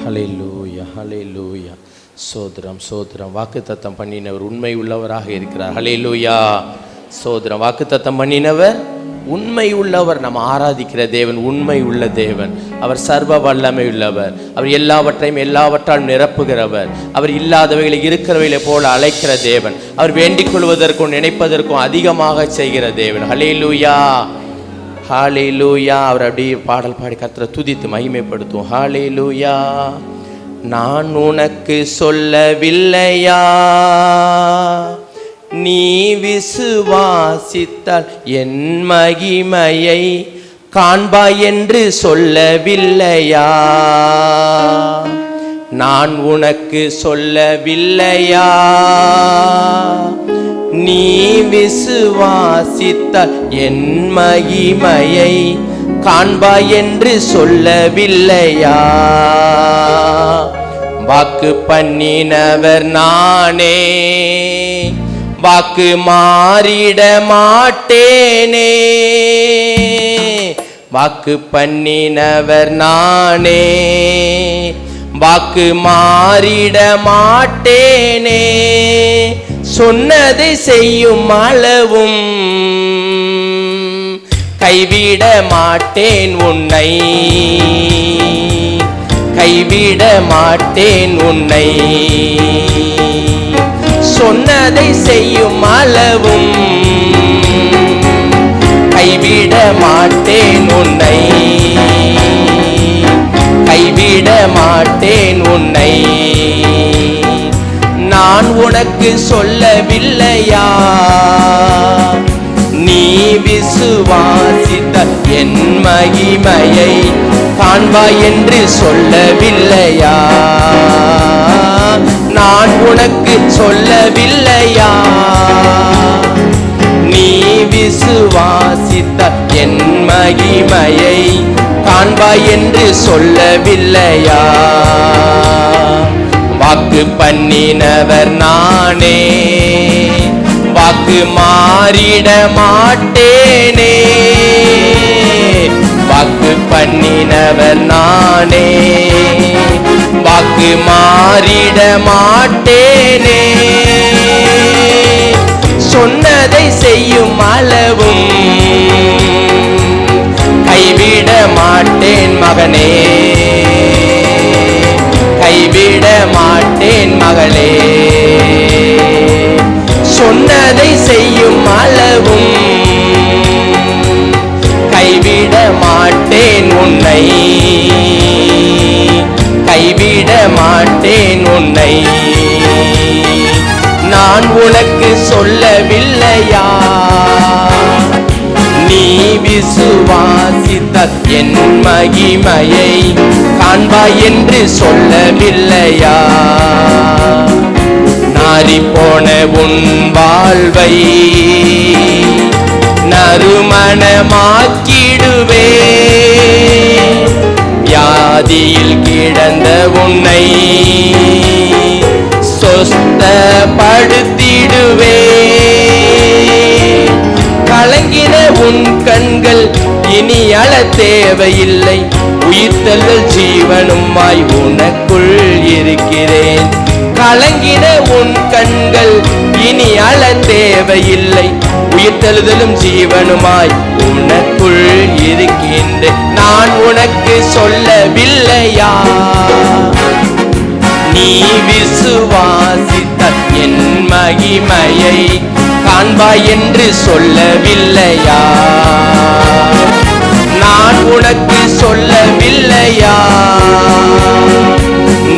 ஹல்லேலூயா ஹல்லேலூயா. சோதரம் சோதரம். வாக்குத்தத்தம் பண்ணினவர் உண்மை உள்ளவராக இருக்கிறார். ஹல்லேலூயா. சோதரம். வாக்குத்தத்தம் பண்ணினவர் உண்மை உள்ளவர். நம்ம ஆராதிக்கிற தேவன் உண்மை உள்ள தேவன். அவர் சர்வ வல்லமை உள்ளவர். அவர் எல்லாவற்றையும் எல்லாவற்றால் நிரப்புகிறவர். அவர் இல்லாதவைகளை இருக்கிறவைகளை போல அழைக்கிற தேவன். அவர் வேண்டிக் கொள்வதற்கும் நினைப்பதற்கும் அதிகமாக செய்கிற தேவன். ஹல்லேலூயா ஹல்லேலூயா. அவர் அப்படியே பாடல் பாடி கர்த்தரை துதித்து மகிமைப்படுத்தும். ஹல்லேலூயா. நான் உனக்கு சொல்லவில்லையா, நீ விசுவாசித்தால் என் மகிமையை காண்பாய் என்று சொல்லவில்லையா? நான் உனக்கு சொல்லவில்லையா, நீ விசுவாசித்தால் என் மகிமையை காண்பாய் என்று சொல்லவில்லையா? வாக்கு பண்ணினவர் நானே, வாக்கு மாறிட மாட்டேனே. வாக்கு பண்ணினவர் நானே, வாக்கு மாறிட மாட்டேனே. சொன்னதை செய்யும் அளவும் கைவிட மாட்டேன் உன்னை, கைவிட மாட்டேன் உன்னை. சொன்னதை செய்யும் அளவும் கைவிட மாட்டேன் உன்னை, கைவிட மாட்டேன் உன்னை. நான் உனக்கு சொல்லவில்லையா, நீ விசுவாசித்த என் மகிமையை காண்பாய் என்று சொல்லவில்லையா? நான் உனக்கு சொல்லவில்லையா, நீ விசுவாசித்த என் மகிமையை காண்பாய் என்று சொல்லவில்லையா? வாக்கு பண்ணினவர் நானே, வாக்கு மாறிட மாட்டேனே. வாக்கு பண்ணினவர் நானே, வாக்கு மாறிட மாட்டேனே. சொன்னதை செய்யும் அளவும் கைவிட மாட்டேன் மகனே, கைவிட மாட்டேன் மகளே. சொன்னதை செய்யும் அளவும் கைவிட மாட்டேன் உன்னை, கைவிட மாட்டேன் உன்னை. நான் உனக்கு சொல்லவில்லையா, நீ விசுவாசித்த என் மகிமையை காண்பாய் என்று சொல்லவில்லையா? நாறிப்போன உன் வாழ்வை நறுமணமாக்கிடுவே, வியாதியில் கிடந்த உன்னை சொஸ்தப்படுத்திடுவே. கலங்கின உன் கண்கள் இனி அழ தேவையில்லை, உயிர்த்தெழுதல் ஜீவனுமாய் உனக்குள் இருக்கிறேன். கலங்கின உன் கண்கள் இனி அழ தேவையில்லை, உயிர்த்தெழுதலும் ஜீவனுமாய் உனக்குள் இருக்கின்றேன். நான் உனக்கு சொல்லவில்லையா, நீ விசுவாசித்த என் மகிமையை காண்பாய் என்று சொல்லவில்லையா? நான் உனக்கு சொல்லவில்லையா,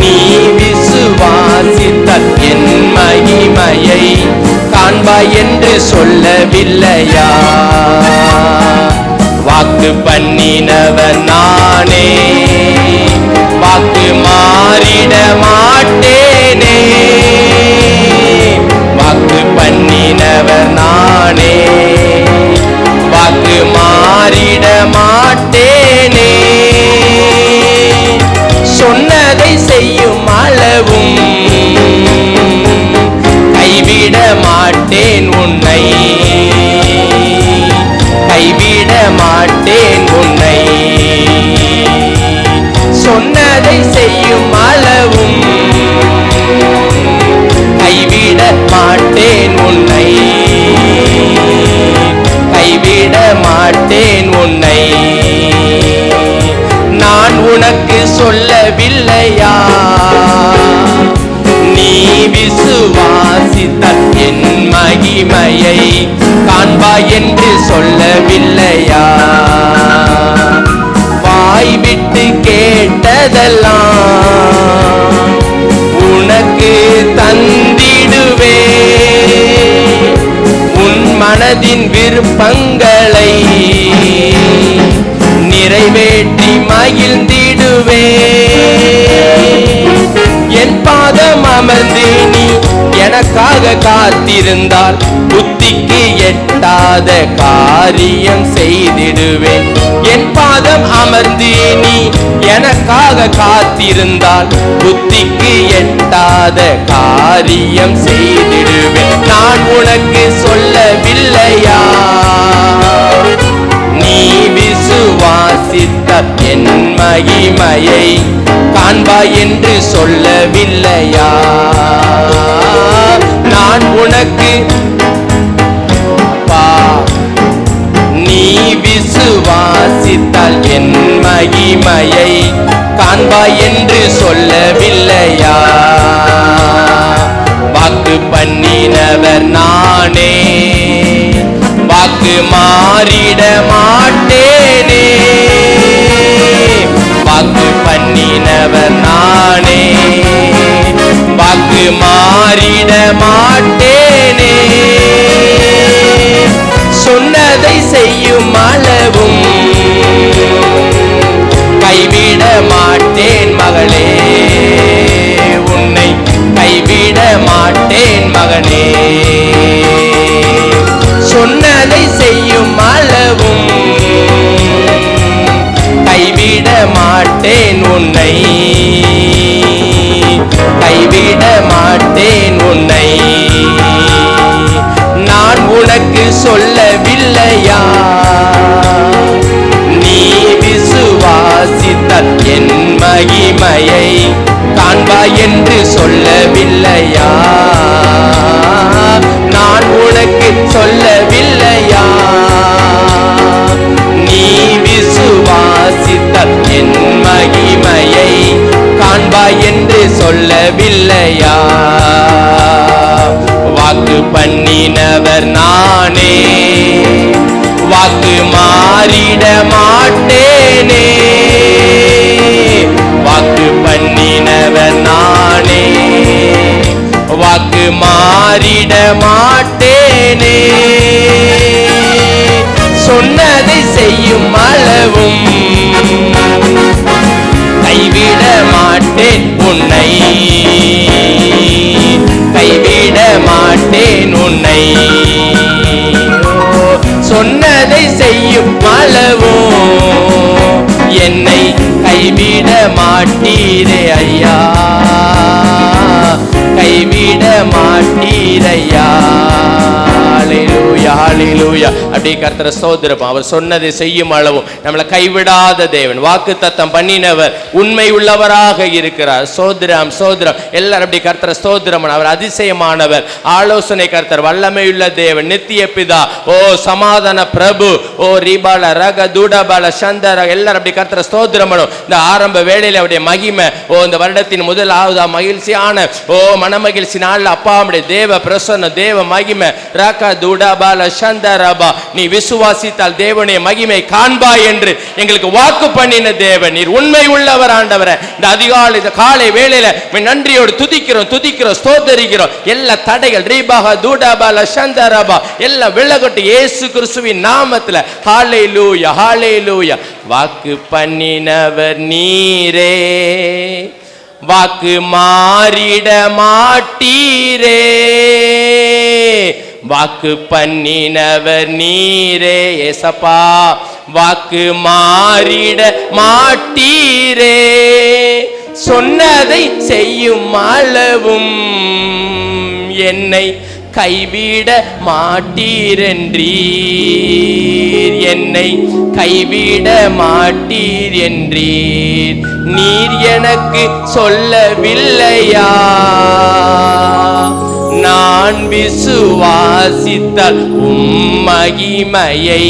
நீ விசுவாசித்த என் மகிமையை காண்பாய் என்று சொல்லவில்லையா? வாக்கு பண்ணினவன் நானே, வாக்கு மாறிட மாட்டேனே. வாக்கு பண்ணினவர் நானே, வாக்கு மாறிட மாட்டேனே. சொன்னதை செய்யும் அளவும் கைவிட மாட்டேன் உன்னை, கைவிட மாட்டேன் உன்னை. மகிமையை காண்பாய் என்று சொல்லவில்லையா? வாய் விட்டு கேட்டதெல்லாம் உனக்கு தந்திடுவே, உன் மனதின் விருப்பங்களை நிறைவேற்றி மகிழ்ந்திடுவே. என் பாதம் அமர்ந்து நீ எனக்காக காத்திருந்தால் புத்திக்கு எட்டாத காரியம் செய்திடுவேன். என் பாதம் அமர்ந்து நீ எனக்காக காத்திருந்தால் புத்திக்கு எட்டாத காரியம் செய்திடுவேன். நான் உனக்கு சொல்லவில்லையா? நீ விசுவாசித்த என் மகிமையை காண்பாய் என்று சொல்லவில்லையா? நான் உனக்கு நீ விசுவாசித்தால் என் மகிமையை காண்பாய் என்று சொல்லவில்லையா? வாக்கு பண்ணினவர் நானே, வாக்கு மாறிட மாட்டேனே. வாக்கு பண்ணினவர் நானே, வாக்கு மாறிட மாட்டேனே. சொன்னதை செய்யும் அளவும் கைவிட மாட்டேன் மகளே, உன்னை கைவிட மாட்டேன் மகனே. சொன்னதை செய்யும் அளவும் கைவிட மாட்டேன் உன்னை, கைவிட மாட்டேன் உன்னை. நான் உனக்கு சொல்லவில்லையா? நீ விசுவாசித்த என் மகிமையை காண்பாய் என்று சொல்லவில்லையா? நான் உனக்கு சொல்லவில்லையா? நீ விசுவாசித்த என் மகிமையை காண்பாய் என்று சொல்லவில்லையா? வாக்கு பண்ணினவர் நானே, வாக்கு மாறிட மாட்டேனே. வாக்கு பண்ணினவர் நானே, வாக்கு மாறிட மாட்டேனே. சொன்னதை செய்யும் அளவும் கைவிட மாட்டேன் உன்னை, கைவிட மாட்டேன் உன்னை. சொன்னதை செய்யும் அளவோ என்னை கைவிட மாட்டீரே ஐயா, கைவிட மாட்டீரையா. ஹல்லேலூயா ஹல்லேலூயா. அப்படியே கர்த்தரை ஸ்தோத்திரம். அவர் சொன்னதை செய்யும் அளவும் நம்மளை கைவிடாத தேவன், வாக்குத்தத்தம் பண்ணினவர், உண்மை உள்ளவராக இருக்கிறார். ஸ்தோத்திரம் ஸ்தோத்திரம். எல்லாரும் அப்படி கர்த்தரை ஸ்தோத்திரம். அவர் அதிசயமானவர், ஆலோசனை கர்த்தர், வல்லமையுள்ள தேவன், நித்திய பிதா, ஓ சமாதான பிரபு, ஓ ரிபால ரக தூடபால சந்தர. எல்லாரும் அப்படி கர்த்தரை ஸ்தோத்திரம். இந்த ஆரம்ப வேளையில அவருடைய மகிமை, ஓ இந்த வருடத்தின் முதலாவது மகிழ்ச்சியான ஓ மனமகிழ்ச்சி நாளில் அப்பாவுடைய தேவ பிரசன்ன, தேவ மகிமை ரக தூடபால சந்தரபா. நீ விசுவாசித்தால் தேவனுடைய மகிமை காண்பாய் என்று எங்களுக்கு வாக்கு பண்ணின தேவன், நீர் உண்மை உள்ளவர் ஆண்டவரே. இந்த அதிகாலை இந்த காலை வேளையில நன்றியோடு துதிக்கிறோம் துதிக்கிறோம் ஸ்தோத்தரிக்கிறோம். எல்லா தடைகள் ரீபாக தூடபால சந்தரபா எல்லாம் விலகட்டும் இயேசு கிறிஸ்துவின் நாமத்துல. ஹல்லேலூயா ஹல்லேலூயா. வாக்கு பண்ணினவர் நீரே, வாக்கு மாறிட மாட்டீரே. வாக்கு பண்ணினவர் நீரே ஏசப்பா, வாக்கு மாறிட மாட்டீரே. சொன்னதை செய்யும் அளவும் என்னை கைவிட மாட்டீரென்றீர், என்னை கைவிட மாட்டீர் என்றீர். நீர் எனக்கு சொல்லவில்லையா? நான் விசுவாசித்தால் மகிமையை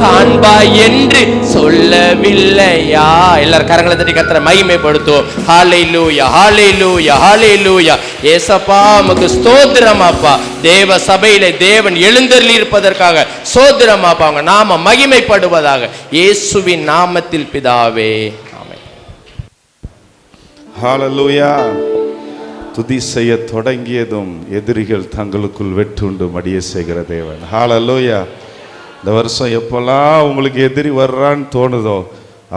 காண்பாய் என்று சொல்லவில்லையா? எல்லாரும் கரங்களை தட்டி கர்த்தரை மகிமைப்படுத்துவோம். ஹல்லேலூயா, ஹல்லேலூயா, ஹல்லேலூயா. ஏசப்பா உமக்கு ஸ்தோத்திரம் அப்பா. தேவ சபையிலே தேவன் எழுந்தருளி இருப்பதற்காக ஸ்தோத்திரம் அப்பா. உங்க நாம மகிமைப்படுவதாக இயேசுவின் நாமத்தில் பிதாவே, ஆமென். ஹல்லேலூயா. துதி செய்ய தொடங்கியதும் எதிரிகள் தங்களுக்குள் வெட்டுண்டு மடிய செய்கிற தேவன். ஹல்லேலூயா. இந்த வருஷம் எப்பெல்லாம் உங்களுக்கு எதிரி வர்றான்னு தோணுதோ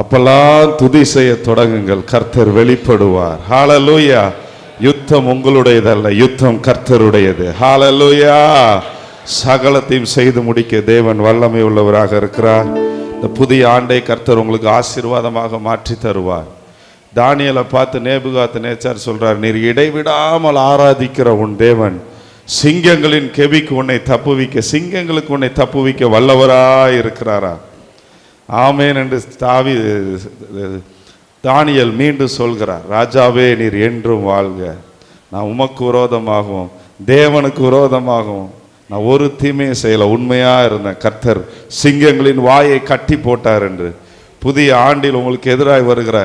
அப்பெல்லாம் துதி செய்ய தொடங்குங்கள். கர்த்தர் வெளிப்படுவார். ஹல்லேலூயா. யுத்தம் உங்களுடையதல்ல, யுத்தம் கர்த்தருடையது. ஹல்லேலூயா. சகலத்தையும் செய்து முடிக்க தேவன் வல்லமை உள்ளவராக இருக்கிறார். இந்த புதிய ஆண்டை கர்த்தர் உங்களுக்கு ஆசீர்வாதமாக மாற்றி தருவார். தானியேலை பார்த்து நேபுகாத்நேச்சார் சொல்றார், நீர் இடைவிடாமல் ஆராதிக்கிற உன் தேவன் சிங்கங்களின் கெபிக்கு உன்னை தப்புவிக்க, சிங்கங்களுக்கு உன்னை தப்புவிக்க வல்லவராய் இருக்கிறாரா? ஆமேன் என்று தானியேல் மீண்டும் சொல்கிறார், ராஜாவே நீர் என்றும் வாழ்க. நான் உமக்கு விரோதமாகவும் தேவனுக்கு விரோதமாகவும் நான் ஒரு தீமையை செய்யல, உண்மையா இருந்தேன். கர்த்தர் சிங்கங்களின் வாயை கட்டி போட்டார் என்று. புதிய ஆண்டில் உங்களுக்கு எதிராய் வருகிற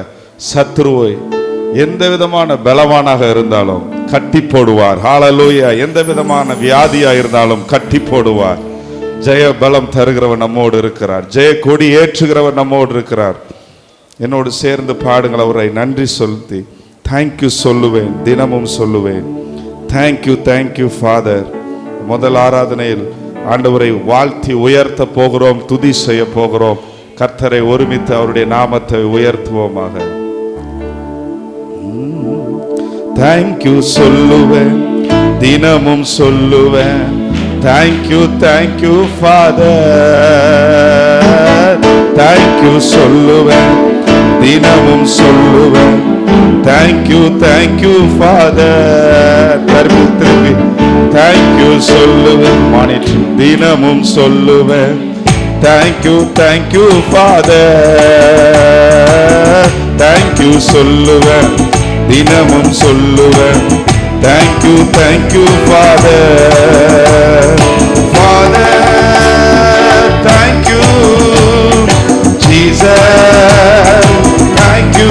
சத்ருவை எந்த விதமான பலவானாக இருந்தாலும் கட்டி போடுவார். ஹல்லேலூயா. எந்த விதமான வியாதியா இருந்தாலும் கட்டி போடுவார். ஜெய பலம் தருகிறவர் நம்மோடு இருக்கிறார். ஜெய கொடி ஏற்றுகிறவர் நம்மோடு இருக்கிறார். என்னோடு சேர்ந்து பாடுங்கள். அவரை நன்றி சொல்லி தேங்க்யூ சொல்லுவேன், தினமும் சொல்லுவேன். Thank you, thank you father. முதல் ஆராதனையில் ஆண்டவரை வாழ்த்தி உயர்த்த போகிறோம், துதி செய்ய போகிறோம். கர்த்தரை ஒருமித்து அவருடைய நாமத்தை உயர்த்துவோமாக. தேங்க்யூ சொல்லுவேன், தினமும் சொல்லுவேன். Thank you, thank you father. தேங்க்யூ சொல்லுவேன், தினமும் சொல்லுவேன். Thank you, thank you father. திருப்பி தேங்க்யூ சொல்லுவேன், மானிட்டு தினமும் சொல்லுவேன். Thank you, thank you father. தேங்க்யூ சொல்லுவேன், தினமும் சொல்லுவேன். Thank you, thank you father. Father thank you Jesus. Thank you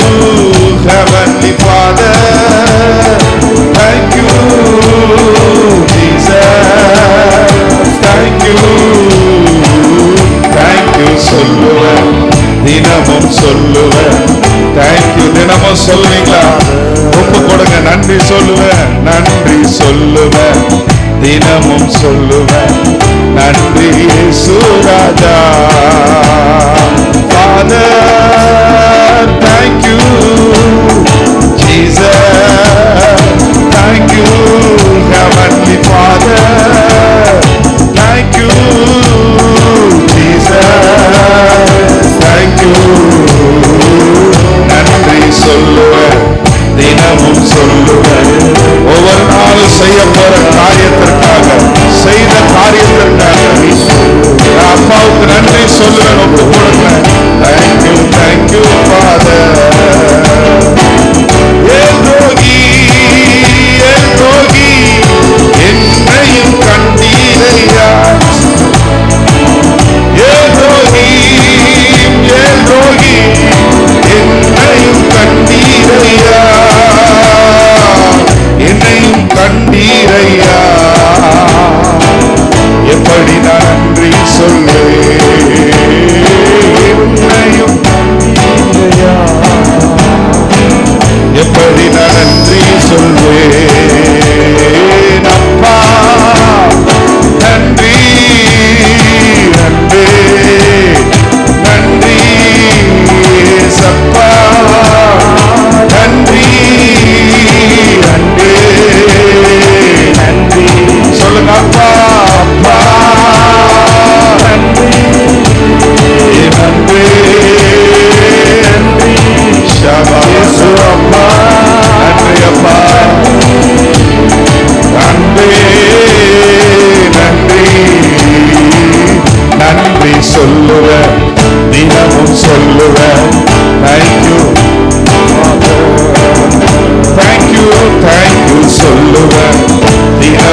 heavenly father. Thank you Jesus. Thank you, thank you சொல்லுவேன், தினமும் சொல்லுவேன். தேங்க்யூ. தினமும் சொல்லுவீங்களா? ஒப்பு கொடுங்க. நன்றி சொல்லுவேன், நன்றி சொல்லுவேன், தினமும் சொல்லுவேன். நன்றி இயேசு ராஜா. Father thank you Jesus. Thank you heavenly father. Thank you Jesus. Thank you. நன்றி சொல்லுவேன், தினமும் சொல்லுவேன். ஒவ்வொரு நாளும் செய்ய போற காரியத்திற்காக, செய்த காரியத்திற்காக அப்பாவுக்கு நன்றி சொல்லுவேன். ஒப்பு கொடுங்க. Thank you, thank you father. El Roi, El Roi என்னையும் கண்டீரையா. எல்ரோகி, எல்ரோகி என்னையும் கண்டீரையா. என்னையும் கண்டீரையா. எப்படி நன்றி சொல்லுவேன்.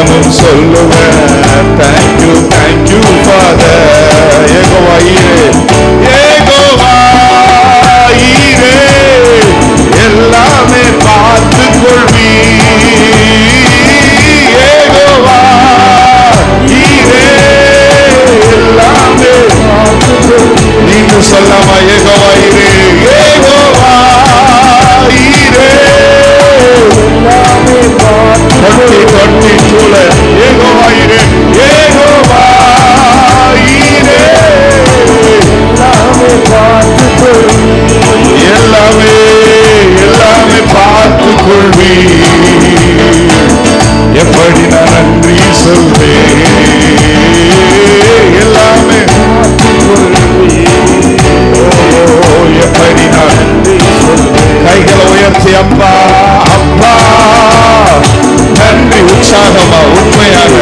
தினமும் சொல்லுவேன் தேங்க்யூ தேங்க்யூ ஃபாதர். யெகோவா ஈரே, யெகோவா ஈரே, எல்லாமே பார்த்து கொள்வி. யெகோவா ஈரே, எல்லாமே நீங்க சொல்லாமா? யெகோவா ஈரே, யெகோவா ஈரே, தொட்டி தொட்டி சூழ. யெகோவா ஈரே, யெகோவா ஈரே, எல்லாமே எல்லாமே பார்த்து கொள்வி. எப்படி நான் நன்றி சொல்வேன்? எல்லாமே எப்படி நான் கைகளை உயர்த்தி அப்பா அப்பா நன்றி உற்சாகமா உண்மையாக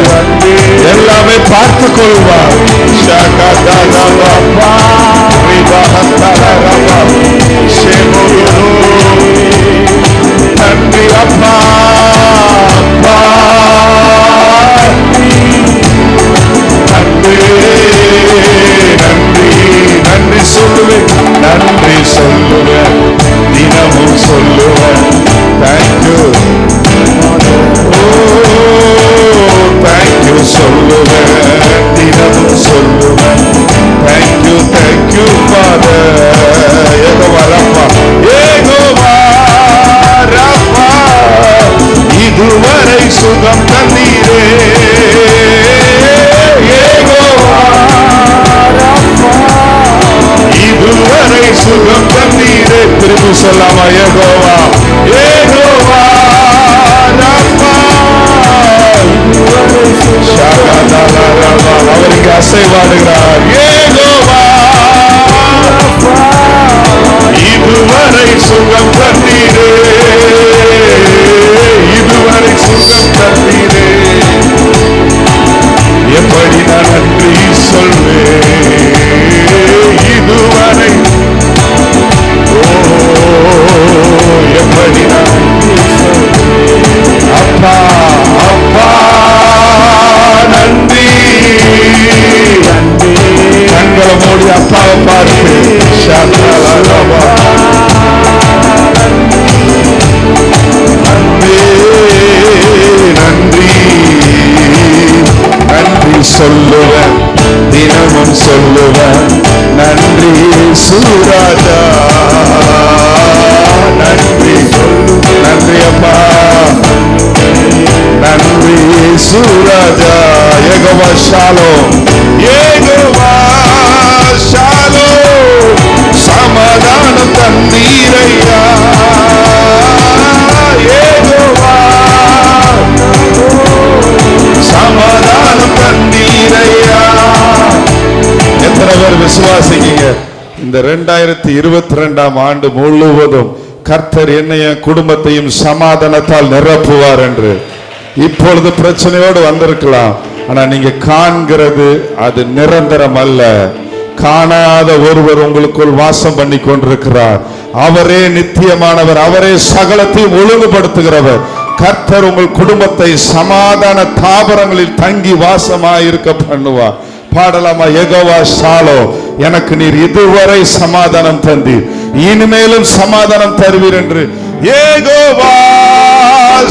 எல்லாமே பார்த்து கொள்வா. நன்றி அப்பா அப்பா நன்றி நன்றி நன்றி சொல்லுவேன் நன்றி சொல்லுவேன் தினமும் சொல்லுவேன் தேங்க்யூ தேங்க்யூ சொல்லுவேன் தினமும் சொல்லுவேன் தேங்க்யூ தேங்க்யூ ஃபாதர். யெகோவா ரப்பா, யெகோவா ரப்பா, இதுவரை சுகம் தந்தீரே. யெகோவா ரப்பா, இதுவரை சுகம் தந்தீரே. திரும்பி சொல்லாமா? யெகோவா யெகோவா ரப்பா, அவருக்கு அசைவாடுகிறார். யெகோவா இதுவரை சுகம் தந்தீரே, இதுவரை சுகம் தந்தீரே. எப்படி நான் நன்றி சொல்வேன்? இதுவரை எப்படி நான் அப்பா அப்பா நன்றி. கண்களை மூடி அப்பாவை பார்த்து நன்றி நன்றி சொல்லுவேன் தினமும் சொல்லுவேன் நன்றி சூராஜா. நன்றி நன்றி அப்பா நன்றி சூராஜா. யெகோவா ஷாலோம், யெகோவா ஷாலோம், சமாதானம் தந்தீரையா. யெகோவா சமாதானம் தந்தீரையா. எத்தனை பேர் விசுவாசிக்கீங்க இந்த 2022ஆம் ஆண்டு முழுவதும் கர்த்தர் என்னையும் குடும்பத்தையும் சமாதானத்தால் நிரப்புவார் என்று? இப்பொழுது பிரச்சனையோடு வந்திருக்கலாம், ஆனா நீங்க காண்கிறது அது நிரந்தரம் அல்ல. காணாத ஒருவர் உங்களுக்குள் வாசம் பண்ணி கொண்டிருக்கிறார். அவரே நித்தியமானவர், அவரே சகலத்தையும் ஒழுங்குபடுத்துகிறவர். கர்த்தர் உங்கள் குடும்பத்தை சமாதான தாபரங்களில் தங்கி வாசமாயிருக்க பண்ணுவார். பாடலாமா? யெகோவா ஷாலோம், எனக்கு நீர் இதுவரை சமாதானம் தந்தீர், இனிமேலும் சமாதானம் தருவீர் என்று. யெகோவா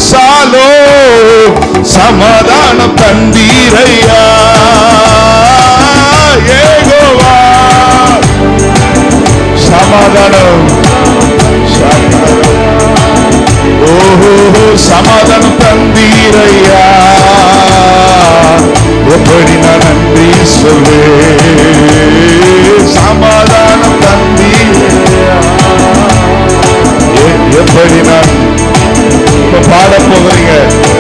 ஷாலோம், சமாதானம் தந்தீரையா. யெகோவா சமாதானம், ஓஹோ சமாதானம் தந்தீரையா. எப்படி நான் நன்றி சொல்வேன்? சமாதானம் தந்தீரையா. எப்படி நான் பாட போகிறீங்க?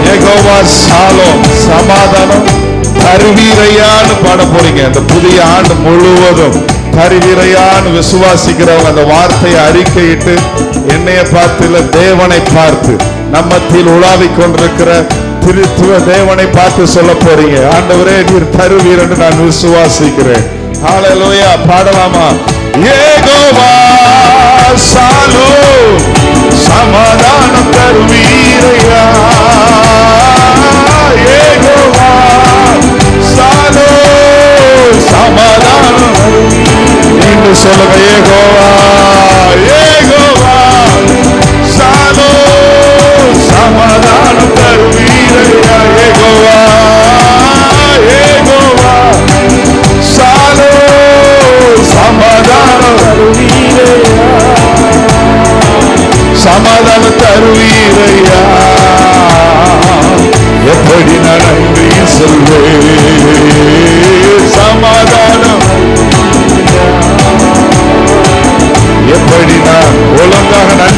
யெகோவா ஷாலோம், சமாதானம் தருவீரையான்னு பாட போறீங்க. இந்த புதிய ஆண்டு முழுவதும் தருவீரையான்னு விசுவாசிக்கிறவங்க அந்த வார்த்தையை அறிக்கையிட்டு என்னைய பார்த்து இல்ல தேவனை பார்த்து நம்மத்தில் உலாவிக் கொண்டிருக்கிற திருத்துவ தேவனை பார்த்து சொல்ல போறீங்க. ஆண்டவரே நீர் தருவீர் என்று நான் விசுவாசிக்கிறேன். ஹல்லேலூயா. பாடலாமா? யெகோவா ஷாலோம், சமாதானம் தருவீரையா. யெகோவா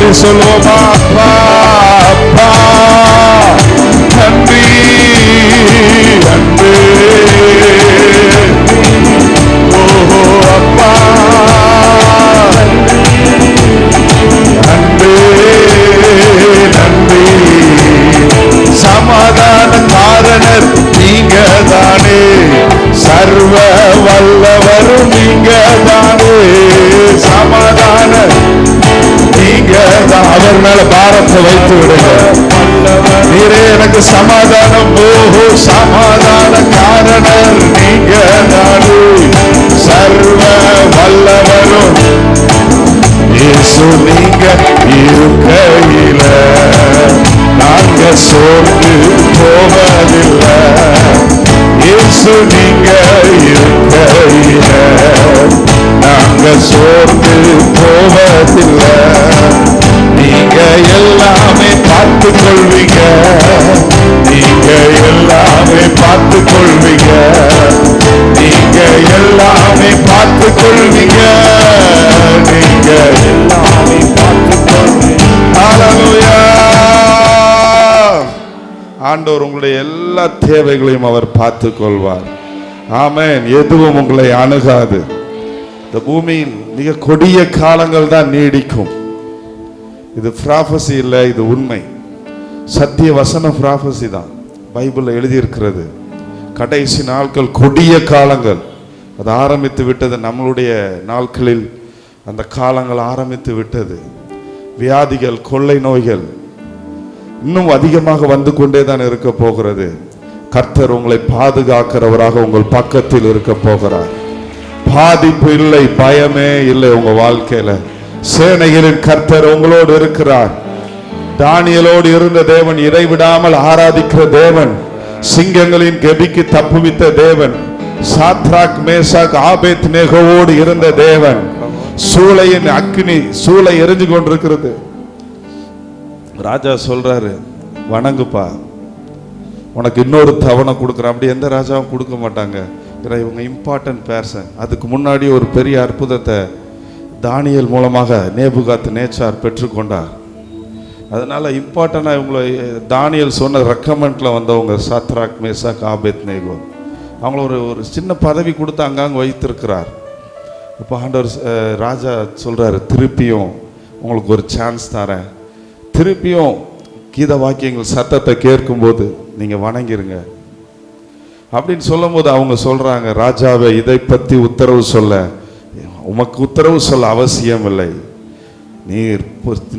நன்றி சொல்வோமா? அப்பா அப்பா நன்றி நன்றி. ஓஹோ அப்பா நன்றி நன்றி. சமாதான காரணர் நீங்க தானே, சர்வ வல்லவரும் நீங்க தானே. சமாதான நீங்க தான். அவர் மேல பாரத்தை வைத்து விடுங்க. நீரே எனக்கு சமாதானம். ஓஹோ சமாதான காரணர் நீங்க தானே, சர்வ வல்லவரும் இயேசு நீங்க இருக்கையில நாங்க சோர்ந்து போவதில்லை. இயேசு நீங்க இருக்கையில நாங்க சோர்ந்து போவதில்லை. நீங்க எல்லாமே பார்த்து கொள்வீங்க, நீங்க எல்லாமே பார்த்து கொள்வீங்க, நீங்க எல்லாமே பார்த்து கொள்வீங்க, நீங்க எல்லாமே பார்த்து கொள்வீங்க. ஹல்லேலூயா. ஆண்டவர் உங்களுடைய எல்லா தேவைகளையும் அவர் பார்த்து கொள்வார். ஆமென். எதுவும் உங்களை அணுகாது. இந்த பூமியில் மிக கொடிய காலங்கள் தான் நீடிக்கும். இது ப்ராஃபஸி இல்லை, இது உண்மை. சத்திய வசனம் ப்ராஃபஸி தான். பைபிளில் எழுதியிருக்கிறது. கடைசி நாட்கள் கொடிய காலங்கள் அது ஆரம்பித்து விட்டது. நம்மளுடைய நாட்களில் அந்த காலங்கள் ஆரம்பித்து விட்டது. வியாதிகள், கொள்ளை நோய்கள் இன்னும் அதிகமாக வந்து கொண்டே தான் இருக்க போகிறது. கர்த்தர் உங்களை பாதுகாக்கிறவராக உங்கள் பக்கத்தில் இருக்க போகிறார். பாதிப்பு இல்லை, பயமே இல்லை உங்க வாழ்க்கையில. சேனைகளின் கர்த்தர் உங்களோடு இருக்கிறார். தானியேலோடு இருந்த தேவன், இடைவிடாமல் ஆராதிக்கிற தேவன், சிங்கங்களின் கெபிக்கு தப்புவித்த தேவன், சாத்ராக் மேசாக் ஆபேத்நேகோவோடு இருந்த தேவன். சூளையின் அக்கினி, சூளை எரிஞ்சு கொண்டிருக்கிறது. ராஜா சொல்றாரு, வணங்குப்பா, உனக்கு இன்னொரு தவணை கொடுக்குறேன். அப்படி எந்த ராஜாவும் கொடுக்க மாட்டாங்க. இவங்க இம்பார்ட்டன்ட் பர்சன். அதுக்கு முன்னாடி ஒரு பெரிய அற்புதத்தை தானியேல் மூலமாக நேபுகாத் நேச்சார் பெற்றுக்கொண்டார். அதனால இம்பார்ட்டண்டாக இவங்களை தானியேல் சொன்ன ரெக்கமெண்ட்ல வந்தவங்க சாத்ராக் மேசாக் ஆபேத்நேகோ. அவங்கள ஒரு சின்ன பதவி கொடுத்து அங்கங்கே வைத்திருக்கிறார். இப்போ ஆண்டவர் ராஜா சொல்றாரு, திருப்பியும் உங்களுக்கு ஒரு சான்ஸ் தரேன். திருப்பியும் கீத வாக்கியங்கள் சத்தத்தை கேட்கும்போது நீங்க வணங்கிருங்க அப்படின்னு சொல்லும் போது அவங்க சொல்றாங்க, ராஜாவை இதை பத்தி உத்தரவு சொல்ல உமக்கு உத்தரவு சொல்ல அவசியம் இல்லை. நீர்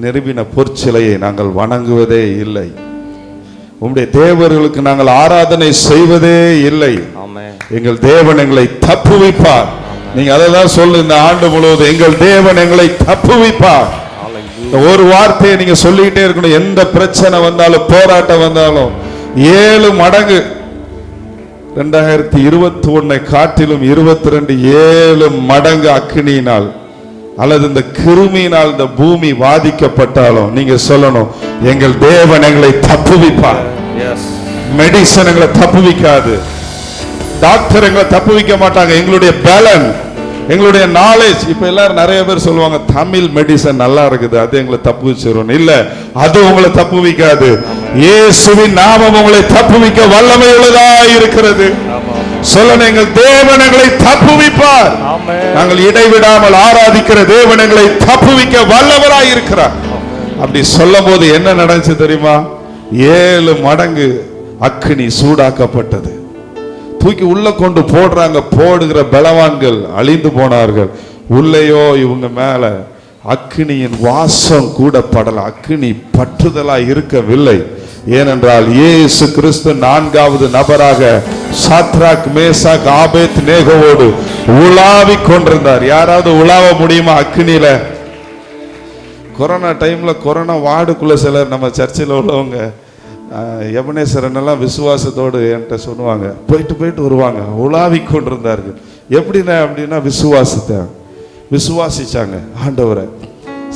நிறுவின பொற்சிலையை நாங்கள் வணங்குவதே இல்லை, உம்முடைய தேவர்களுக்கு நாங்கள் ஆராதனை செய்வதே இல்லை. எங்கள் தேவன் எங்களை தப்புவிப்பார். நீங்க அதை தான் சொல்லு. இந்த ஆண்டு முழுவதும் எங்கள் தேவன் எங்களை தப்புவிப்பார். ஒரு வார்த்தையை நீங்க சொல்லிக்கிட்டே இருக்கணும். எந்த பிரச்சனை வந்தாலும், போராட்டம் வந்தாலும் 7 மடங்கு 2021 காட்டிலும் 22 7 மடங்கு அக்கினியினால் அல்லது இந்த கிருமியினால் இந்த பூமி பாதிக்கப்பட்டாலும் நீங்க சொல்லணும், எங்கள் தேவன் எங்களை தப்புவிப்பார். மெடிசன் எங்களை தப்புவிக்காது, டாக்டர் எங்களை தப்புவிக்க மாட்டாங்க. எங்களுடைய பலன், எங்களுடைய நாலேஜ். இப்ப எல்லாரும் நிறைய பேர் சொல்லுவாங்க, தமிழ் மெடிசன் நல்லா இருக்குது, அது எங்களை தப்புவிச்சிரும். இல்ல, அது உங்களை தப்புவிக்காது. இயேசுவின் நாமம் உங்களை தப்புவிக்க வல்லமை உள்ளதா இருக்கிறது. சொல்லணும், எங்கள் தேவன் எங்களை தப்புவிப்பார். நாங்கள் இடைவிடாமல் ஆராதிக்கிற தேவன் எங்களை தப்புவிக்க வல்லவராய் இருக்கிறார். அப்படி சொல்லும் போது என்ன நடந்துச்சு தெரியுமா? 7 மடங்கு அக்கினி சூடாக்கப்பட்டது. தூக்கி உள்ள கொண்டு போடுறாங்க. போடுகிற பலவான்கள் அழிந்து போனார்கள். உள்ளேயோ இவங்க மேல அக்கினியின் வாசம் கூட படல. அக்கினி பற்றுதலா இருக்கவில்லை. ஏனென்றால் இயேசு கிறிஸ்து 4வது நபராக சாத்ராக் மேசாக் ஆபேத்நேகோவோடு உலாவி கொண்டிருந்தார். யாராவது உலாவ முடியுமா அக்கினியில? கொரோனா டைம்ல கொரோனா வார்டுக்குள்ள சிலர் நம்ம சர்ச்சில் உள்ளவங்க எபனேசரன் எல்லாம் விசுவாசத்தோடு என்கிட்ட சொல்லுவாங்க, போயிட்டு வருவாங்க. உலாவி கொண்டிருந்தார்கள். அப்படின்னா விசுவாசிச்சாங்க ஆண்டவரை.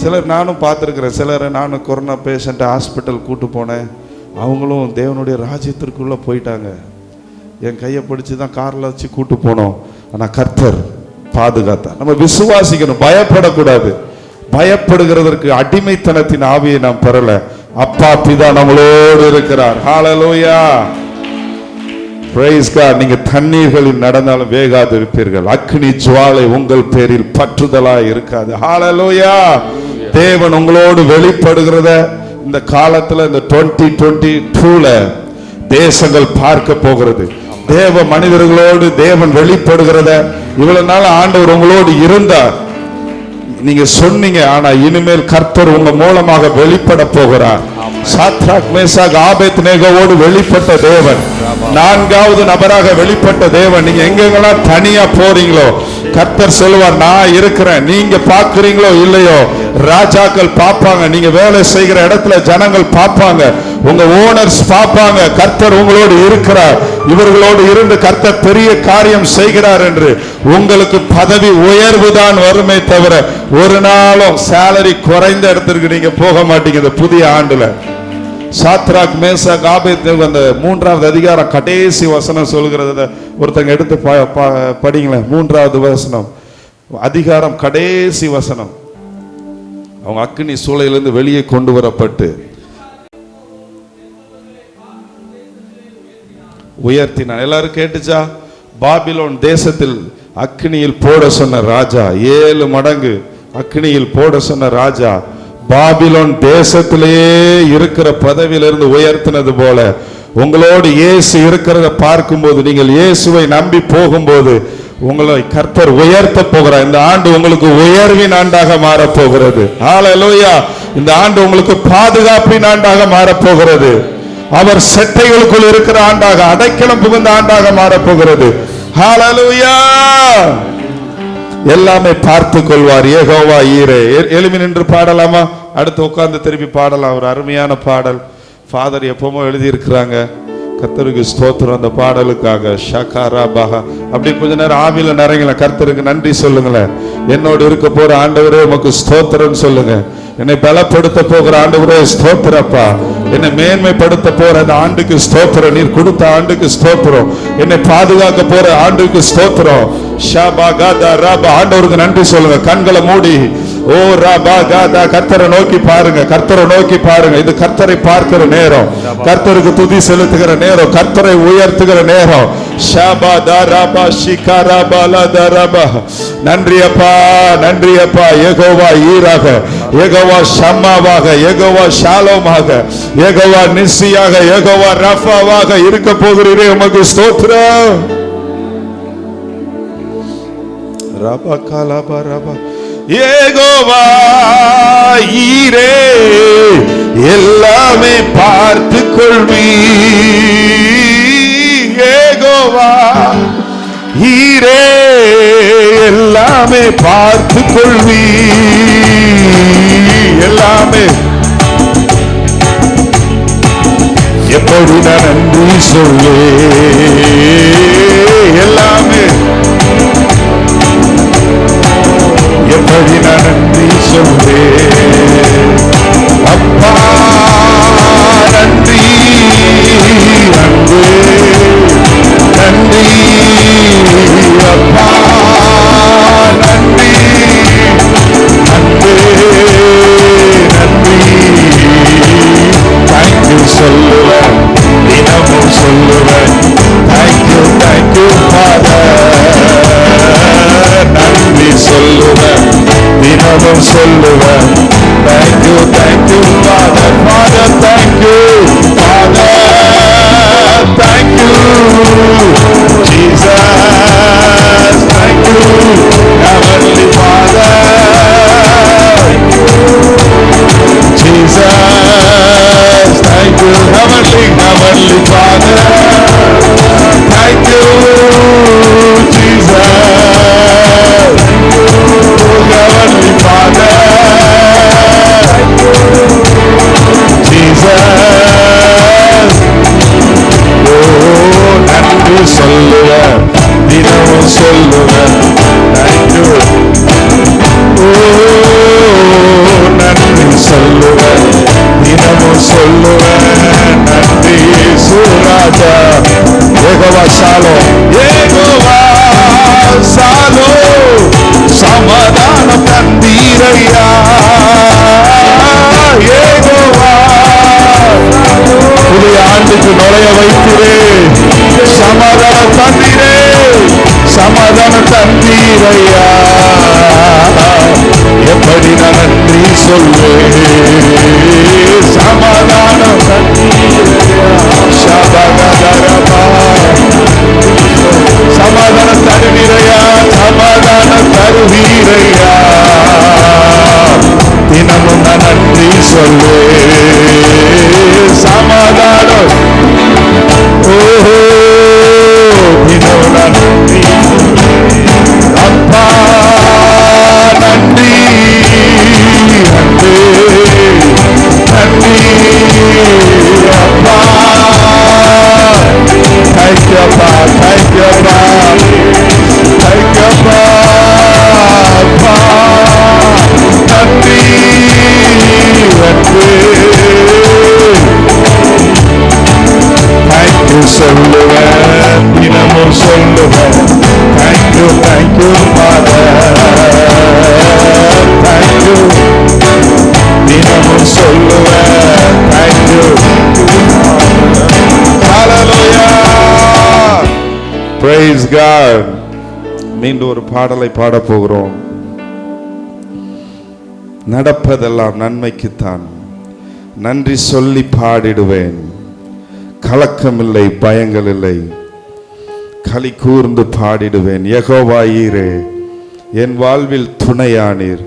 சிலர் நானும் பார்த்துருக்கிறேன். சிலரை நானும் கொரோனா பேஷண்ட்டை ஹாஸ்பிட்டல் கூட்டு போனேன். அவங்களும் தேவனுடைய ராஜ்யத்திற்குள்ளே போயிட்டாங்க. என் கையை பிடிச்சி தான் காரில் வச்சு கூட்டு போனோம். ஆனால் கர்த்தர் பாதுகாத்தார். நம்ம விசுவாசிக்கணும், பயப்படக்கூடாது. பயப்படுகிறதற்கு அடிமைத்தனத்தின் ஆவியை நாம் பெறல. அப்பா பிதா நம்மளோடு இருக்கிறார். ஹalleluya, praise God. நீங்க தண்ணீர்களில் நடந்தாலும் வேகாது இருப்பீர்கள், அக்னி ஜுவாலை உங்கள் பேரில் பற்றுதலாய் இருக்காது. ஹalleluya. தேவன் உங்களோடு வெளிப்படுகிறத இந்த காலத்துல, இந்த 2022ல தேசங்கள் பார்க்க போகிறது. தேவ மனிதர்களோடு தேவன் வெளிப்படுகிறத இவ்வளவு நாள் ஆண்டவர் உங்களோடு இருந்தார், நீங்க சொன்னீங்க. ஆனா இனிமேல் கர்த்தர் உங்க மூலமாக வெளிப்பட போகிறார். சாத்ராக் மேசாக் ஆபேத்நேகோவோடு வெளிப்பட்ட தேவன், நான்காவது நபராக வெளிப்பட்ட தேவன். நீங்க எங்கெங்கெல்லாம் தனியா போறீங்களோ கர்த்தர் சொல்லுவார், நான் இருக்கிறேன். நீங்க பாக்குறீங்களோ இல்லையோ, ராஜாக்கள் பார்ப்பாங்க, நீங்க வேலை செய்கிற இடத்துல ஜனங்கள் பார்ப்பாங்க, உங்க ஓனர்ஸ் பார்ப்பாங்க, கர்த்தர் உங்களோடு இருக்கிறார், இவர்களோடு இருந்து கர்த்தர் பெரிய காரியம் செய்கிறார் என்று. உங்களுக்கு பதவி உயர்வு தான் வருமே தவிர ஒரு நாளும் சேலரி குறைந்த இடத்திற்கு நீங்க போக மாட்டீங்க. இந்த புதிய ஆண்டுல சாத்ராக் மேசாக் ஆபேத்நேகோ அந்த 3வது அதிகாரம் கடைசி வசனம் சொல்கிறத ஒருத்தங்க எடுத்து படிங்களேன். 3வது வசனம், அதிகாரம் கடைசி வசனம். அவங்க அக்னி சூளையிலிருந்து வெளியே கொண்டு வரப்பட்டு உயர்த்தினார். எல்லாரும் கேட்டுச்சா? பாபிலோன் தேசத்தில் அக்னியில் போட சொன்ன ராஜா, 7 மடங்கு அக்னியில் போட சொன்ன ராஜா, பாபிலோன் தேசத்திலேயே இருக்கிற பதவியிலிருந்து உயர்த்தினது போல உங்களோடு இயேசு இருக்கிறத பார்க்கும்போது, நீங்கள் இயேசுவை நம்பி போகும்போது உங்களை கர்த்தர் உயர்த்த போகிறார். இந்த ஆண்டு உங்களுக்கு உயர்வின் ஆண்டாக மாறப்போகிறது. ஹalleluya. இந்த ஆண்டு உங்களுக்கு பாதுகாப்பின் ஆண்டாக மாறப்போகிறது. அவர் செட்டைகளுக்குள் இருக்கிற ஆண்டாக, அடைக்கலம் புகுந்த ஆண்டாக மாறப்போகிறது. ஹalleluya. எல்லாமே பார்த்துக் கொள்வார். யெகோவா ஈரே. எழுமி நின்று பாடலாமா? அடுத்து உட்கார்ந்து திருப்பி பாடலாம். ஒரு அருமையான பாடல் ஃபாதர் எப்பவுமே எழுதி இருக்கிறாங்க. கர்த்தருக்கு ஸ்தோத்திரம் அந்த பாடலுக்காக. ஷகாரா பாஹா. அப்படி கொஞ்ச நேரம் ஆவியில நிறைங்கள கர்த்தருக்கு நன்றி சொல்லுங்களேன். என்னோடு இருக்க போற ஆண்டவரே உமக்கு ஸ்தோத்திரம் சொல்லுங்க. என்னை பலப்படுத்த போகிற ஆண்டவரே ஸ்தோத்திரப்பா. என்னை மேன்மைப்படுத்த போற அந்த ஆண்டுக்கு ஸ்தோத்திரம். நீர் கொடுத்த ஆண்டுக்கு ஸ்தோத்திரம். என்னை பாதுகாக்க போற ஆண்டுக்கு ஸ்தோத்திரம். ஆண்டவருக்கு நன்றி சொல்லுங்க. கண்களை மூடி ஓ ராபா காதா கர்த்தரை நோக்கி பாருங்க. கர்த்தரை நோக்கி பாருங்க. இது கர்த்தரை பார்க்கிற நேரம், கர்த்தருக்கு துதி செலுத்துகிற நேரம், கர்த்தரை உயர்த்துகிற நேரம். ஷாபா தாராபா ஷிகாராபா லதரபா. நன்றி அப்பா, நன்றி அப்பா. யெகோவா ஈராக, யெகோவா ஷம்மாவாக, யெகோவா ஷாலோமாக, யெகோவா நிஸ்ஸியாக, யெகோவா ரஃபாவாக இருக்க போகிறீரே, உமக்கு ஸ்தோத்திரம். ரபா காலாபா ரபா. யெகோவா ஈரே எல்லாமே பார்த்து கொள்வி. யெகோவா ஈரே எல்லாமே பார்த்து கொள்வி. எல்லாமே எப்படி நான் நன்றி சொல்லு. எல்லாமே எப்படி நான் நன்றி சொல்லே. அப்பா நன்றி, நன்றி, நன்றி அப்பா, நன்றி, நன்றி, நன்றி. தேங்க்யூ சொல்லுவேன், தினமும் சொல்லுவேன். Thank you, thank you father. நன்றி சொல்லுவேன், தினமும் சொல்லுவேன். Thank you, thank you father. Father thank you, father thank you, Jesus thank you, heavenly father, Jesus thank you, heavenly father thank you, Jesus Heavenly Father, Jesus. Oh, நன்றி சொல்லுவேன், தினமும் சொல்லுவேன். Thank you. Oh, நன்றி சொல்லுவேன், தினமும் சொல்லுவேன். நன்றி சுராஜா. Jehovah Shalom, Jehovah Shalom. சமாதானம் தந்தீரையா, ஆண்டுக்கு நுழைய வைத்திரே, சமாதானம் தந்தீரே, சமாதானம் தந்தீரையா. எப்படி நான் நன்றி சொல்வேன், சமாதானம் தந்தீரையா. சமாதானம் தருவீரையா, சமாதானம் தருவீரையா. தினமும் நான் நன்றி சொல்வேன், சமாதானம். ஓஹோ, தினமும் நான் நன்றி அப்பா, நன்றி நன்றி நன்றி அப்பா. Thank you, அப்பா, thank you, அப்பா, thank you, அப்பா, அப்பா, நன்றி நன்றி. Thank you சொல்லுவேன், தினமும் சொல்லுவேன். Thank you, thank you, Father. Thank you, தினமும் சொல்லுவேன். Thank you. Hallelujah. Praise God. மீண்டும் ஒரு பாடலை பாட போகிறோம். நடப்பதெல்லாம் நன்மைக்குத்தான், நன்றி சொல்லி பாடிடுவேன். கலக்கமில்லை, பயங்கள் இல்லை, களி கூர்ந்து பாடிடுவேன். யெகோவா ஈரே, என் வாழ்வில் துணையானீர்,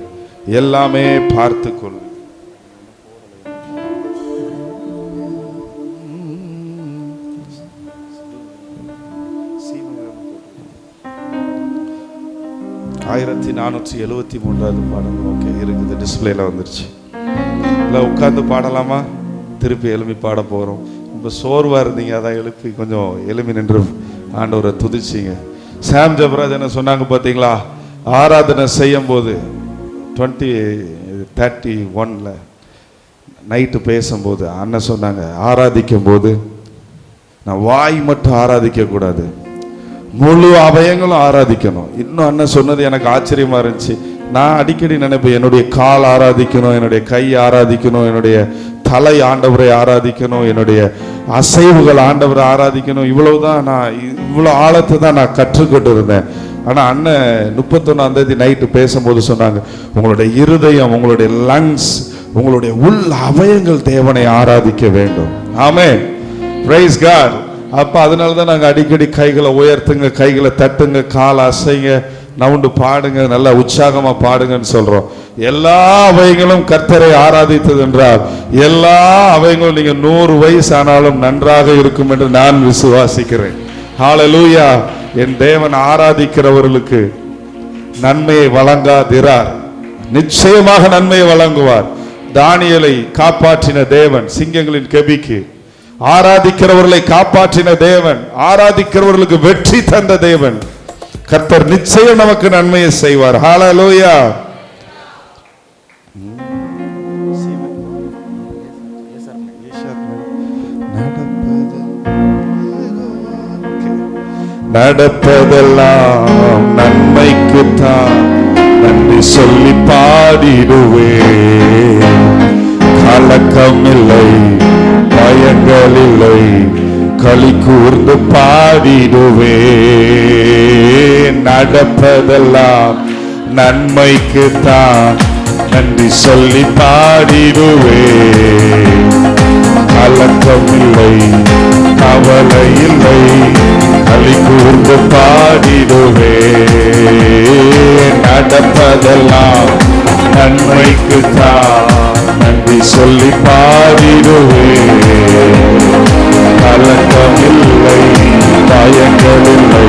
எல்லாமே பார்த்துக்கொள். ஆயிரத்தி 473 பாடல். ஓகே, இருக்குது, டிஸ்பிளேல வந்துருச்சு. இல்லை உட்காந்து பாடலாமா? திருப்பி எழுப்பி பாட போகிறோம். ரொம்ப சோர்வாக இருந்தீங்க, அதான் எழுப்பி கொஞ்சம் எழுப்பி நின்று ஆண்டவரை துதிச்சிங்க. சாம் ஜபராஜ் என்ன சொன்னாங்க பார்த்தீங்களா? ஆராதனை செய்யும் போது 2031 நைட்டு பேசும்போது அண்ணன் சொன்னாங்க, ஆராதிக்கும் போது நான் வாய் மட்டும் ஆராதிக்க கூடாது, முழு அவயங்களும் ஆராதிக்கணும். இன்னும் அண்ணன் சொன்னது எனக்கு ஆச்சரியமா இருந்துச்சு. நான் அடிக்கடி நினைப்பேன், என்னுடைய கால் ஆராதிக்கணும், என்னுடைய கை ஆராதிக்கணும், என்னுடைய தலை ஆண்டவரை ஆராதிக்கணும், என்னுடைய அசைவுகள் ஆண்டவரை ஆராதிக்கணும். இவ்வளவுதான், நான் இவ்வளோ ஆழத்தை தான் நான் கற்றுக்கொண்டு இருந்தேன். ஆனால் அண்ணன் 31ஆம் தேதி நைட்டு பேசும்போது சொன்னாங்க, உங்களுடைய இருதயம், உங்களுடைய லங்ஸ், உங்களுடைய உள் அவயங்கள் தேவனை ஆராதிக்க வேண்டும். ஆமென், பிரைஸ் காட். அப்போ அதனால தான் நாங்கள் அடிக்கடி கைகளை உயர்த்துங்க, கைகளை தட்டுங்க, கால் அசைங்க, நவுண்டு பாடுங்க, நல்லா உற்சாகமாக பாடுங்கன்னு சொல்கிறோம். எல்லா அவைகளும் கர்த்தரை ஆராதித்தது என்றால் எல்லா அவைகளும் நீங்கள் 100 வயசு ஆனாலும் நன்றாக இருக்கும் என்று நான் விசுவாசிக்கிறேன். ஹல்லேலூயா. என் தேவன் ஆராதிக்கிறவர்களுக்கு நன்மையை வழங்காதிரார், நிச்சயமாக நன்மையை வழங்குவார். தானியேலை காப்பாற்றின தேவன், சிங்கங்களின் கெபிக்கு ஆராதிக்கிறவர்களை காப்பாற்றின தேவன், ஆராதிக்கிறவர்களுக்கு வெற்றி தந்த தேவன், கர்த்தர் நிச்சயம் நமக்கு நன்மையை செய்வார். ஹல்லேலூயா. நடப்பதெல்லாம் நன்மைக்குத்தான், நன்றி சொல்லி பாடிடுவேன். கலக்கம் இல்லை, பயங்கள் இல்லை, களி கூர்ந்து பாடிடுவேன். நடப்பதெல்லாம் நன்மைக்குத்தான், நன்றி சொல்லி பாடிடுவேன். கலக்கம் இல்லை, கவலை இல்லை, களி கூர்ந்து பாடிடுவேன். நடப்பதெல்லாம் நன்மைக்குத்தான், நன்றி சொல்லி பாடிடுவேன். கலக்கம் இல்லை, பயங்கள் இல்லை,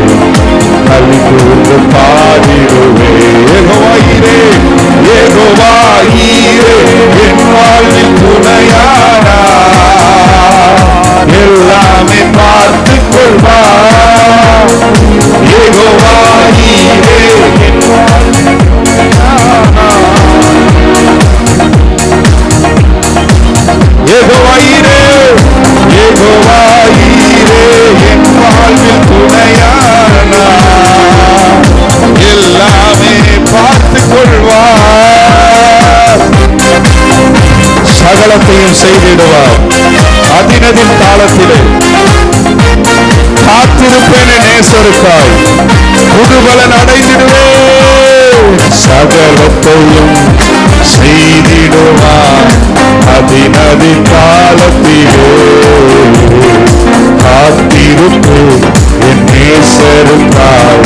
களி கூர்ந்து பாடிடுவேன். யெகோவா ஈரே, யெகோவா ஈரே, என் வாழ்வில் துணையானார், எல்லாமே பார்த்துக் கொள்வார். யெகோவா ஈரே, என் வாழ்வில் துணையானார். யெகோவா ஈரே, யெகோவா ஈரே, என் வாழ்வில் துணையானார், எல்லாமே பார்த்துக் கொள்வார். சகலத்தையும் செய்திடுவார். அதின அடினதின் காலத்திலே காத்திருப்பேனே நேசருக்காய், புதுபலன் அடைந்திடுவேன். சகலத்தையும் செய்திடுவார் அடினதின் காலத்திலே, காத்திருப்பேன் என் நேசருக்காய்,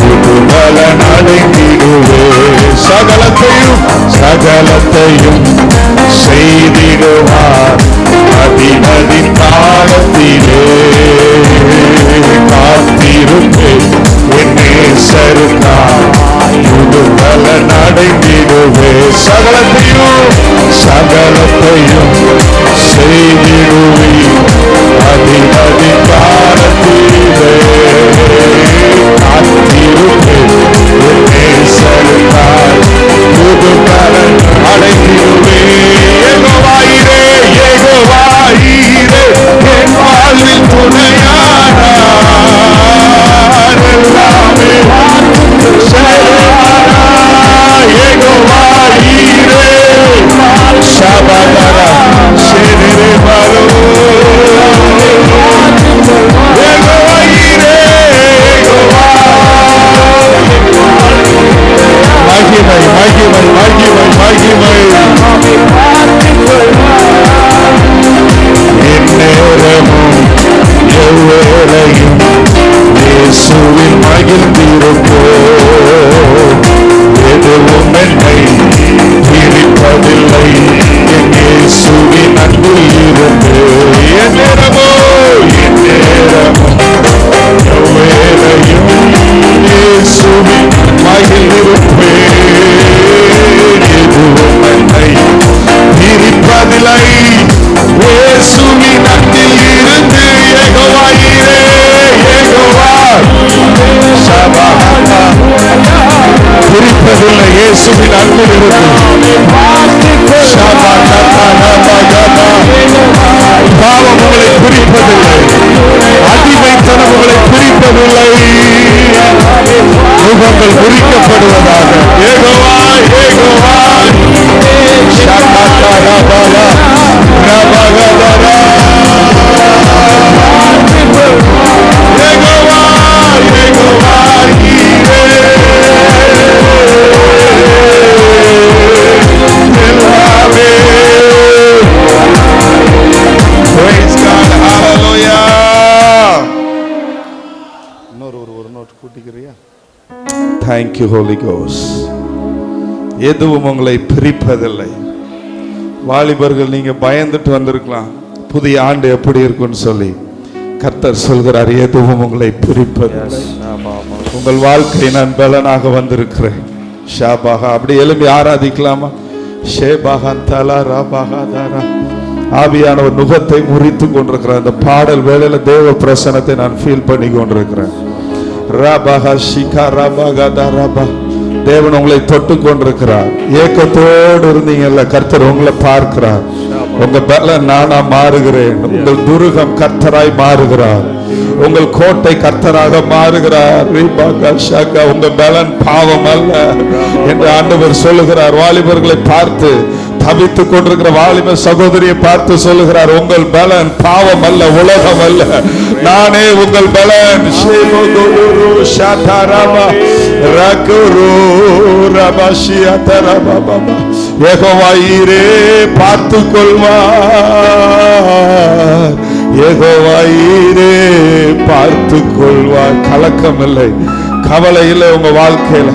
புதுபலன் அடைந்திடுவேன். சகலத்தையும் செய்திடுவார் அடினதின் காலத்திலே, காத்திருப்பேன் என் நேசருக்காய், புதுபலன் அடைந்திடுவேன். சகலத்தையும் செய்திடுவீர் அடினதின் காலத்திலே, காத்திருப்பேன் என் நேசருக்காய், புதுபலன் அடைந்திடுவேன். யெகோவாயிரே என் வாழ்வில் துணையானார், எல்லாமே செய்வாராய். யெகோவாயிரே ஷபதரா ஷெரே பரோ, யெகோவாயிரே மகிமை மகிமை மகிமை மகிமை. எந்நேரமும் எவ்வேளையும் இயேசுவில் மகிழ்ந்திருப்போம். எதுவும் என்னை பிரிப்பதில்லை, என் இயேசுவின் அன்பில் இருந்து. எந்நேரமும் எவ்வேளையும் இயேசுவில் மகிழ்ந்திருப்பேன். எதுவும் என்னை பிரிப்பதில்லை, இயேசுவின் அன்பில் இருந்து. யெகோவாயிரே பிரிப்பதில்லை, இயேசுவின் அன்பில் இருந்து. பாவம் உங்களை பிரிப்பதில்லை, அடிமைத்தனம் உங்களை பிரிப்பதில்லை. முகங்கள் குறிக்கப்படுவதாக. யெகோவாய் யெகோவாய் ஷகதரபலா ரபகதரா, யெகோவாய் யெகோவாயிரே எல்லாமே. Praise God, hallelujah. ஒரு note கூட்டிக்கிறியா? Thank you Holy Ghost. எதுவும் உங்களை பிரிப்பதில்லை. வாலிபர்கள் நீங்க பயந்துட்டு வந்திருக்கலாம், புதிய ஆண்டு எப்படி இருக்குன்னு சொல்லி. கர்த்தர் சொல்கிறார், எதுவும் உங்களை பிரிப்பதில்லை. உங்கள் வாழ்க்கை நான் பலனாக வந்திருக்கிறேன். ஷாபாகா அப்படி எழுப்பி ஆராதிக்கலாமா? ஷேபாகா தலா ராபாகா தாரா. ஆவியானவர் நுகத்தை முறித்து கொண்டிருக்கிறார். அந்த பாடல் வேளையில தேவ பிரசன்னத்தை நான் ஃபீல் பண்ணி கொண்டிருக்கிறேன். ராபாகா ஷிகா ராபாகா தாராபா. தேவன் உங்களை தொட்டு கொண்டிருக்கிறார். ஏக்கத்தோடு இருந்தீங்கல்ல, கர்த்தர் உங்களை பார்க்கிறார். உங்க பலன் நானா மாறுகிறேன். உங்கள் துருகம் கர்த்தராய் மாறுகிறார். உங்கள் கோட்டை கர்த்தராக மாறுகிறார். உங்க பலன் பாவம் அல்ல என்று ஆண்டவர் சொல்லுகிறார். வாலிபர்களை பார்த்து, தவித்துக் கொண்டிருக்கிற வாலிப சகோதரியை பார்த்து சொல்லுகிறார், உங்கள் பலன் பாவம் அல்ல, உலகம் அல்ல, நானே உங்கள் பலன். யெகோவாயிரே பார்த்துக் கொள்வார், யெகோவாயிரே பார்த்துக் கொள்வார். கலக்கம் இல்லை, கவலை இல்லை. உங்க வாழ்க்கையில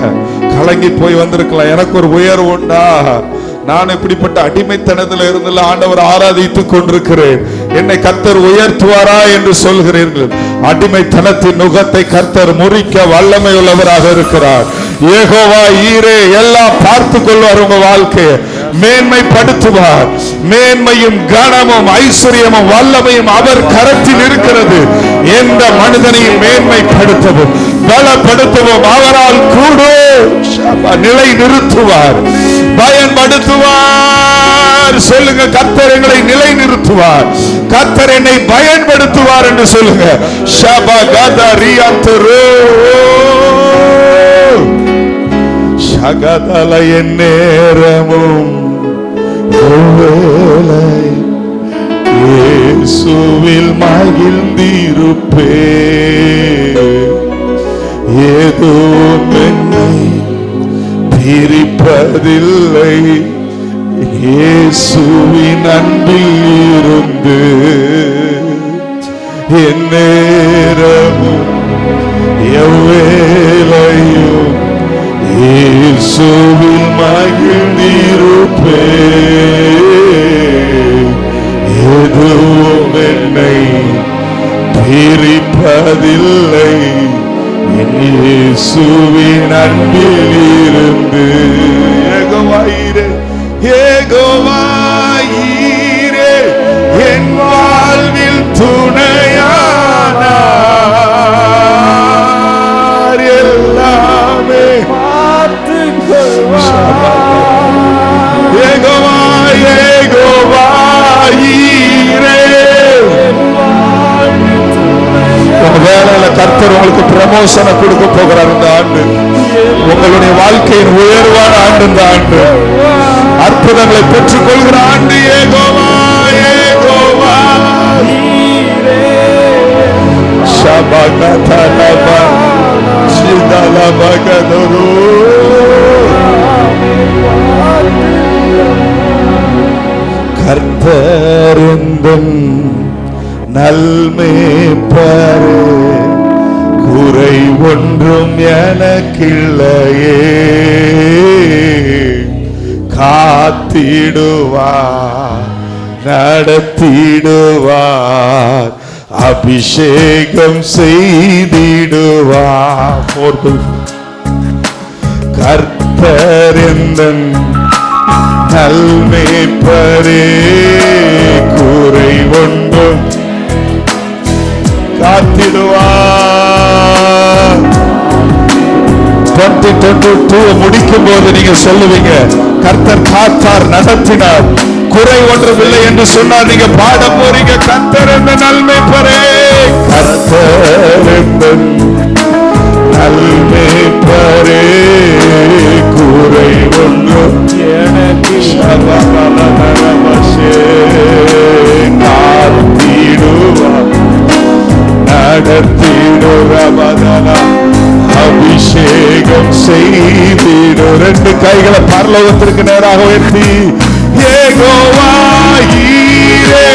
கலங்கி போய் வந்திருக்கலாம், எனக்கு ஒரு உயர்வு உண்டா, நான் இப்படிப்பட்ட அடிமைத்தனத்தில் இருந்து ஆண்டவர் ஆராதித்துக் கொண்டிருக்கிறேன், என்னை கர்த்தர் உயர்த்துவாரா என்று சொல்கிறீர்கள். அடிமைத்தனத்தின் நுகத்தை கர்த்தர் முறிக்க வல்லமை உள்ளவராக இருக்கிறார். யெகோவா ஈரே எல்லாம் பார்த்துக் கொள்வார். உங்க வாழ்க்கையை மேன்மைப்படுத்துவார். மேன்மையும் கனமும் ஐஸ்வர்யமும் வல்லமையும் அவர் கரத்தில் இருக்கிறது. எந்த மனிதனையும் மேன்மைப்படுத்தவும் பலப்படுத்தவும் அவரால் கூடும். நிலை நிறுத்துவார், பயன்படுத்துவார். சொல்லுங்க, கர்த்தர் எங்களை நிலை நிறுத்துவார், கர்த்தர் என்னை பயன்படுத்துவார் என்று சொல்லுங்க. சகதல எந்நேரமும் இயேசுவில் மகிழ்ந்திருப்பே, ஏதோ என்னை பிரிப்பதில்லை, இயேசுவின் அன்பில் இருந்து எந்நேரமும் எவ்வேளையும் இயேசுவில் மகிழ்ந்திருப்பே, எதுவும் என்னை பிரிப்பதில்லை, இயேசுவின் அன்பில் இருந்து. ஏகோவாயிரே, ஏகோவாயிரே என் வாழ்வில் துணையானார், எல்லாமே வேலையில கர்த்தர் உங்களுக்கு ப்ரமோஷனை கொடுக்க போகிறார். இந்த ஆண்டு உங்களுடைய வாழ்க்கையின் உயர்வான ஆண்டு, இந்த ஆண்டு அற்புதங்களை பெற்றுக் கொள்கிற ஆண்டு. ஏகோவா ஏகோவா ஷபகதலபா சிதலபகதரு கர்த்தருந்தன் நல்மேய்ப்பரே, குறை ஒன்றும் எனக்கில்லையே, காத்திடுவார் நடத்திடுவார், அபிஷேகம் செய்திடுவார். கர்த்தரெந்தன் நல்மேய்ப்பரே, குறை ஒன்றும் காத்திடுவார். 2022 முடிக்கும் போது நீங்க சொல்லுவீங்க, கர்த்தர் காத்தார் நடத்தினார், குறை ஒன்றுமில்லை என்று சொன்னார். நீங்க பாட போறீங்க, கர்த்தர் என்ற நல்மேய்ப்பரே, கர்த்தர் என்ற நல்மேய்ப்பரே, குறை ஒன்றும் எனக்கு காத்திடுவார் நடத்திடுவதனா, அபிஷேகம் செய்திடு. ரெண்டு கைகளை பரலோகத்திற்கு நேராக உயர்த்தி, ஏகோவாயிரே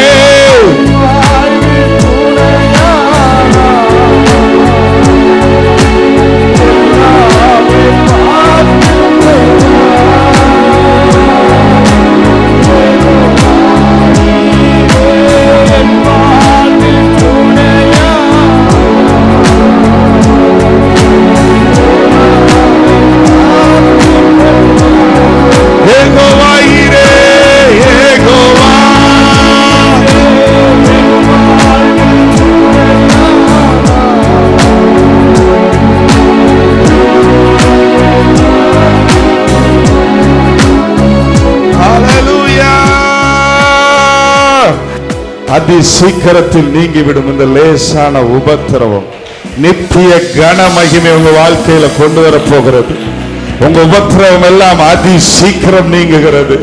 அதி சீக்கிரத்தில் நீங்கிவிடும் இந்த லேசான உபத்திரவம் நித்திய கன மகிமை உங்க வாழ்க்கையில கொண்டு வர போகிறது. உங்க உபத்திரவம் எல்லாம் அதி சீக்கிரம் நீங்குகிறது.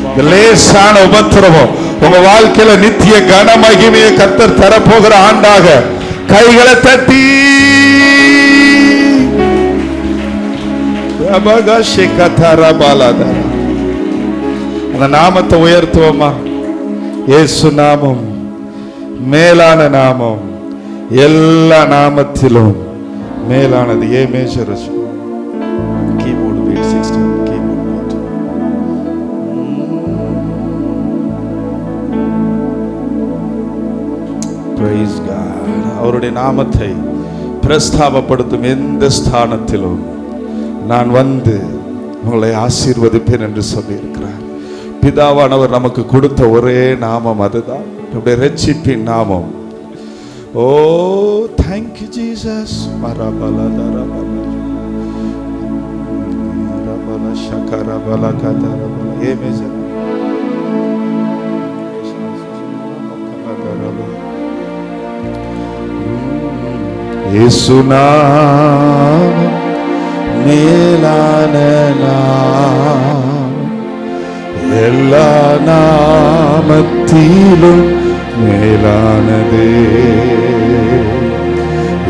இந்த லேசான உபத்திரவம் உங்க வாழ்க்கையில நித்திய கன மகிமையை கர்த்தர் தரப்போகிற ஆண்டாக கைகளை தட்டி அந்த நாமத்தை உயர்த்துவோமா? இயேசு நாமம் மேலான நாமம், எல்லா நாமத்திலும் மேலானது. A major keyboard beat 16 keyboard beat. Praise God. அவருடைய நாமத்தை பிரஸ்தாபப்படுத்தும் எந்த ஸ்தானத்திலும் நான் வந்து உங்களை ஆசீர்வதிப்பேன் என்று சொல்லியிருக்கிறார். பிதாவானவர் நமக்கு கொடுத்த ஒரே நாமம் அதுதான், நம்முடைய ரட்சிப்பின் நாமம். ஓ thank you Jesus. மரபல தரபல ரபல ஷகரபல கதரபல ஏமேஜர் இயேசு நாமம் மேலான நாமம், எல்லா நாமத்திலும் மேலானதே.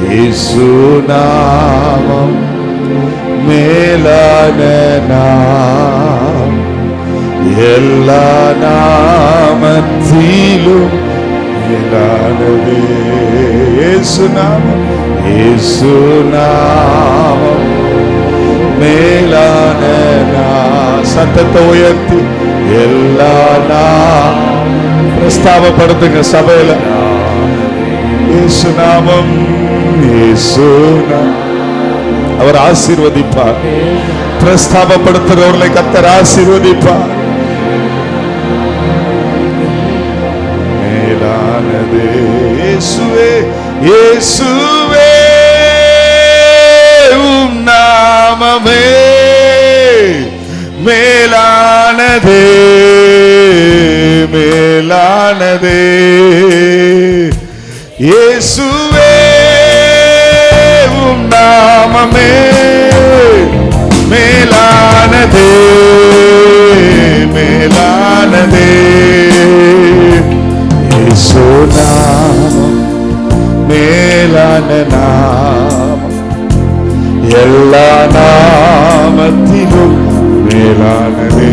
இயேசு நாமம் மேலான நாமம், எல்லா நாமத்திலும் மேலானதே. இயேசு நாமம், இயேசு நாமம் மேலான நாமம். சத்தத்தை உயர்த்தி எல்லா நாமம் பிரஸ்தாபப்படுத்துங்க சபையில. இயேசு நாமம், இயேசு நாமம். அவர் ஆசீர்வதிப்பார். பிரஸ்தாபப்படுத்துகிறவர்களை கர்த்தர் ஆசீர்வதிப்பார். மேலானதே இயேசுவே, இயேசுவே உம் நாமமே மேலானதே, மேலானதே. இயேசுவே உம் நாமமே மேலானதே, மேலானதே. இயேசு நாமம் மேலான நாமம், எல்லா நாமத்திலும் மேலானதே.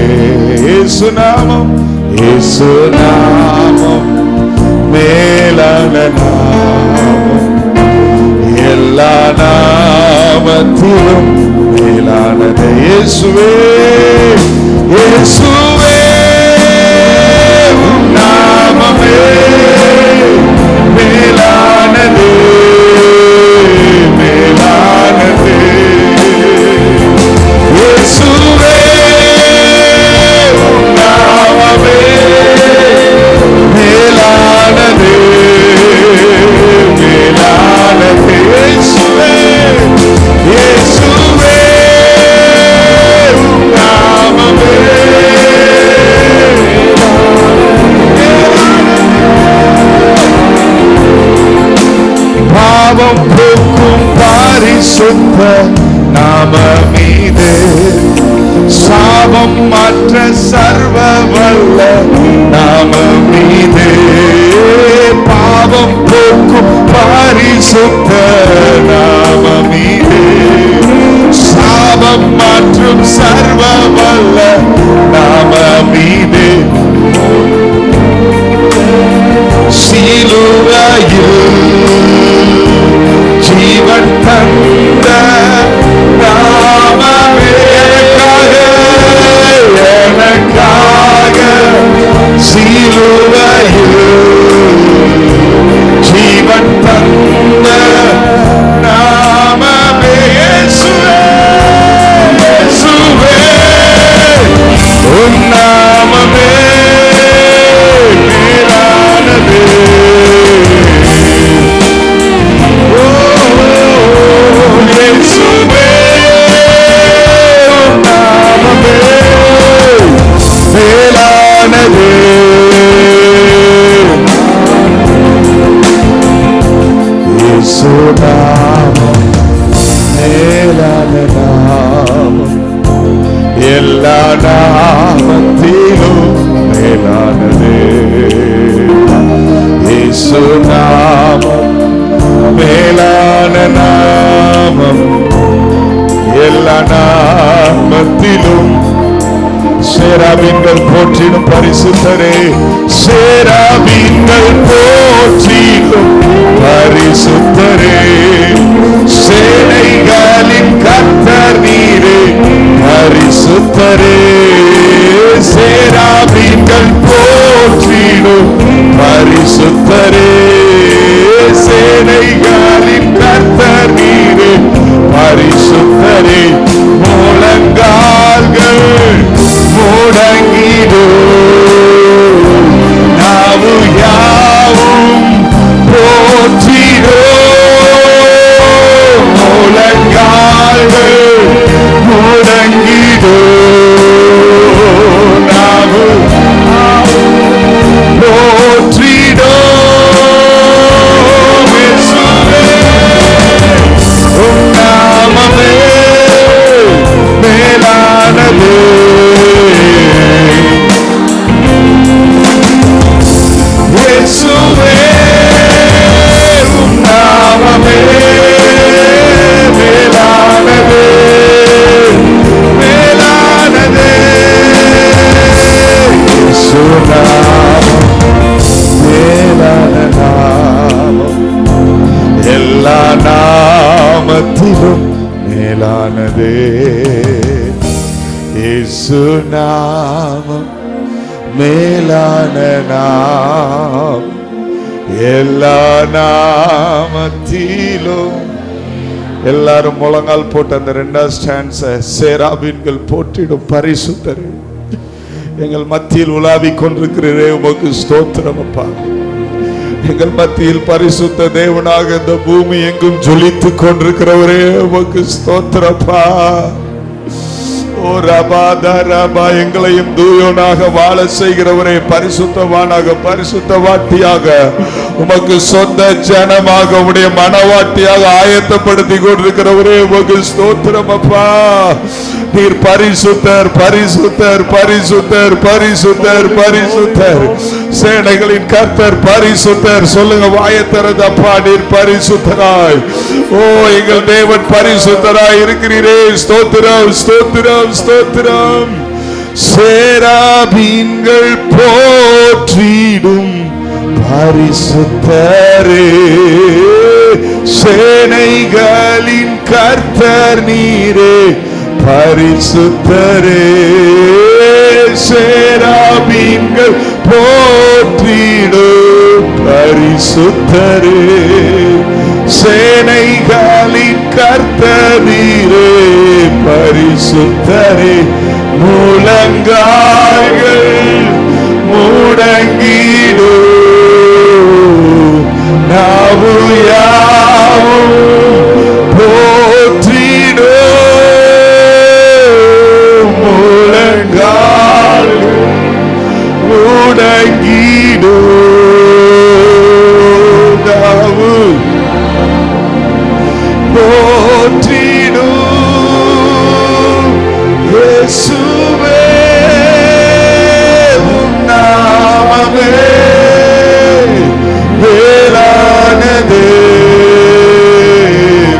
இயேசு நாமம், இயேசு நாமம் மேலான நாமம், எல்லா நாமத்திலும் மேலானதே. இயேசுவே, இயேசுவே உம் நாமமே மேலானதே, மேலானதே. இயேசுவே உம் நாமமே மேலானதே, மேலானதே. இயேசுவே, இயேசுவே உம் நாமமே பாவம் போக்கும் பரிசுத்த நாமமீது, சாபம் மாற்ற சர்வ வல்ல நாமமீது. பாவம் போக்கும் பரிசுத்த நாமமீது, சாபம் மாற்றும் சர்வ வல்ல நாமமீது. சிலுவையில் ஜீவன் தந்த நாமமே எனக்காக, சிலுவையில் ஜீவன் தந்த நாமமே. இயேசுவே, இயேசுவே உம் நாமமே மேலானதே. இயேசுவே உம் நாமமே மேலானதே. இயேசு நாமம் மேலான நாமம், எல்லா நாமத்திலும் மேலானதே. இயேசு நாமம் மேலான நாமம், எல்லா நாமத்திலும். சேராபீன்கள் போற்றிடும் பரிசுத்தரே, சேராபீன்கள் போற்றிடும் பரிசுத்தரே, சேனைகளின் கர்த்தர் நீரே பரிசுத்தரே. சேராபீன்கள் போற்றிடும் பரிசுத்தரே, சேனைகளின் கர்த்தர் நீரே பரிசுத்தரே. முழங்கால்கள் முடங்கிடும், நாவு யாவும் போற்றிடும். முழங்கால்கள் முடங்கிடும், நாவு போற்றிடும். நாமத்திலும் மேலானதே. இயேசு நாமம் மேலான நாம், எல்லா நாமத்திலும். எல்லாரும் முழங்கால் போட்டு அந்த 2வது ஸ்டான்ஸ, சேராபீன்கள் போற்றிடும் பரிசுத்தரே, எங்கள் மத்தியில் உலாவிக் கொண்டிருக்கிறீரே, உமக்கு ஸ்தோத்திரம் அப்பா. எங்கள் மத்தியில் பரிசுத்த தேவனாக இந்த பூமி எங்கும் ஜொலித்துக் கொண்டிருக்கிறவரே, உமக்கு ஸ்தோத்திரப்பா. ஓ ரபா தரபா, எங்களையும் தூயோனாக வாழ செய்கிறவரே, பரிசுத்தவானாக பரிசுத்தவாட்டியாக உமக்கு சொந்த ஜனமாக உடைய மனவாட்டியாக ஆயத்தப்படுத்தி கொண்டிருக்கிறவரே, உமக்கு ஸ்தோத்திரம் அப்பா. நீர் பரிசுத்தர் பரிசுத்தர் பரிசுத்தர் பரிசுத்தர் பரிசுத்தர், சேனைகளின் கர்த்தர் பரிசுத்தர். சொல்லுங்க வாயத்திறந்து, அப்பா நீர் பரிசுத்தராய், ஓ எங்கள் தேவன் பரிசுத்தராய் இருக்கிறீரே. ஸ்தோத்திரம் ஸ்தோத்திரம் ஸ்தோத்திரம். சேராபீன்கள் போற்றிடும் பரிசுத்தரே, சேனைகளின் கர்த்தர் நீரே பரிசுத்தரே. சேராபீன்கள் போற்றிடும் பரிசுத்தரே, சேனைகளின் கர்த்தர் நீரே பரிசுத்தரே. முழங்கால்கள் முடங்கிடும், நாவு யாவும் போற்றிடும். முழங்கால்கள் முடங்கிடும், நாவு போற்றிடும். இயேசுவே உம் நாமமே மேலானதே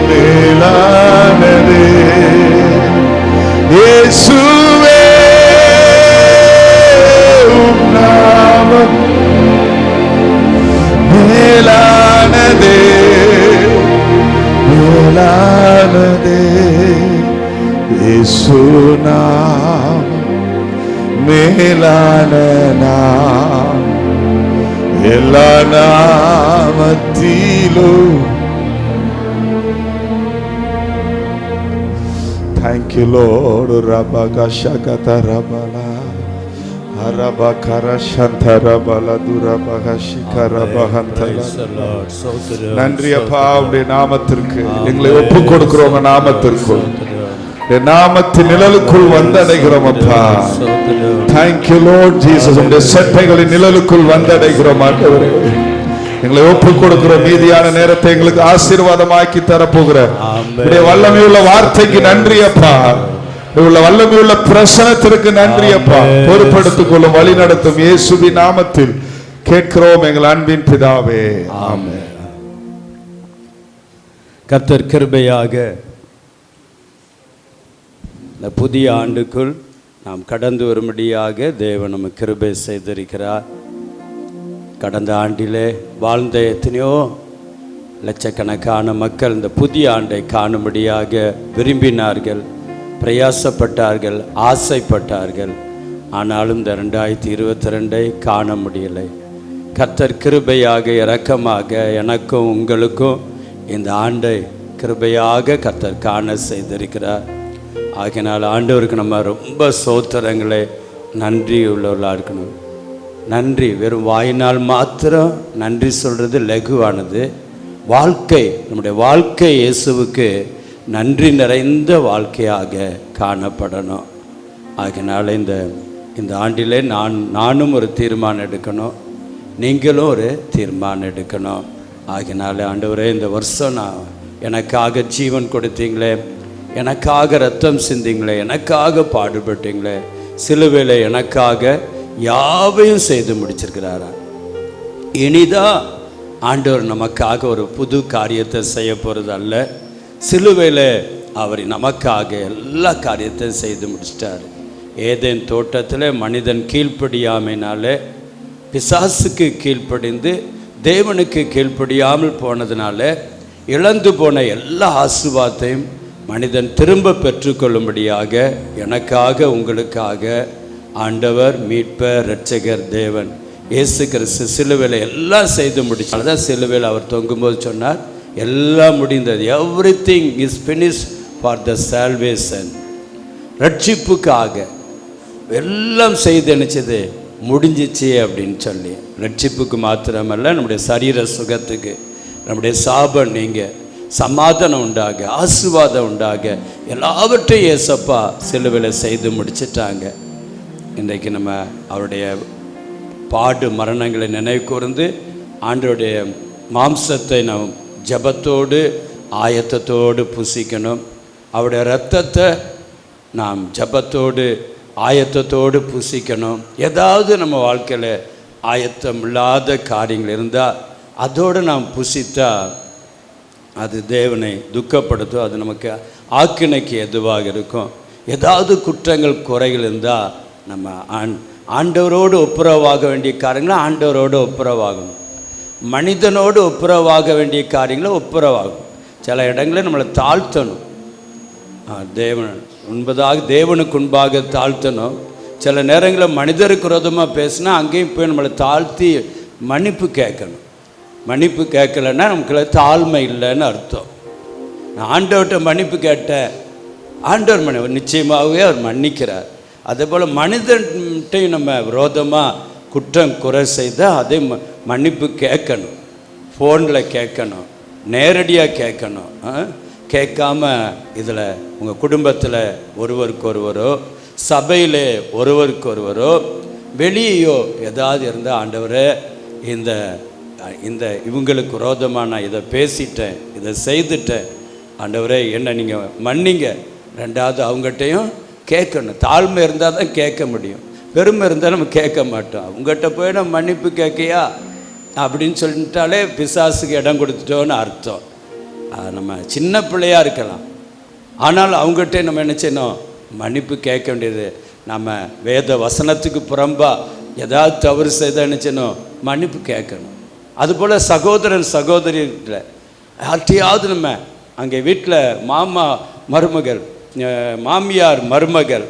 மேலானதே. இயேசுவே உம் நாமம் மேலானதே மேலானதே. இயேசு நாமம் மேலான நாம், எல்லா நாமத்திலும். Thank you Lord. Rabagashakata rabala arabakara shantarabala durabagashikarabahandala. நன்றி அப்பா, உம்முடைய நாமத்திற்கு எங்களை ஒப்புக் கொடுக்கிறோம். நாமத்திற்குள் நாமத்தின் நிழலுக்குள் வந்தடைகிறோம் அப்பா. Thank you Lord Jesus. உம்முடைய சட்டைகளின் நிழலுக்குள் வந்தடைகிறோம் ஆண்டவரே. எங்களை ஒப்புக் கொடுக்கிறோம். மீதியான நேரத்தை எங்களுக்கு ஆசீர்வாதமாக்கி தரப்போகிற உம்முடைய வல்லமையுள்ள வார்த்தைக்கு நன்றி அப்பா. உள்ள வல்லமையுள்ள பிரசனத்திற்கு நன்றி அப்பா. பொறுப்படுத்திக் கொள்ளும், வழி நடத்தும் இயேசுவின் நாமத்தில் கேட்கிறோம் எங்கள் அன்பின் பிதாவே, ஆமென். கர்த்தர் கிருபையாக இந்த புதிய ஆண்டுக்குள் நாம் கடந்து வரும்படியாக தேவன் நமக்கு கிருபை செய்திருக்கிறார். கடந்த ஆண்டிலே வாழ்ந்த எத்தனையோ லட்சக்கணக்கான மக்கள் இந்த புதிய ஆண்டை காணும்படியாக விரும்பினார்கள், பிரயாசப்பட்டார்கள், ஆசைப்பட்டார்கள். ஆனாலும் இந்த 2022 காண முடியலை. கர்த்தர் கிருபையாக இரக்கமாக எனக்கும் உங்களுக்கும் இந்த ஆண்டை கிருபையாக கர்த்தர் காண செய்திருக்கிறார். ஆகையினால் ஆண்டவருக்கு நம்ம ரொம்ப ஸ்தோத்திரங்களே, நன்றி உள்ளவர்களாக இருக்கணும். நன்றி வெறும் வாயினால் மாத்திரம் நன்றி சொல்கிறது லகுவானது. வாழ்க்கை, நம்முடைய வாழ்க்கை இயேசுவுக்கு நன்றி நிறைந்த வாழ்க்கையாக காணப்படணும். ஆகையினால இந்த ஆண்டிலே நானும் ஒரு தீர்மானம் எடுக்கணும், நீங்களும் ஒரு தீர்மானம் எடுக்கணும். ஆகையினால ஆண்டவரே, இந்த வருஷம் நான் எனக்காக ஜீவன் கொடுத்தீங்களே, எனக்காக ரத்தம் சிந்திங்களே, எனக்காக பாடுபட்டீங்களே, சிலுவையில் எனக்காக யாவையும் செய்து முடிச்சிருக்கிறாரா. இனிதான் ஆண்டவர் நமக்காக ஒரு புது காரியத்தை செய்ய போகிறது அல்ல. சிலுவையில் அவர் நமக்காக எல்லா காரியத்தையும் செய்து முடிச்சிட்டார். ஏதேன் தோட்டத்தில் மனிதன் கீழ்ப்படியாமைனாலே, பிசாசுக்கு கீழ்ப்படிந்து தேவனுக்கு கீழ்ப்படியாமல் போனதுனால இழந்து போன எல்லா ஆசீர்வாதத்தையும் மனிதன் திரும்ப பெற்றுக்கொள்ளும்படியாக எனக்காக உங்களுக்காக ஆண்டவர் மீட்பர் இரட்சகர் தேவன் இயேசு கிறிஸ்து சிலுவையில் எல்லாம் செய்து முடிச்சார். தான் சிலுவையில் அவர் தொங்கும்போது சொன்னார், எல்லாம் முடிந்தது. Everything is finished for the salvation. ரட்சிப்புக்காக எல்லாம் செய்து நினச்சது முடிஞ்சிச்சு அப்படின்னு சொல்லி, ரட்சிப்புக்கு மாத்திரமல்ல நம்முடைய சரீர சுகத்துக்கு, நம்முடைய சாபம் நீங்க, சமாதானம் உண்டாக, ஆசீர்வாதம் உண்டாக, எல்லாவற்றையும் இயேசப்பா சிலுவையில் செய்து முடிச்சிட்டாங்க. இன்றைக்கு நம்ம அவருடைய பாடு மரணங்களை நினைவு கூர்ந்து ஆண்டவருடைய மாம்சத்தை நாம் ஜபத்தோடு ஆயத்தத்தோடு புசிக்கணும். அவருடைய இரத்தத்தை நாம் ஜபத்தோடு ஆயத்தத்தோடு புசிக்கணும். ஏதாவது நம்ம வாழ்க்கையில் ஆயத்தம் இல்லாத காரியங்கள் இருந்தால் அதோடு நாம் புசித்தா அது தேவனை துக்கப்படுத்தும், அது நமக்கு ஆக்கினைக்கு எதுவாக இருக்கும். ஏதாவது குற்றங்கள் குறைகள் இருந்தால் நம்ம ஆண்டவரோடு ஒப்புரவாக வேண்டிய காரியங்களை ஆண்டவரோடு ஒப்புரவாகணும். மனிதனோடு ஒப்புரவாக வேண்டிய காரியங்களை ஒப்புரவாகும். சில இடங்களில் நம்மளை தாழ்த்தணும், தேவனுக்கு முன்பாக தாழ்த்தணும். சில நேரங்களில் மனிதருக்கு விரோதமாக பேசினா அங்கேயும் போய் நம்மளை தாழ்த்தி மன்னிப்பு கேட்கணும். மன்னிப்பு கேட்கலைன்னா நமக்கு தாழ்மை இல்லைன்னு அர்த்தம். நான் ஆண்டவர்கிட்ட மன்னிப்பு கேட்டேன், ஆண்டவர் நிச்சயமாகவே அவர் மன்னிக்கிறார். அதே போல் மனிதன்ட்டையும் நம்ம விரோதமாக குற்றம் குறை செய்தால் அதே மன்னிப்பு கேட்கணும். ஃபோனில் கேட்கணும், நேரடியாக கேட்கணும். கேட்காம இதில் உங்கள் குடும்பத்தில் ஒருவருக்கு ஒருவரோ, சபையில் ஒருவருக்கு ஒருவரோ, வெளியேயோ ஏதாவது இருந்தால் ஆண்டவரே இந்த இவங்களுக்கு விரோதமாக நான் இதை பேசிட்டேன், இதை செய்துட்டேன், ஆண்டவரே என்ன நீங்கள் மன்னிங்க. ரெண்டாவது அவங்ககிட்டையும் கேட்கணும். தாழ்மை இருந்தால் தான் கேட்க முடியும், பெருமை இருந்தால் நம்ம கேட்க மாட்டோம். அவங்ககிட்ட போய் நம்ம மன்னிப்பு கேட்கையா அப்படின்னு சொல்லிட்டாலே பிசாசுக்கு இடம் கொடுத்துட்டோன்னு அர்த்தம். நம்ம சின்ன பிள்ளையாக இருக்கலாம், ஆனால் அவங்ககிட்ட நம்ம என்ன செய்யணும், மன்னிப்பு கேட்க வேண்டியது. நம்ம வேத வசனத்துக்கு புறம்பாக ஏதாவது தவறு செய்தால் என்ன செய்யணும், மன்னிப்பு கேட்கணும். அதுபோல் சகோதரன் சகோதரியில் யார்ட்டையாவது நம்ம அங்கே வீட்டில் மாமா மருமகள், மாமியார் மருமகள்,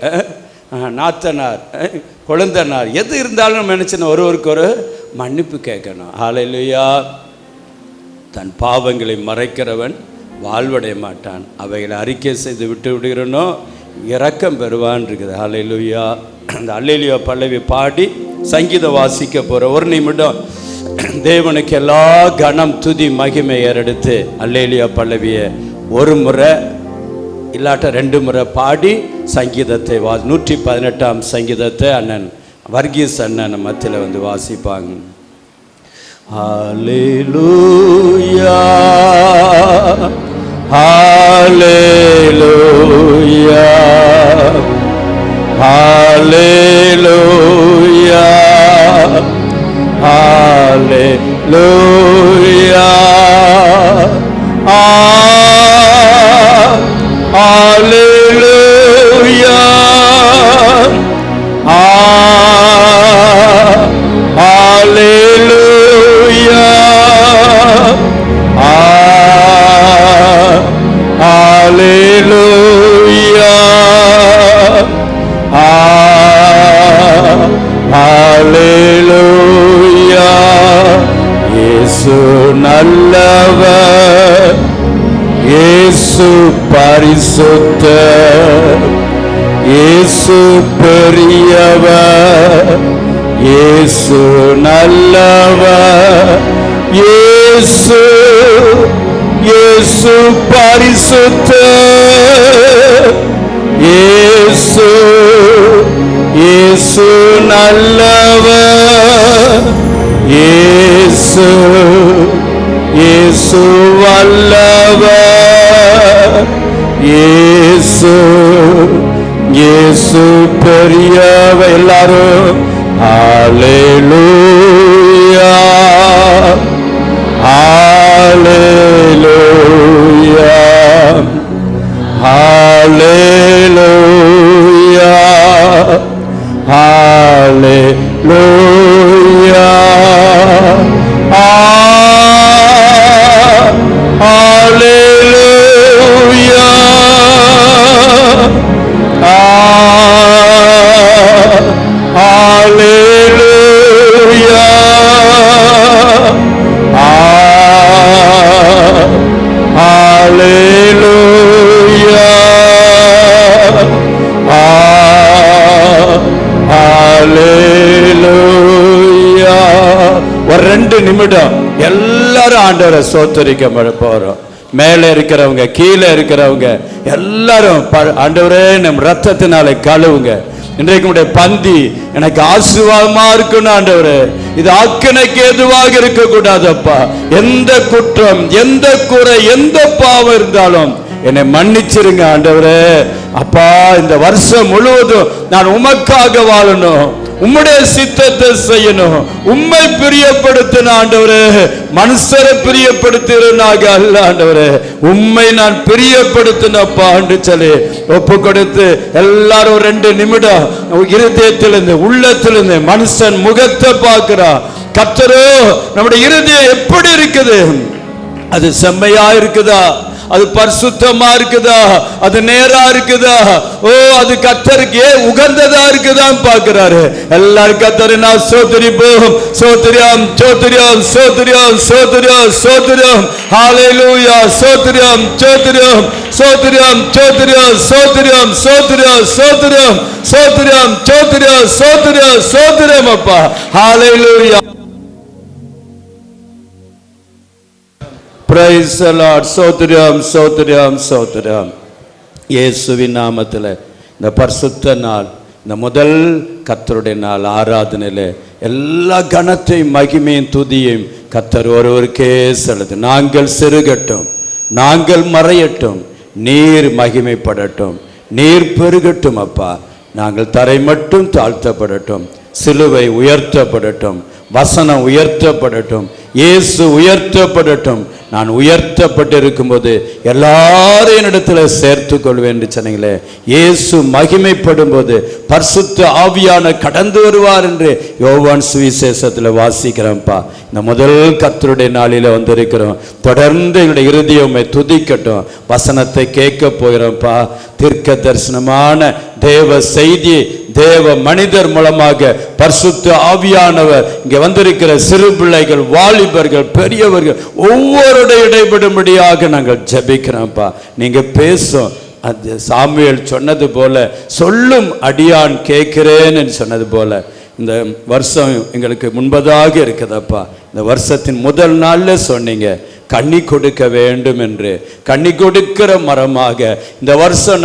நாத்தனார் குழந்தனார் எது இருந்தாலும் நம்ம நினச்சணும் ஒருவருக்கு ஒரு மன்னிப்பு கேட்கணும். ஹல்லேலூயா. தன் பாவங்களை மறைக்கிறவன் வாழ்வடைய மாட்டான், அவைகளை அறிக்கை செய்து விட்டு விடுகிறனோ இரக்கம் பெறுவான் இருக்குது. ஹல்லேலூயா. அந்த அல்லேலூயா பல்லவி பாடி சங்கீதம் வாசிக்க போகிற ஒரு நிமிடம் தேவனுக்கு எல்லா கணம் துதி மகிமை ஏறெடுத்து அல்லேலூயா பல்லவியை ஒரு முறை இல்லாட்ட 2 முறை பாடி சங்கீதத்தை 118ஆம் சங்கீதத்தை அண்ணன் வர்கீஸ் அண்ணன் மத்தியில் வந்து வாசிப்பாங்க. ஹல்லேலூயா ஹல்லேலூயா ஹல்லேலூயா ஹல்லேலூயா Hallelujah, hallelujah, hallelujah, hallelujah. Yesu நல்லவர், இயேசு பரிசுத்தர், இயேசு பெரியவர், இயேசு நல்லவர், இயேசு இயேசு பரிசுத்தர், இயேசு இயேசு நல்லவர், இயேசு இயேசு வல்லவர், இயேசு இயேசு பெரியவர். எல்லாரும் ஹல்லேலூயா ஹல்லேலூயா ஹல்லேலூயா ஹல்லேலூயா. Hallelujah, எல்லாரும் ஆண்டவரை சோத்தரிக்க போறோம். மேலே இருக்கிறவங்க, கீழே இருக்கிறவங்க எல்லாரும் ஆண்டவரே நம் ரத்தத்தினால கழுவுங்க. இன்றைக்கு உடைய பந்தி எனக்கு ஆசீர்வாதமா இருக்கணும் ஆண்டவரே. இது ஆக்கினைக்கு எதுவாக இருக்க கூடாதப்பா. எந்த குற்றம், எந்த குறை, எந்த பாவம் இருந்தாலும் என்னை மன்னிச்சிருங்க ஆண்டவரே. அப்பா, இந்த வருஷம் முழுவதும் நான் உமக்காக வாழணும், உம்முடைய சித்தத்தை செய்யணும், உம்மை பிரியப்படுத்தின ஆண்டவரே. மனுஷரை பிரியப்படுத்தினாக அல்ல ஆண்டவரே, உம்மை நான் பிரியப்படுத்தினப்பா என்று சொல்லி ஒப்பு கொடுத்து எல்லாரும் 2 நிமிடம் இருதயத்திலிருந்து, உள்ளத்திலிருந்து மனுஷன் முகத்தை பார்க்கிறா. கர்த்தரோ நம்முடைய இருதயம் எப்படி இருக்குது? அது செம்மையா இருக்குதா? அது பரிசுத்தமா இருக்குதா? அது நேரா இருக்குதா? ஓ, அது கர்த்தருக்கு உகந்ததா இருக்குதான் பார்க்கிறாரு. எல்லாரும் கர்த்தரை நான் சோதரிப்போம். சோதரியம், சோதரியம், சோதரியம், சோதரியம், சோதரியம். ஹalleluya. சோதரியம், சோதரியம், சோதரியம், சோதரியம், சோதரியம், சோதரியம், சோதரியம், சோதரியம், சோதரியம், சோதரியம், சோதரியம். அப்பா, ஹalleluya. Praise the Lord. சோதரியம், சோதரியம், சோதரியம். இயேசுவின் நாமத்தில் இந்த பரிசுத்த நாள், இந்த முதல் கர்த்தருடைய நாள் ஆராதனையில் எல்லா கனத்தையும் மகிமையும் துதியையும் கர்த்தர் ஒருவருக்கே செலுத்து. நாங்கள் சிறுகட்டும், நாங்கள் மறையட்டும், நீர் மகிமைப்படட்டும், நீர் பெருகட்டும். அப்பா, நாங்கள் தரை மட்டும் தாழ்த்தப்படட்டும், சிலுவை உயர்த்தப்படட்டும், வசனம் உயர்த்தப்படட்டும், இயேசு உயர்த்தப்படட்டும். நான் உயர்த்தப்பட்டிருக்கும் போது எல்லாரும் என்னிடத்துல சேர்த்து கொள்வேன் என்று சொன்னீங்களே. இயேசு மகிமைப்படும் போது பரிசுத்த ஆவியான கடந்து வருவார் என்று யோவான் சுவிசேஷத்தில் வாசிக்கிறோம்ப்பா. இந்த முதல் கர்த்தருடைய நாளில வந்திருக்கிறோம். தொடர்ந்து என்னுடைய இருதயமே துதிக்கட்டும். வசனத்தை கேட்க போகிறோம்ப்பா. தீர்க்க தரிசனமான தேவ செய்தி தேவ மனிதர் மூலமாக பரிசுத்த ஆவியானவர் இங்கே வந்திருக்கிற சிறு பிள்ளைகள், வாலிபர்கள், பெரியவர்கள் ஒவ்வொருடைய இடைபடும்படியாக நாங்கள் ஜெபிக்கிறோம்ப்பா. நீங்க பேசும். அது சாமுவேல் சொன்னது போல, சொல்லும் அடியான் கேட்கிறேன்னு சொன்னது போல இந்த வருஷம் எங்களுக்கு முன்பதாக இருக்குதப்பா. இந்த வருஷத்தின் முதல் நாள்ல சொன்னீங்க கனி கொடுக்க வேண்டும் என்று. கனி கொடுக்கிற மரமாக இந்த வருஷம்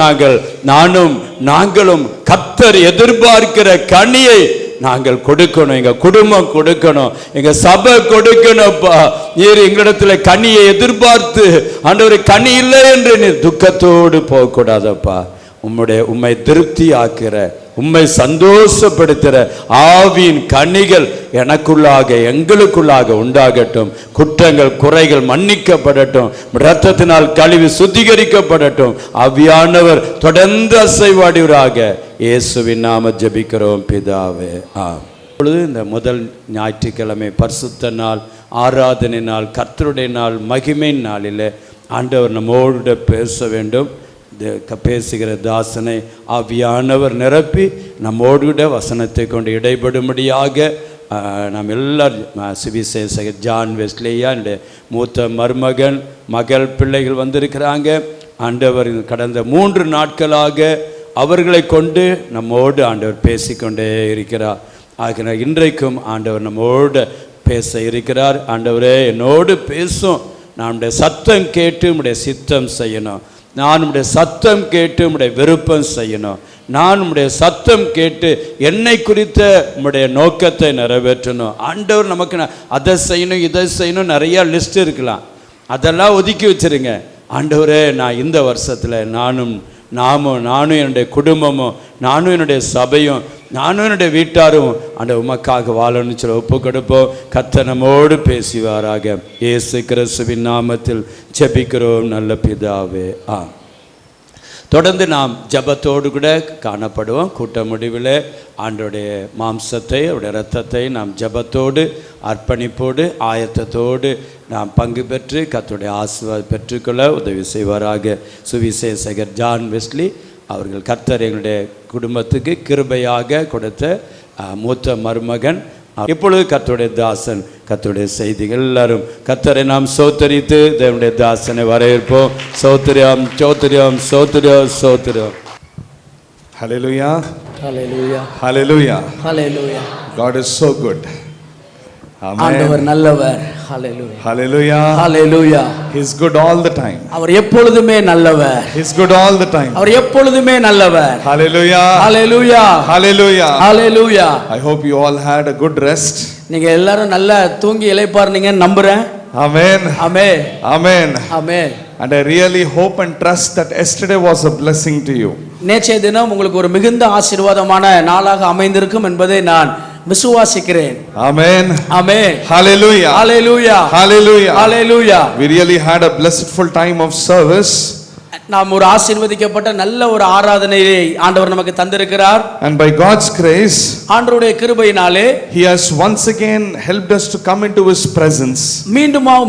நாங்களும் கர்த்தர் எதிர்பார்க்கிற கனியை நாங்கள் கொடுக்கணும். எங்க குடும்பம் கொடுக்கணும், எங்க சபை கொடுக்கணும்ப்பா. நீர் எங்களிடத்துல கனியை எதிர்பார்த்து ஆண்டவரே கனி இல்லை என்று நீர் துக்கத்தோடு போகக்கூடாதப்பா. உம்மை திருப்தி ஆக்கிற, உம்மை சந்தோஷப்படுத்துகிற ஆவியின் கனிகள் எனக்குள்ளாக, எங்களுக்குள்ளாக உண்டாகட்டும். குற்றங்கள் குறைகள் மன்னிக்கப்படட்டும். இரத்தத்தினால் கழுவி சுத்திகரிக்கப்படட்டும். ஆவியானவர் தொடர்ந்து அசைவாடுவராக. இயேசுவின் நாம ஜெபிக்கிறோம் பிதாவே. இப்பொழுது இந்த முதல் ஞாயிற்றுக்கிழமை பரிசுத்த நாள், ஆராதனை நாள், கர்த்தருடைய நாள், மகிமை நாளில் ஆண்டவர் நம்மோடு பேச வேண்டும். பேசுகிற தாசனை ஆவியானவர் நிரப்பி நம்மோடு வசனத்தை கொண்டு இடைபடும்படியாக நாம் எல்லாரும் சுவிசேஷகர் ஜான் வெஸ்லியா, என்னுடைய மூத்த மருமகன், மகள், பிள்ளைகள் வந்திருக்கிறாங்க. ஆண்டவர் கடந்த 3 நாட்களாக அவர்களை கொண்டு நம்மோடு ஆண்டவர் பேசிக்கொண்டே இருக்கிறார். ஆகிய இன்றைக்கும் ஆண்டவர் நம்மோடு பேச இருக்கிறார். ஆண்டவரே என்னோடு பேசும். நான் உடைய சத்தம் கேட்டு உடைய சித்தம் செய்யணும். நான் உடைய சத்தம் கேட்டு உடைய விருப்பம் செய்யணும். நான் உடைய சத்தம் கேட்டு என்னை குறித்த உடைய நோக்கத்தை நிறைவேற்றணும். ஆண்டவர் நமக்கு அதை செய்யணும், இதை செய்யணும், நிறையா லிஸ்ட் இருக்கலாம். அதெல்லாம் ஒதுக்கி வச்சிருங்க. ஆண்டவரே, நான் இந்த வருஷத்தில் நானும் என்னுடைய குடும்பமும், நானும் என்னுடைய சபையும், நானும் என்னுடைய வீட்டாரும் அந்த உமக்காக வாழணும்னு சொல்லி ஒப்பு கொடுப்போம். கர்த்தர் நம்மோடு பேசுவாராக. இயேசு கிறிஸ்துவின் நாமத்தில் ஜெபிக்கிறோம் நல்ல பிதாவே. தொடர்ந்து நாம் ஜபத்தோடு கூட காணப்படுவோம். கூட்ட முடிவில் ஆண்டோடைய மாம்சத்தை, அவருடைய இரத்தத்தை நாம் ஜபத்தோடு, அர்ப்பணிப்போடு, ஆயத்தத்தோடு நாம் பங்கு பெற்று கர்த்தருடைய ஆசீர்வாதம் பெற்றுக்கொள்ள உதவி செய்வாராக. சுவிசேஷகர் ஜான் வெஸ்லி அவர்கள் கர்த்தர் எங்களுடைய குடும்பத்துக்கு கிருபையாக கொடுத்த மூத்த மருமகன். இப்பொழுது கர்த்தருடைய தாசன், கர்த்தருடைய செய்திகள். எல்லாரும் கர்த்தரை நாம் சோத்தரித்து தேவனுடைய தாசனை வரவேற்போம். சோத்திரம், சோத்திரம், சோத்திரம், சோத்திரம். Hallelujah. Hallelujah. Hallelujah. Hallelujah. God is so good. ஆண்டவர் நல்லவர். ஹalleluya. Hallelujah. Hallelujah. He's good all the time. அவர் எப்பொழுதுமே நல்லவர். He's good all the time. அவர் எப்பொழுதுமே நல்லவர். Hallelujah. Hallelujah. Hallelujah. Hallelujah. I hope you all had a good rest. நீங்க எல்லாரும் நல்லா தூங்கி இளைப்பாறுனீங்கன்னு நம்புறேன். Amen. Amen. Amen. Amen. And I really hope and trust that yesterday was a blessing to you. நேற்றைய தினம் உங்களுக்கு ஒரு மிகுந்த ஆசீர்வாதமான நாளாக அமைந்திருக்கும் என்பதை நான் விசுவாசிக்கிறேன். Amen. Amen. Hallelujah. Hallelujah. Hallelujah. Hallelujah. We really had a blessedful time of service. நாம் ஒரு ஆசீர்வதிக்கப்பட்ட நல்ல ஒரு ஆராதனையை ஆண்டவர் நமக்கு தந்திருக்கிறார். And by God's grace, ஆண்டவருடைய கிருபையினாலே He has once again helped us to come into His presence.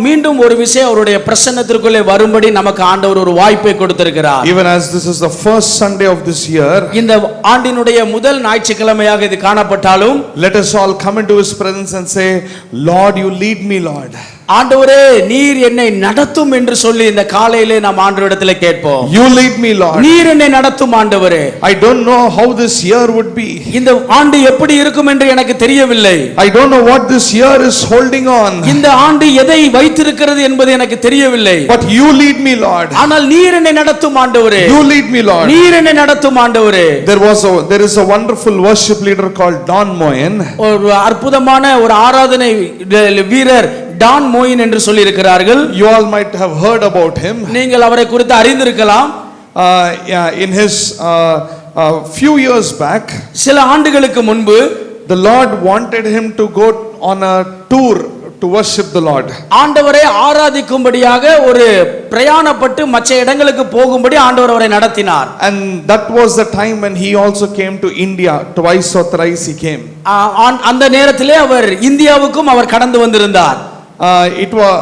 மீண்டும் ஒரு விஷயம் அவருடைய பிரசன்னத்திற்குள்ளே வரும்படி நமக்கு ஆண்டவர் ஒரு வாய்ப்பை கொடுத்திருக்கிறார். Even as this is the first Sunday of this year, இந்த ஆண்டினுடைய முதல் ஞாயிற்றுக்கிழமையாக இது காணப்பட்டாலும் let us all come into His presence and say, Lord, you lead me, Lord. ஆண்டவரே நீர் என்னை நடத்தும் என்று சொல்லி இந்த காலையிலே நாம் ஆண்டவரிடத்திலே கேட்போம். You lead me, Lord. நீர் என்னை நடத்தும் ஆண்டவரே. I don't know how this year would be. இந்த ஆண்டு எப்படி இருக்கும் என்று எனக்கு தெரியவில்லை. I don't know what this year is holding on. இந்த ஆண்டு எதை வைத்திருக்கிறது என்பது எனக்கு தெரியவில்லை. But you lead me, Lord. ஆனால் நீர் என்னை நடத்தும் ஆண்டவரே. You lead me, Lord. நீர் என்னை நடத்தும் ஆண்டவரே. There is a wonderful worship leader called Don Moyen. ஒரு அற்புதமான ஒரு ஆராதனை வீரர் டான் மோயின் என்று சொல்லி இருக்கிறார்கள். You all might have heard about him. நீங்கள் அவரை குறித்து அறிந்திருக்கலாம். In his few years back, சில ஆண்டுகளுக்கு முன்பு the Lord wanted him to go on a tour to worship the Lord. ஆண்டவரை ஆராதிக்கும்படியாக ஒரு பிரயாணப்பட்டு மற்ற இடங்களுக்கு போகும்படி ஆண்டவர் அவரை நடத்தினார். And that was the time when he also came to India. Twice or thrice he came. அந்த நேரத்திலே அவர் இந்தியாவுக்கும் அவர் கடந்து வந்திருந்தார். It was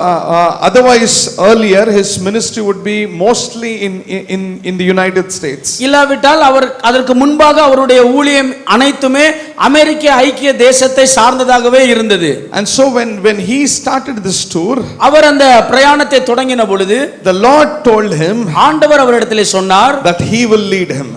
otherwise earlier his ministry would be mostly in the United States. இல்லாவிட்டால் அவர் அதற்கு முன்பாக அவருடைய ஊழியம் அனைத்துமே அமெரிக்க ஐக்கிய தேசத்தை சார்ந்ததாகவே இருந்தது. And so when he started this tour, அவர் அந்த பிரயாணத்தை தொடங்கின பொழுது the Lord told him, ஆண்டவர் அவரிடத்திலே சொன்னார் that he will lead him.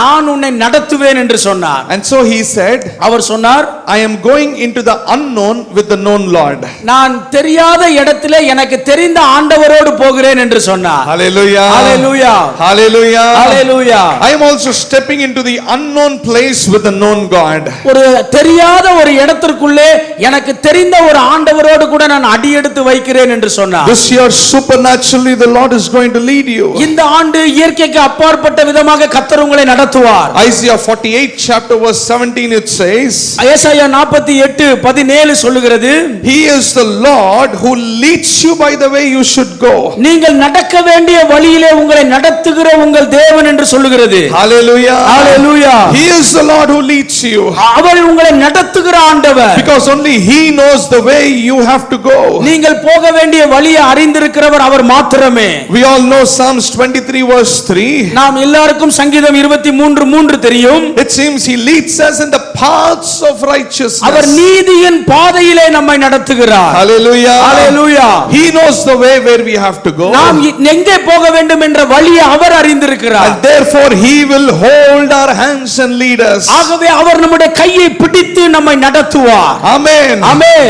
நான் உன்னை நடத்துவேன் என்று சொன்னார். And so he said, அவர் சொன்னார், I am going into the unknown with the known Lord. நான் தெரியாத இடத்திலே எனக்கு தெரிந்த ஆண்டவரோடு போகிறேன் என்று சொன்னார். Hallelujah. Hallelujah. Hallelujah. Hallelujah. I am also stepping into the unknown place with the known God. ஒரு தெரியாத ஒரு இடத்திற்குள்ளே எனக்கு தெரிந்த ஒரு ஆண்டவரோடு கூட நான் அடியெடுத்து வைக்கிறேன் என்று சொன்னார். This year supernaturally the Lord is going to lead you. இந்த ஆண்டு இயற்கைக்கு அப்பாற்பட்ட விதமாக கர்த்தர் உங்களை நடத்துவார். Isaiah 48 chapter verse 17 it says, ஏசாயா 48:17 சொல்லுகிறது, He is the Lord who leads you by the way you should go. நீங்கள் நடக்க வேண்டிய வழியிலே உங்களை நடத்துகிற உங்கள் தேவன் என்று சொல்லுகிறது. Hallelujah. Hallelujah. He is the Lord who leads you. அவர் உங்களை நடத்துகிற ஆண்டவர். Because only He knows the way you have to go. நீங்கள் போக வேண்டிய வழியை அறிந்திருக்கிறவர் அவர் மாத்திரமே. We all know Psalms 23 verse 3. நாம் எல்லாருக்கும் சங்கீதம் 23:3 தெரியும். It seems He leads us in the paths of righteousness. அவர் நீதியின் பாதையிலே நம்மை நடத்துகிறார். Hallelujah. Hallelujah. He knows the way where we have to go. நாம் எங்கே போக வேண்டும் என்ற வழியை அவர் அறிந்திருக்கிறார். And therefore He will hold our hands and lead us. ஆகவே அவர் நம்முடைய கையை பிடித்து நம்மை நடத்துவார். Amen. Amen.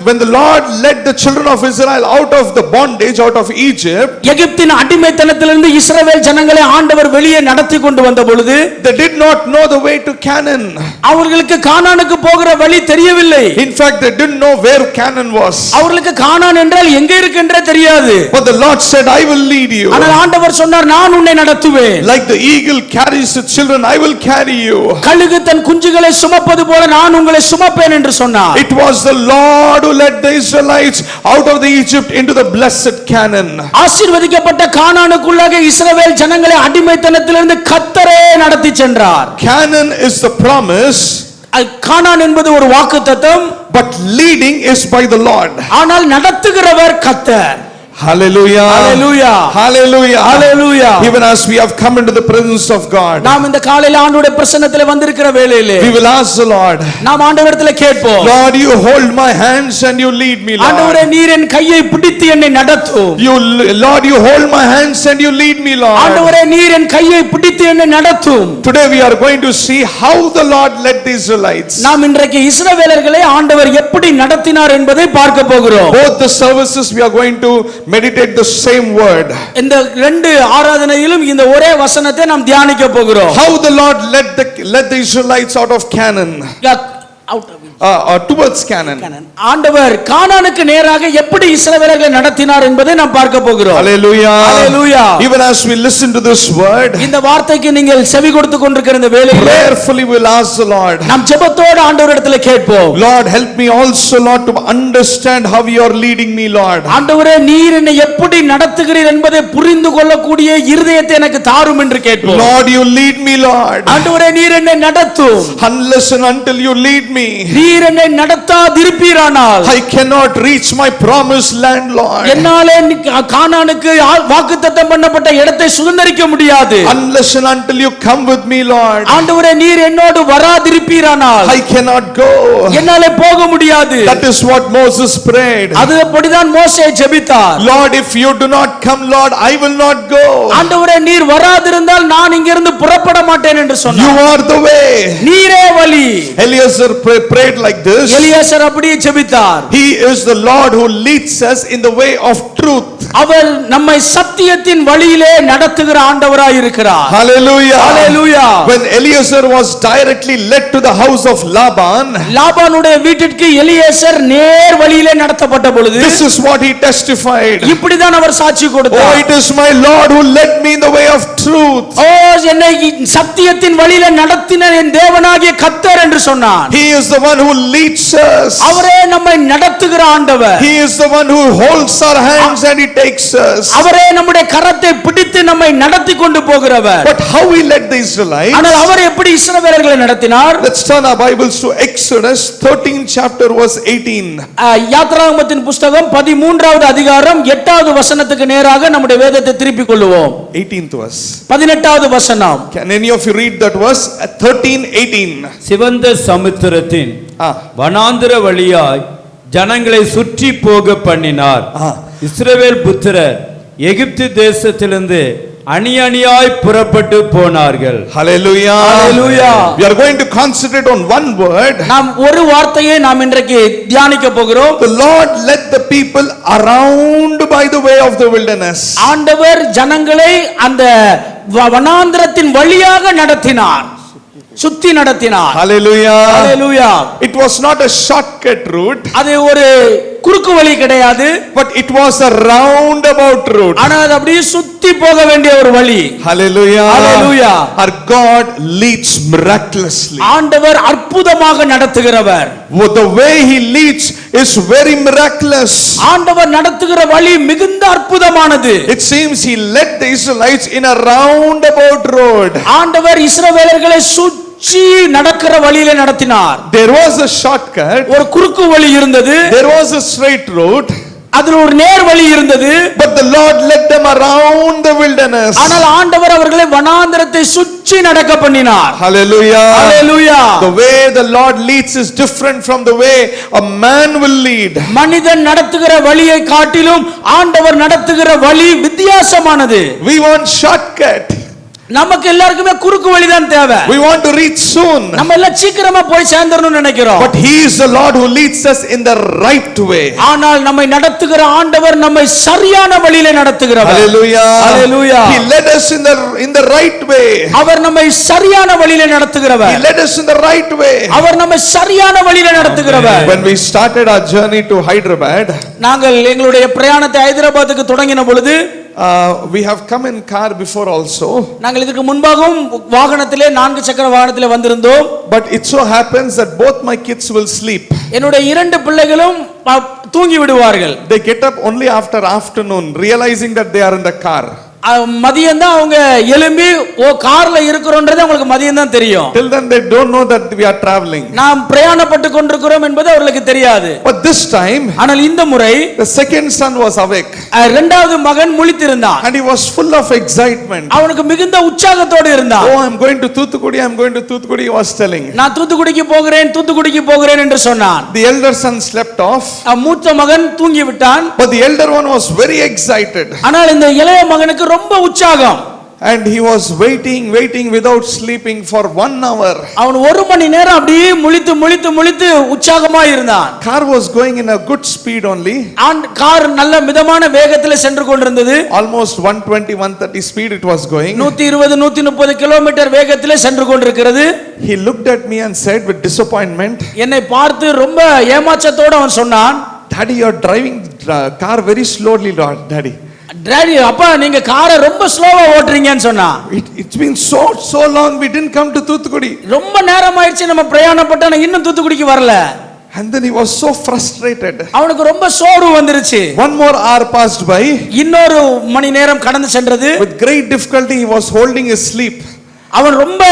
When the Lord led the children of Israel out of the bondage, out of Egypt, எகிப்தின் அடிமைத்தனத்திலிருந்து இஸ்ரவேல் ஜனங்களை ஆண்டவர் வெளியே நடத்தி கொண்டு வந்த பொழுது they did not know the way to Canaan. அவர்களுக்கு கானானுக்கு போகிற வழி தெரியவில்லை. In fact, they didn't know where Canaan was. அவர்களுக்கு கானான் என்றால் எங்கே இருக்கின்றே தெரியாது. But the Lord said, I will lead you. ஆனால் ஆண்டவர் சொன்னார், நான் உன்னை நடத்துவேன். Like the eagle carries its children, I will carry you. கழுகு தன் குஞ்சுகளை சுமப்பது போல நான் உங்களை சுமப்பேன் என்று சொன்னார். It was the Lord who led the Israelites out of the Egypt into the blessed Canaan. ஆசீர்வதிக்கப்பட்ட கானானுக்குள்ளாக இஸ்ரவேல் ஜனங்களை அடிமைத்தனத்திலிருந்து கர்த்தரே நடத்தி சென்றார். Canaan is the promise. கானான் என்பது ஒரு வாக்குத்தத்தம். But leading is by the Lord. ஆனால் நடத்துகிறவர் கர்த்தர். Hallelujah. Hallelujah. Hallelujah. Hallelujah. Even as we have come into the presence of God, நாம் இந்த காலையில ஆண்டவருடைய பிரசன்னத்திலே வந்திருக்கிற வேளையிலே we will ask the Lord, நாம் ஆண்டவரிடத்திலே கேட்போம், Lord, you hold my hands and you lead me, ஆண்டவரே Lord. நீர் என் கையை பிடித்து என்னை நடத்தும். Lord, you hold my hands and you lead me, Lord. ஆண்டவரே நீர் என் கையை பிடித்து பிடித்து என்னை நடத்தும். Today we are going to see how the Lord led the Israelites. நாம் இன்றைக்கு இஸ்ரவேலர்களை ஆண்டவர் எப்படி நடத்தினார் என்பதை பார்க்க போகிறோம். Both the services we are going to meditate the same word. இந்த ரெண்டு ஆராதனையிலும் இந்த ஒரே வசனத்தை நாம் தியானிக்க போகிறோம். How the Lord led the Israelites out of Canaan. Towards Canaan. ஆண்டவர் கானானுக்கு நேராக எப்படி இஸ்ரவேலர்களை நடத்தினார் என்பதை நாம் பார்க்க போகிறோம். Hallelujah. Hallelujah. Even as we listen to this word, இந்த வார்த்தைக்கு நீங்கள் செவி கொடுத்து கொண்டிருக்கிற இந்த வேளையில் prayerfully we'll ask the Lord, நாம் ஜெபத்தோடு ஆண்டவரிடத்தில் கேட்போம். Lord, help me also, Lord, to understand how you are leading me, Lord. ஆண்டவரே, நீர் என்னை எப்படி நடத்துகிறீர் என்பதை புரிந்து கொள்ளக்கூடிய இருதயத்தை எனக்கு தாரும் என்று கேட்போம். Lord, you lead me, Lord. ஆண்டவரே, நீர் என்னை நடத்தும். Unless and until you lead me, நீர் என்னை நடத்தாதிருப்பீரானால் I cannot reach my promised land, Lord. என்னாலே கானானுக்கு வாக்குத்தத்தம் பண்ணப்பட்ட இடத்தை சுதந்தரிக்க முடியாது. Unless and until you come with me, Lord, ஆண்டவரே, நீர் என்னோடு வராதிருப்பீரானால் I cannot go. என்னாலே போக முடியாது. That is what Moses prayed. அது அப்படிதான் மோசே ஜெபித்தார். Lord, if you do not come, Lord, I will not go. ஆண்டவரே, நீர் வராதிருந்தால் நான் இங்கிருந்து புறப்பட மாட்டேன் என்று சொன்னார். You are the way. நீரே வழி. Eliezer prayed like this. Eliezer அப்படியே ஜெபித்தார். He is the Lord who leads us in the way of truth. அவர் நம்மை சத்தியத்தின் வழியிலே நடத்துகிற ஆண்டவராய் இருக்கிறார். Hallelujah. Hallelujah. When Eliezer was directly led to the house of Laban, லாபானுடைய வீட்டிற்கு எலியேசர் நேர் வழியிலே நடத்தப்பட்ட பொழுது this is what he testified. இப்படிதான் அவர் சாட்சி Oh, கொடுத்தார். it is my Lord who led me in the way of truth. ஓ, என்னை சத்தியத்தின் வழியிலே நடத்தின என் தேவனாகிய கர்த்தர் என்று சொன்னார். He is the one who leads us. அவரே நம்மை நடத்துகிற ஆண்டவர். He is the one who holds our hands and he takes us. அவரே நம்முடைய கரத்தை பிடித்து நம்மை நடத்தி கொண்டு போகிறவர். But how he led the Israelites? ஆனால் அவர் எப்படி இஸ்ரவேலர்களை நடத்தினார்? Let's turn our Bibles to Exodus 13 chapter verse 18. யாத்ராகமத்தின் புத்தகம் 13வது அதிகாரம் 8வது வசனத்துக்கு நேராக நம்முடைய வேதத்தை திருப்பிக் கொள்வோம். 18th verse. 18வது வசனம். Can any of you read that verse? 13:18. சிவந்த சமுத்திரத்தின் வனாந்திர வழியாய் ஜனங்களை சுற்றி போக பண்ணினார். இஸ்ரவேல் புத்திரர் எகிப்து தேசத்திலிருந்து அணி அணியாய் புறப்பட்டு போனார்கள். Hallelujah. Hallelujah. We are going to concentrate on one word. நாம் ஒரு வார்த்தையை நாம் இன்றைக்கு தியானிக்க போகிறோம். The Lord led the people around by the way of the wilderness. ஆண்டவர் ஜனங்களை அந்த வனாந்திரத்தின் வழியாக நடத்தினார், சுத்தி நடத்தினார். Hallelujah. Hallelujah. It was not a shortcut route, அது ஒரு குறுக்கு வழி கிடையாது, but it was a roundabout route. ஆனா அது அப்படியே சுத்தி போக வேண்டிய ஒரு வழி. Hallelujah. Hallelujah. Our God leads miraculously. ஆண்டவர் அற்புதமாக நடத்துகிறவர். The way he leads is very miraculous. ஆண்டவர் நடத்துகிற வழி மிகுந்த அற்புதமானது. It seems he led the Israelites in a roundabout road. ஆண்டவர் இஸ்ரவேலர்களை சுற்றி நடக்கிற வழியிலே நடத்தினார். There was a shortcut, ஒரு குறுக்கு வழி இருந்தது, there was a straight route, அதில் ஒரு நேர் வழி இருந்தது. but the Lord led them around the wilderness. ஆனால் ஆண்டவர் அவர்களை வனாந்திரத்தை சுற்றி நடக்க பண்ணினார். Hallelujah. Hallelujah. The way the Lord leads is different from the way a man will lead. மனிதன் நடத்துகிற வழியை காட்டிலும் ஆண்டவர் நடத்துகிற வழி வித்தியாசமானது. We want shortcut. நமக்கு எல்லாருக்குமே குறுக்கு வழி தான் தேவை. We want to reach soon. நம்ம எல்லாம் சீக்கிரமா போய் சேர்ந்தறணும்னு நினைக்கிறோம். But he is the Lord who leads us in the right way. ஆனால் நம்மை நடத்துகிற ஆண்டவர் நம்மை சரியான வழியிலே நடத்துகிறவர். Hallelujah. Hallelujah. He led us in the right way. அவர் நம்மை சரியான வழியிலே நடத்துகிறவர். He led us in the right way. அவர் நம்மை சரியான வழியிலே நடத்துகிறவர். When we started our journey to Hyderabad, நாங்கள் எங்களுடைய பிரயாணத்தை ஹைதராபாத்துக்கு தொடங்கின பொழுது we have come in car before also. நாங்கள் இதற்கு முன்பாகவும் வாகனத்திலே 4 சக்கர வாகனத்திலே வந்திருந்தோம். But it so happens that both my kids will sleep. என்னுடைய 2 பிள்ளைகளும் தூங்கி விடுவார்கள். They get up only after afternoon, realizing that they are in the car. மதியம் தான் அவங்க எழும்பி கார்ல இருக்கிறோம்ன்றது அவங்களுக்கு மதியம் தான் தெரியும். Till then they don't know that we are traveling. நாம் பிரயாணப்பட்டு கொண்டிருக்கிறோம் என்பது அவர்களுக்கு தெரியாது. But this time, ஆனால் இந்த முறை the second son was awake. இரண்டாவது மகன் முழித்திருந்தான். And he was full of excitement. அவனுக்கு மிகுந்த உற்சாகத்தோடு இருந்தான். Oh, I'm going to Thoothukudi, I'm going to Thoothukudi, he was telling. நான் தூத்துக்குடிக்கு போகிறேன் என்று சொன்னான். The elder son slept off. மூத்த மகன் தூங்கி விட்டான். But the elder one was very excited. ஆனால் இந்த இளைய மகனுக்கு ரொம்ப உற்சாகம். And he was waiting without sleeping for 1 hour. அவன் ஒரு மணி நேரம் அப்படியே முழித்து உற்சாகமா இருந்தான். Car was going in a good speed only. Car நல்ல மிதமான வேகத்தில் சென்று கொண்டிருந்தது. Almost 120 130 speed it was going. 120 130 kilometre வேகத்தில் சென்று கொண்டிருக்கிறது. He looked at me and said with disappointment, என்னை பார்த்து ரொம்ப ஏமாற்றத்தோடு அவன் சொன்னான், Daddy, you are driving car very slowly, Daddy. Daddy, அப்பா நீங்க காரை ரொம்ப ஸ்லோவா ஓட்டுறீங்கன்னு சொன்னா. It's been so long we didn't come to Thuthukudi. ரொம்ப நேரம் ஆயிடுச்சு நம்ம பிரயாணப்பட்டு ஆனா இன்னும் தூத்துக்குடிக்கு வரல. And then he was so frustrated. அவனுக்கு ரொம்ப சோர்வு வந்துருச்சு. One more hour passed by. இன்னொரு மணி நேரம் கடந்து சென்றது. With great difficulty he was holding his sleep. அவன் ரொம்ப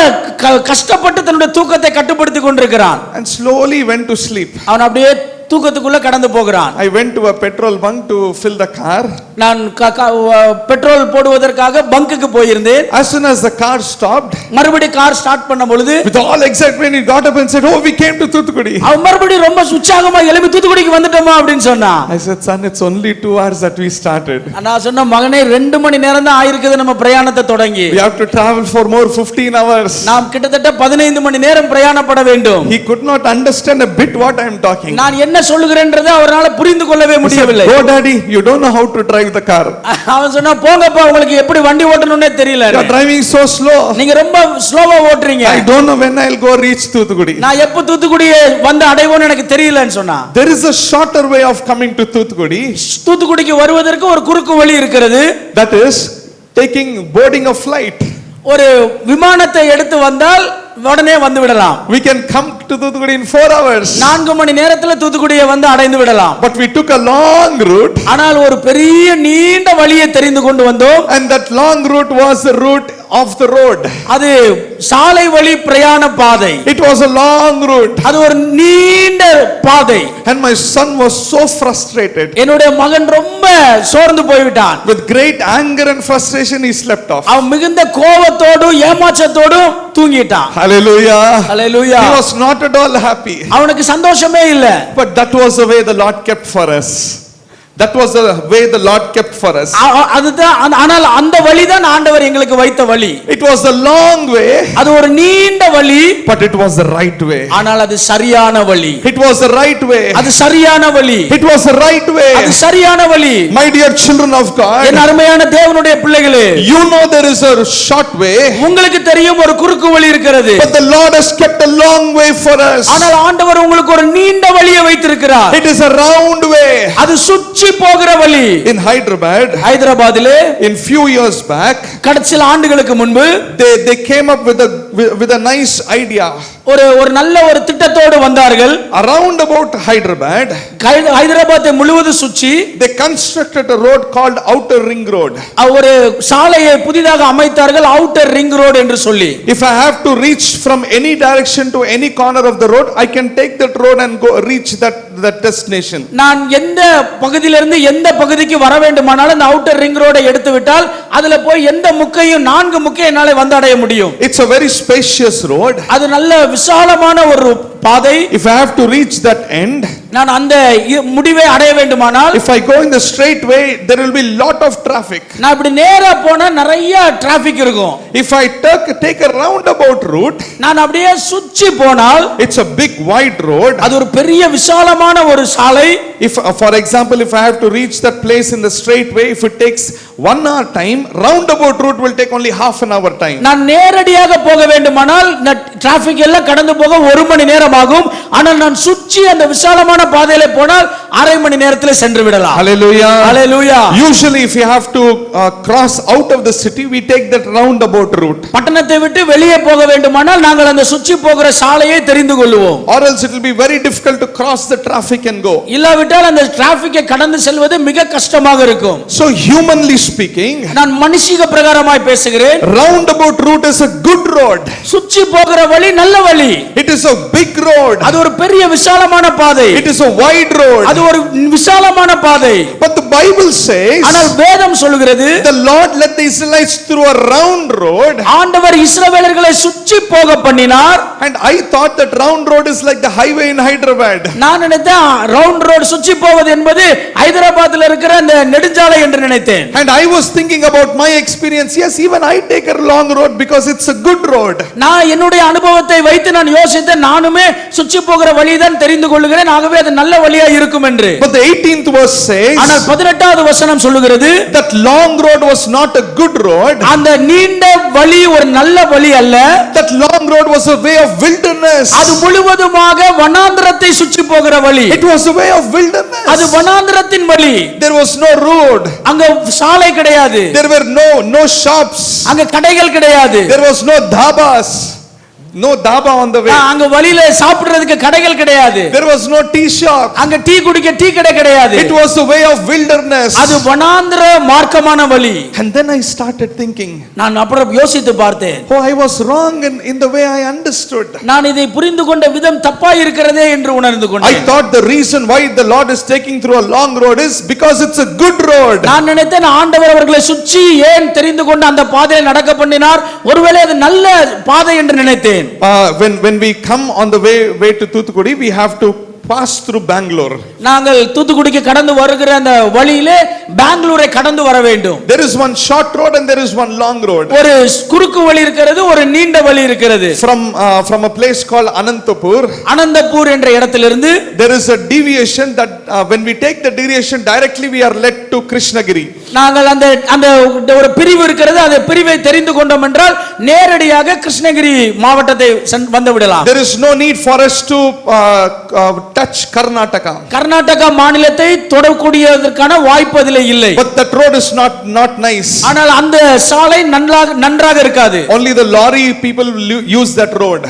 கஷ்டப்பட்டு தன்னுடைய தூக்கத்தை கட்டுப்படுத்திக் கொண்டிருக்கிறான். And slowly went to sleep. அவன் அப்படியே தூக்கத்துக்குள்ள கடந்து போகிறான். I went to a petrol bunk to fill the car. நான் பெட்ரோல் போடுவதற்காக பங்குக்கு போயிருந்தேன். As soon as the car stopped, மறுபடியும் கார் ஸ்டார்ட் பண்ண பொழுது with all excitement he got up and said, "Oh, we came to Thuthukudi." அவன் மறுபடியும் ரொம்ப உற்சாகமா எழும்பி தூத்துக்குடிக்கு வந்துட்டோமா அப்படின்னு சொன்னான். I said, "Son, it's only 2 hours that we started. நான் சொன்ன மகனே 2 மணி நேரம் தான் ஆயிருக்குது நம்ம பிரயாணத்தை தொடங்கி. We have to travel for more 15 hours." நாம் கிட்டத்தட்ட 15 மணி நேரம் பிரயாணப்பட வேண்டும். He could not understand a bit what I am talking. நான் என்ன சொல்லுகிறேன்றதை அவரால புரிந்து கொள்ளவே முடியவில்லை. "Oh Daddy, you don't know how to drive the car. அவன் சொன்னா, போங்கப்பா உங்களுக்கு எப்படி வண்டி ஓட்டணும்னே தெரியல. You are driving so slow. நீங்க ரொம்ப ஸ்லோவா ஓட்டுறீங்க. I don't know when I'll go reach Thuthukudi." நான் எப்ப தூத்துக்குடியை வந்து அடைவோன்னு எனக்கு தெரியலன்னு சொன்னா. There is a shorter way of coming to Thuthukudi. தூத்துக்குடிக்கு வருவதற்கு ஒரு குறுக்கு வழி இருக்கிறது. That is boarding a flight. ஒரு விமானத்தை எடுத்து வந்தால் உடனே வந்து விடலாம். We can come to Thuthukudi in 4 hours. 4 மணி நேரத்துல தூத்துக்குடியை வந்து அடைந்து விடலாம். But we took a long route. ஆனால் ஒரு பெரிய நீண்ட வழியை தெரிந்து கொண்டு வந்தோம். And that long route was the route of the road. அது சாலை வழி பிரயாண பாதை. It was a long route. அது ஒரு நீண்ட பாதை. And my son was so frustrated. என்னுடைய மகன் ரொம்ப சோர்ந்து போய்விட்டான். With great anger and frustration he slept off. அவன் மிகுந்த கோபத்தோடு ஏமாற்றத்தோடு தூங்கிட்டான். Hallelujah. Hallelujah. He was not at all happy. அவனுக்கு சந்தோஷமே இல்ல. But that was the way the Lord kept for us. That was the way the Lord kept for us. அதுதான், ஆனால் அந்த வழிதான் ஆண்டவர் எங்களுக்கு வைத்த வழி. It was a long way. அது ஒரு நீண்ட வழி. But it was the right way. ஆனால் அது சரியான வழி. It was the right way. அது சரியான வழி. It was the right way. அது சரியான வழி. My dear children of God, என் அருமையான தேவனுடைய பிள்ளைகளே, you know there is a short way. உங்களுக்கு தெரியும் ஒரு குறுக்கு வழி இருக்கிறது. But the Lord has kept a long way for us. ஆனால் ஆண்டவர் உங்களுக்கு ஒரு நீண்ட வழியை வைத்திருக்கிறார். It is a round way. அது சுற்றி போகிற வழி. In Hyderabad, ஹைதராபாத்திலே in few years back, கடந்த ஆண்டுகளுக்கு முன்பு they came up with a nice idea. ஒரு நல்ல ஒரு திட்டத்தோடு வந்தார்கள். Around about Hyderabad, ஹைதராபாத்தை முழுவதும் சுற்றி they constructed a road called Outer Ring Road. ஒரு சாலையை புதிதாக அமைத்தார்கள், அவுட்டர் ரிங் ரோட் என்று சொல்லி. If I have to reach from any direction to any corner of the road, I can take that road and go reach that destination. நான் எந்த பகுதியிலிருந்து எந்த பகுதிக்கு வர வேண்டுமானாலும் அந்த அவுட்டர் ரிங் ரோடை எடுத்து விட்டால் அதுல போய் எந்த முக்கையும் 4 முக்கை என்னால வந்து அடைய முடியும். It's a very spacious road. அது நல்ல விசாலமான ஒரு பாதை. If I have to reach that end, நான் அந்த முடிவை அடைய வேண்டுமானால், if I go in the straight way, there will be lot of traffic. நான் இப்படி நேரா போனா நிறைய டிராபிக் இருக்கும். If I take a roundabout route, நான் அப்படியே சுற்றி போனால், it's a big wide road. அது ஒரு பெரிய விசாலமான ஒரு சாலை. If for example, if I have to reach that place in the straight way, if it takes 1 hour time, roundabout route will take only half an hour time. நான் நேரடியாக போக வேண்டுமானால் இந்த டிராபிக் எல்லாம் கடந்து போக 1 மணி நேரம் ஆகும். ஆனால் நான் சுற்றி அந்த விசாலமான பாதையில போனால் அரை மணி நேரத்தில் சென்று விடலாம். Hallelujah. Hallelujah. Usually if you have to cross out of the city, we take that roundabout route. பட்டணத்தை விட்டு வெளியே போக வேண்டுமானால் நாங்கள் அந்த சுற்றி போகிற சாலையை தெரிந்து கொள்வோம். Or else it will be very difficult to cross the traffic and go. இல்லாவிட்டால் அந்த டிராபிக்கை கடந்து செல்வது மிக கஷ்டமாக இருக்கும். So humanly speaking, நான் மனுஷிக பிரகாரமாய் பேசுகிறேன். roundabout route is a good road. சுற்றி போகிற வழி நல்ல வழி. It is a big road. அது ஒரு பெரிய விசாலமான பாதை. It is a wide road. அது ஒரு விசாலமான பாதை. But the Bible says, ஆனால் வேதம் சொல்கிறது, the Lord led the Israelites through a round road. ஆண்டவர் இஸ்ரவேலர்களை சுற்றி போக பண்ணினார். And I thought that round road is like the highway in Hyderabad. நான் நினைத்தேன் ரவுண்ட் ரோட் சுற்றி போவது என்பது ஹைதராபாத்தில் இருக்கிற அந்த நெடுஞ்சாலை என்று நினைத்தேன். And I I was thinking about my experience. Yes, even I take a long road because it's a good road. நான் என்னுடைய அனுபவத்தை வைத்து நான் யோசித்தேன், நானுமே சுற்றி போகிற வழிதான் தெரிந்து கொள்கிறேன், ஆகவே அது நல்ல வழியா இருக்கும் என்று. But the 18th verse says ஆனால் 18வது வசனம் சொல்லுகிறது, that long road was not a good road. அந்த நீண்ட வழி ஒரு நல்ல வழி அல்ல. That long road was a way of wilderness. அது முழுவதுமாக வனாந்திரத்தை சுற்றி போகிற வழி. It was a way of wilderness. அது வனாந்திரத்தின் வழி. There was no road. அங்க சாலை கிடையாது. There were no shops. அங்க கடைகள் கிடையாது. There was no dhabas. No dhaba on the way. அங்க வழியில சாப்பிடுறதுக்கு கடைகள் கிடையாது. There was no tea shop. அங்க டீ குடிக்க டீ கடை கிடையாது. It was a way of wilderness. அது வனாந்திர மார்க்கமான வழி. And then I started thinking, நான் அப்புறம் யோசித்து பார்த்தேன், oh, I was wrong in the way I understood. நான் இதை புரிந்து கொண்ட விதம் தப்பா இருக்கிறதே என்று உணர்ந்து I கொண்டேன். thought the reason why the Lord is taking through a long road is because it's a good road. நான் நினைத்தேன் ஆண்டவர் அவர்களை சுற்றி ஏன் தெரிந்து கொண்டு அந்த பாதையில் நடக்க பண்ணினார், ஒருவேளை அது நல்ல பாதை என்று நினைத்தேன். When we come on the way to Thoothukudi, we have to pass through Bangalore. நாங்கள் தூத்துக்குடிக்கு கடந்து வருகிற அந்த வழியிலே பெங்களூரை கடந்து வர வேண்டும். There is one short road and there is one long road. ஒரு குறுக்கு வழி இருக்கிறது, ஒரு நீண்ட வழி இருக்கிறது. From a place called Anantapur, Anantapur என்ற இடத்திலிருந்து there is a deviation that when we take the deviation directly we are led to Krishnagiri. நாங்கள் அந்த ஒரு பிரிவு இருக்கிறது, அந்த பிரிவை தெரிந்து கொண்டோம் என்றால் நேரடியாக கிருஷ்ணகிரி மாவட்டத்தை வந்து விடலாம். There is no need for us to touch Karnataka. Karnataka மாநிலத்தை தொடக்கூடியதற்கான வாய்ப்பு அதிலே இல்லை. But that road is not nice. ஆனால் அந்த சாலை நன்றாக இருக்காது. Only the lorry people use that road.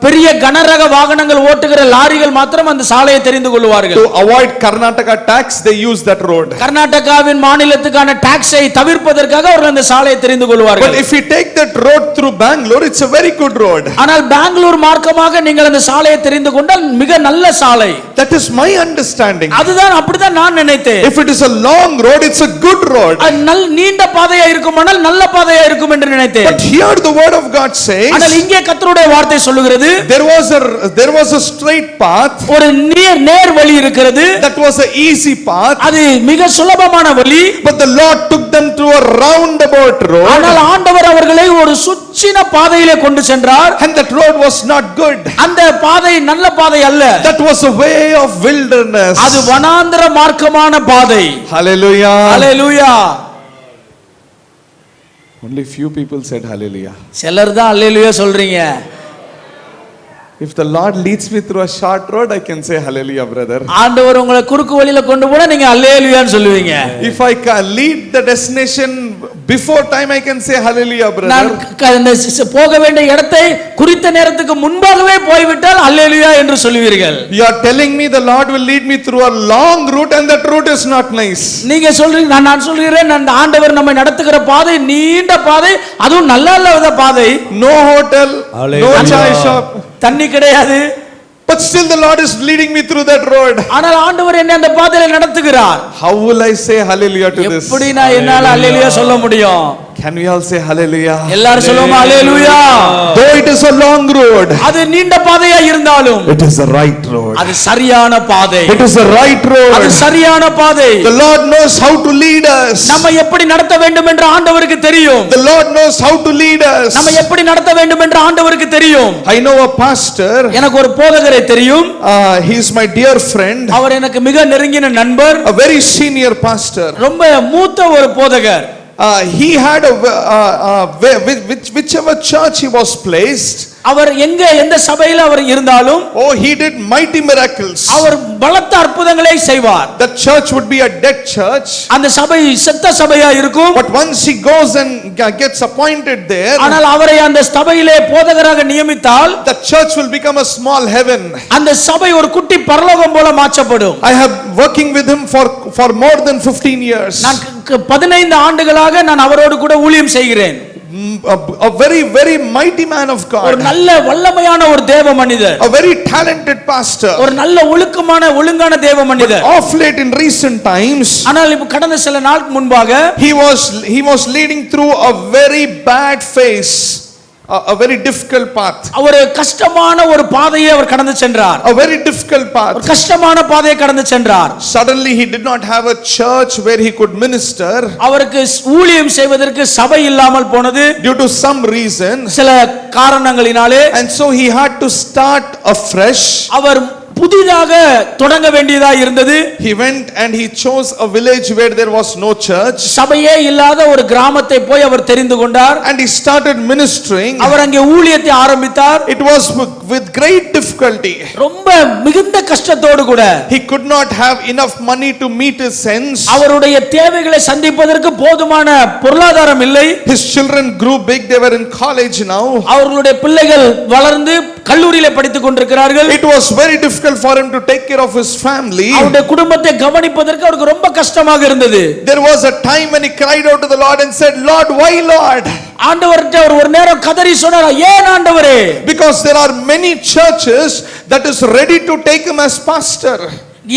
பெரிய கனரக வாகனங்கள் ஓட்டுகிற லாரிகள் மாத்திரம் அந்த சாலையை தெரிந்து கொள்வார்கள். To avoid Karnataka tax they use that road. கர்நாடகாவின் மாநிலத்துக்கான டாக்ஸை தவிர்ப்பதற்காக அவர்கள் அந்த சாலையை தெரிந்து கொள்வார்கள். But if we take that road through Bangalore, it's a very good road. ஆனால் பெங்களூர் மார்க்கமாக நீங்கள் அந்த சாலையை தெரிந்து கொண்டால் மிக நல்ல சாலை. That is my understanding. அதுதான் அப்படிதான் நான் நினைத்தேன். If it is a long road, it's a good road. நீண்ட பாதையா இருக்குமானால் நல்ல பாதையா இருக்கும் என்று நினைத்தேன். But here the word of God says, ஆனால் இங்கே கர்த்தருடைய வார்த்தை சொல்லுகிறது, there was a straight path. ஒரு நேர் வழி இருக்கிறது. That was an easy path. அது மிக சுலபமான வழி. But the Lord took them through a roundabout road. ஆனால் ஆண்டவர் அவர்களை ஒரு சுற்றின பாதையிலே கொண்டு சென்றார். And that road was not good. அந்த பாதை நல்ல பாதை அல்ல. That was a way of wilderness. அது வனாந்திர மார்க்கமான பாதை. Hallelujah. Hallelujah. Only few people said hallelujah. சிலர் தான் அல்லேலூயா சொல்றீங்க. If the Lord leads me through a short road, I can say hallelujah, brother. ஆண்டவர் உங்களை குறுக்கு வழியில கொண்டு போனா நீங்க அல்லேலூயான்னு சொல்லுவீங்க. If I can lead the destination before time, I can say hallelujah, brother. நான் போக வேண்டிய இடத்தை குறித்த நேரத்துக்கு முன்பாகவே போய்விட்டால் அல்லேலூயா என்று சொல்லுவீர்கள். You are telling me the Lord will lead me through a long route and that route is not nice. நீங்க சொல்றீங்க, நான் சொல்கிறேன் அந்த ஆண்டவர் நம்மை நடத்துகிற பாதை நீண்ட பாதை, அதுவும் நல்ல இல்லாத பாதை. No hotel, no chai shop. தண்ணி கிடையாது. But still the Lord is leading me through that road. ஆனால் ஆண்டவர் என்னை அந்த பாதையில நடத்துகிறார். How will I say hallelujah to this? எப்படி நான் என்னால அல்லேலூயா சொல்ல முடியும்? Can we all say hallelujah? எல்லாரும் சொல்லுவோமா அல்லேலூயா? Though it is a long road, அது நீண்ட பாதையா இருந்தாலும் it is the right road. அது சரியான பாதை. It is the right road. அது சரியான பாதை. The Lord knows how to lead us. நம்ம எப்படி நடத்த வேண்டும் என்று ஆண்டவருக்கு தெரியும். The Lord knows how to lead us. நம்ம எப்படி நடத்த வேண்டும் என்று ஆண்டவருக்கு தெரியும். I know a pastor. எனக்கு ஒரு போதகரை தெரியும். He is my dear friend. அவர் எனக்கு மிக நெருங்கின நண்பர். A very senior pastor. ரொம்ப மூத்த ஒரு போதகர். He had whichever church he was placed. அவர் எந்த சபையில் அவர் இருந்தாலும், oh, he did mighty miracles. அவர் பலத்த அற்புதங்களை செய்வார். That church would be a dead church. அந்த சபை செத்த சபையா இருக்கும். But once he goes and gets appointed there, ஆனால் அவரை அந்த சபையிலே போதகராக நியமித்தால், the church will become a small heaven. அந்த சபை ஒரு குட்டி பரலோகம் போல மாற்றப்படும். I have working with him for more than 15 years. நான் 15 ஆண்டுகளாக நான் அவரோடு கூட ஊழியம் செய்கிறேன். A very very mighty man of God. ஒரு நல்ல வல்லமையான ஒரு தேவ மனிதர். A very talented pastor. ஒரு நல்ல ஒழுங்கான தேவ மனிதர். Of late in recent times, ஆனால் இப்ப கடந்த சில நாளுக்கு முன்பாக he was leading through a very bad phase. a very difficult path. ஒரு கஷ்டமான ஒரு பாதையை அவர் கடந்து சென்றார். A very difficult path. ஒரு கஷ்டமான பாதையை கடந்து சென்றார். Suddenly he did not have a church where he could minister. அவருக்கு ஊழியம் செய்வதற்கு சபை இல்லாமல் போனது Due to some reason. சில காரணங்களினாலே. And so he had to start afresh. அவர் புதிதாக தொடங்க வேண்டியதா இருந்தது. He went and he chose a village where there was no church. சபையே இல்லாத ஒரு கிராமத்தை போய் அவர் தெரிந்து கொண்டார். And he started ministering. அவர் அங்கே ஊழியத்தை ஆரம்பித்தார். It was with great difficulty. ரொம்ப மிகுந்த கஷ்டத்தோடு கூட. He could not have enough money to meet his ends. அவருடைய தேவைகளை சந்திப்பதற்கு போதுமான பொருளாதாரம் இல்லை. His children grew big, they were in college now. அவர்களுடைய பிள்ளைகள் வளர்ந்து கல்லூரியிலே படித்துக் கொண்டிருக்கிறார்கள். It was very difficult for him to take care of his family. அவருடைய குடும்பத்தை கவனிப்பதற்கு அவருக்கு ரொம்ப கஷ்டமாக இருந்தது. There was a time when he cried out to the Lord and said, Lord, why Lord? ஆண்டவர்ட்ட ஒரு நேரம் கதறி சொன்னார், ஏன் ஆண்டவரே? Because there are many churches that is ready to take him as pastor.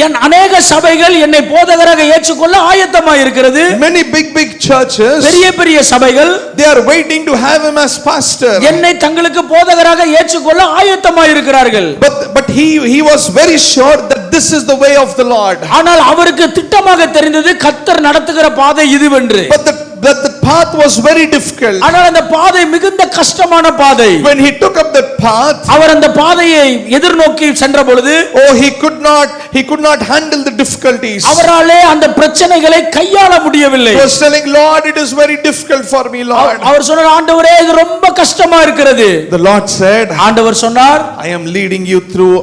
என் அநேக சபைகள் என்னை போதகராக ஏற்றுக்கொள்ள ஆயத்தமாக இருக்கிறது. Many big churches, பெரிய பெரிய சபைகள், they are waiting to have him as pastor. என்னை தங்களுக்கு போதகராக ஏற்றுக்கொள்ள ஆயத்தமாக இருக்கிறார்கள். But he was very sure that this is the way of the Lord. ஆனால் அவருக்கு திட்டமாக தெரிந்தது கர்த்தர் நடத்துகிற பாதை இதுவென்று. But the path was very difficult. ஆனால் அந்த பாதை மிகுந்த கஷ்டமான பாதை. When he took up that path, அவர் அந்த பாதையை எதிர்நோக்கி சென்ற பொழுது, he could not handle the difficulties. அவராலே அந்த பிரச்சனைகளை கையாள முடியவில்லை. He was telling, Lord, it is very difficult for me, Lord. அவர் சொன்னார், ஆண்டவரே இது ரொம்ப கஷ்டமா இருக்கிறது. The Lord said, ஆண்டவர் சொன்னார், I am leading you through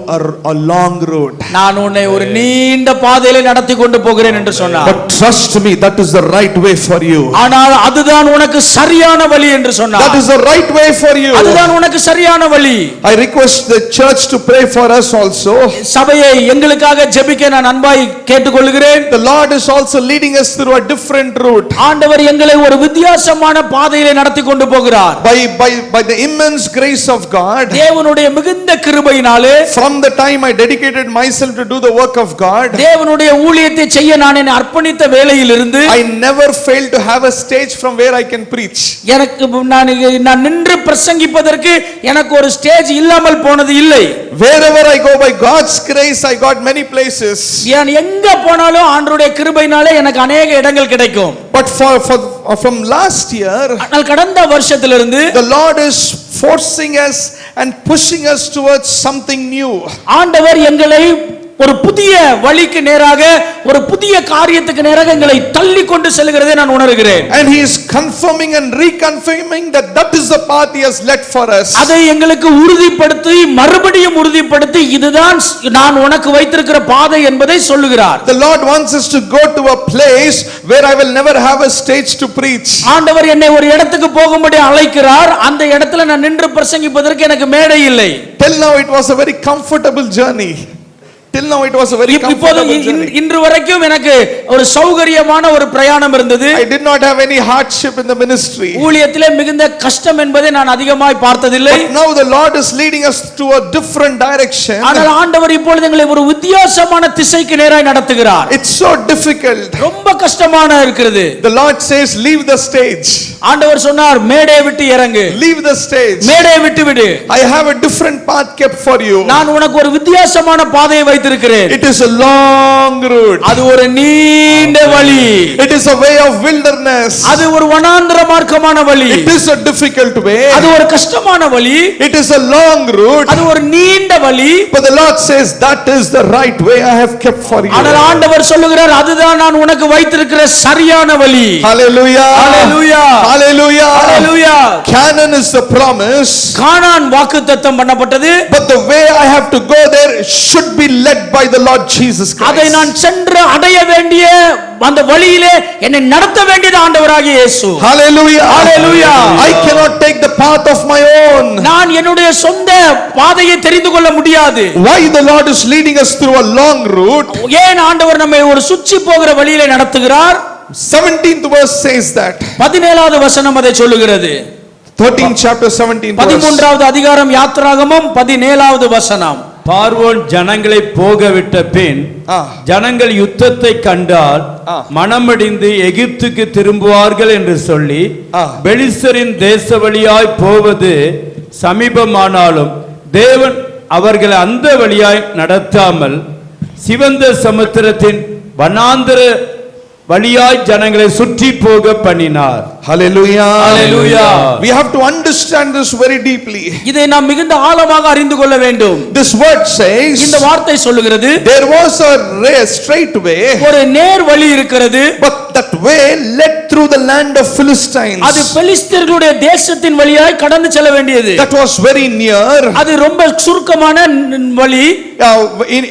a long road. நான் உன்னை ஒரு நீண்ட பாதையிலே நடத்தி கொண்டு போகிறேன் என்று சொன்னார். But trust me, that is the right way for you. ஆனால் அதுதான் உனக்கு சரியான வழி என்று சொன்னார். That is the right way for you. அதுதான் உனக்கு சரியான வழி. I request the church to pray for us also. சபையை எங்களுக்காக ஜெபிக்க நான் அன்பாய் கேட்டுக்கொள்கிறேன். The Lord is also leading us through a different route. ஆண்டவர் எங்களை ஒரு வித்தியாசமான பாதையிலே நடத்தி கொண்டு போகிறார். By the immense grace of God. தேவனுடைய மிகுந்த கிருபையினாலே, from the time I dedicated myself to do the work of God, தேவனுடைய ஊழியத்தை செய்ய நான் என்னை அர்ப்பணித்த வேளையிலிருந்து I never failed to have a stage from where I can preach. எனக்கு நான் நின்று பிரசங்கிப்பதற்கு எனக்கு ஒரு ஸ்டேஜ் இல்லாமல் போனது இல்லை. Wherever I go by God's grace, I got many places. நான் எங்க போனாலும் ஆண்டவருடைய கிருபையினாலே எனக்கு अनेक இடங்கள் கிடைக்கும். But from last year, ஆனால் கடந்த வருஷத்திலிருந்து the Lord is forcing us and pushing us towards something new. ஆண்டவர் எங்களை ஒரு புதிய வழிக்கு நேராக, ஒரு புதிய காரியத்துக்கு நேராக எங்களை தள்ளி கொண்டு செல்கிறதை நான் உணர்கிறேன். And he is confirming and reconfirming that is the path he has led for us. அதை எங்களுக்கு உறுதிப்படுத்தி மறுபடியும் உறுதிப்படுத்தி இதுதான் நான் உனக்கு வைத்திருக்கிற பாதை என்பதை சொல்லுகிறார். The Lord wants us to go to a place where I will never have a stage to preach. ஆண்டவர் என்னை ஒரு இடத்துக்கு போகும்படி அழைக்கிறார். அந்த இடத்துல நான் நின்று பிரசங்கிப்பதற்கு எனக்கு மேடை இல்லை. Till now it was a very comfortable journey. Till now it was a very comfortable journey. இன்று வரைக்கும் எனக்கு ஒரு சௌகரியமான ஒரு பிரயாணம் இருந்தது. I did not have any hardship in the ministry. ஊழியத்திலே மிகுந்த கஷ்டம் என்பதை நான் அதிகமாய் பார்த்ததில்லை. But now the Lord is leading us to a different direction. ஆனால் ஆண்டவர் இப்பொழுது எங்களை ஒரு வித்தியாசமான திசைக்கு நேராய் நடத்துகிறார். It's so difficult. ரொம்ப கஷ்டமான இருக்கிறது. The Lord says, leave the stage. ஆண்டவர் சொன்னார், மேடையை விட்டு இறங்கு. Leave the stage. மேடையை விட்டு விடு. I have a different path kept for you. நான் உனக்கு ஒரு வித்தியாசமான பாதையை வைத்திருக்கிறேன். It is a long route. அது ஒரு நீண்ட வழி. It is a way of wilderness. அது ஒரு வனாந்தர மார்க்கமான வழி. It is a difficult way. அது ஒரு கஷ்டமான வழி. It is a long route. அது ஒரு நீண்ட வழி. But the Lord says that is the right way I have kept for you. ஆனால் ஆண்டவர் சொல்லுகிறார், அதுதான் நான் உனக்கு வைத்திருக்கிற சரியான வழி. Hallelujah. Hallelujah. Hallelujah. Hallelujah. Canaan is the promise. கானான் வாக்குத்தத்தம் பண்ணப்பட்டது. But the way I have to go there should be led by the Lord Jesus Christ. அதை நான் சென்று அடைய வேண்டிய அந்த வழியிலே என்னை நடத்த வேண்டியது ஆண்டவராகிய இயேசு. Hallelujah. Hallelujah. I cannot take the path of my own. நான் என்னுடைய சொந்த பாதையை தெரிந்து கொள்ள முடியாது. Why the Lord is leading us through a long route? ஏன் ஆண்டவர் நம்மை ஒரு சுற்றி போகிற வழியிலே நடத்துகிறார்? 17th verse says that. 17வது வசனம் அதை சொல்லுகிறது. 13th chapter 17 verse. 13வது அதிகாரம் யாத்திராகமம் 17வது வசனம். பார்வோன் ஜனங்களை போக விட்ட பின் ஜனங்கள் யுத்தத்தை கண்டால் மனமடிந்து எகிப்துக்கு திரும்புவார்கள் என்று சொல்லி பெலிஸ்தரின் தேச வழியாய் போவது சமீபமானாலும் தேவன் அவர்களை அந்த வழியாய் நடத்தாமல் சிவந்த சமுத்திரத்தின் வனாந்தர வழியாய் ஜனங்களை சுற்றி போக பண்ணினார். Hallelujah. Hallelujah. We have to understand this very deeply. இதை நாம் மிகுந்த ஆழமாக அறிந்து கொள்ள வேண்டும். This word says, இந்த வார்த்தை சொல்லுகிறது, there was a straight way, ஒரு நேர் வழி இருக்கிறது, but that way led through the land of Philistines. அது பெலிஸ்தர்களுடைய தேசத்தின் வழியாய் கடந்து செல்ல வேண்டியது. That was very near. அது ரொம்ப சுருக்கமான வழி.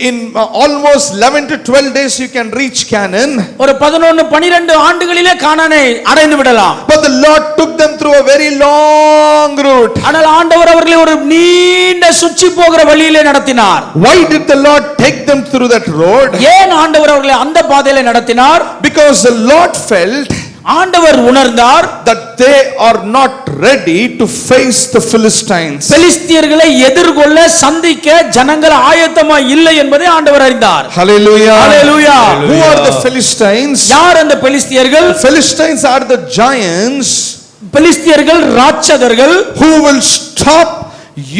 In almost 11 to 12 days you can reach Canaan. ஒரு 11-12 ஆண்டுகளிலே கானானை அடைந்து விடலாம். But the Lord took them through a very long route. ஆனால் ஆண்டவர் அவர்களை ஒரு நீண்ட சுற்றி போகிற வழியிலே நடத்தினார். Why did the Lord take them through that road? ஏன் ஆண்டவர் அவர்களை அந்த பாதையிலே நடத்தினார்? Because the Lord felt ஆண்டவர் உணர்ந்தார் that they are not ready to face the Philistines. பெலிஸ்தியர்களை எதிர்கொள்ள சந்திக்க ஜனங்கள் ஆயத்தமா இல்லை என்பதை ஆண்டவர் அறிந்தார். Hallelujah. Hallelujah. Who are the Philistines? யார் அந்த பெலிஸ்தியர்கள்? Philistines are the giants பெலிஸ்தியர்கள் ராட்சதர்கள் who will stop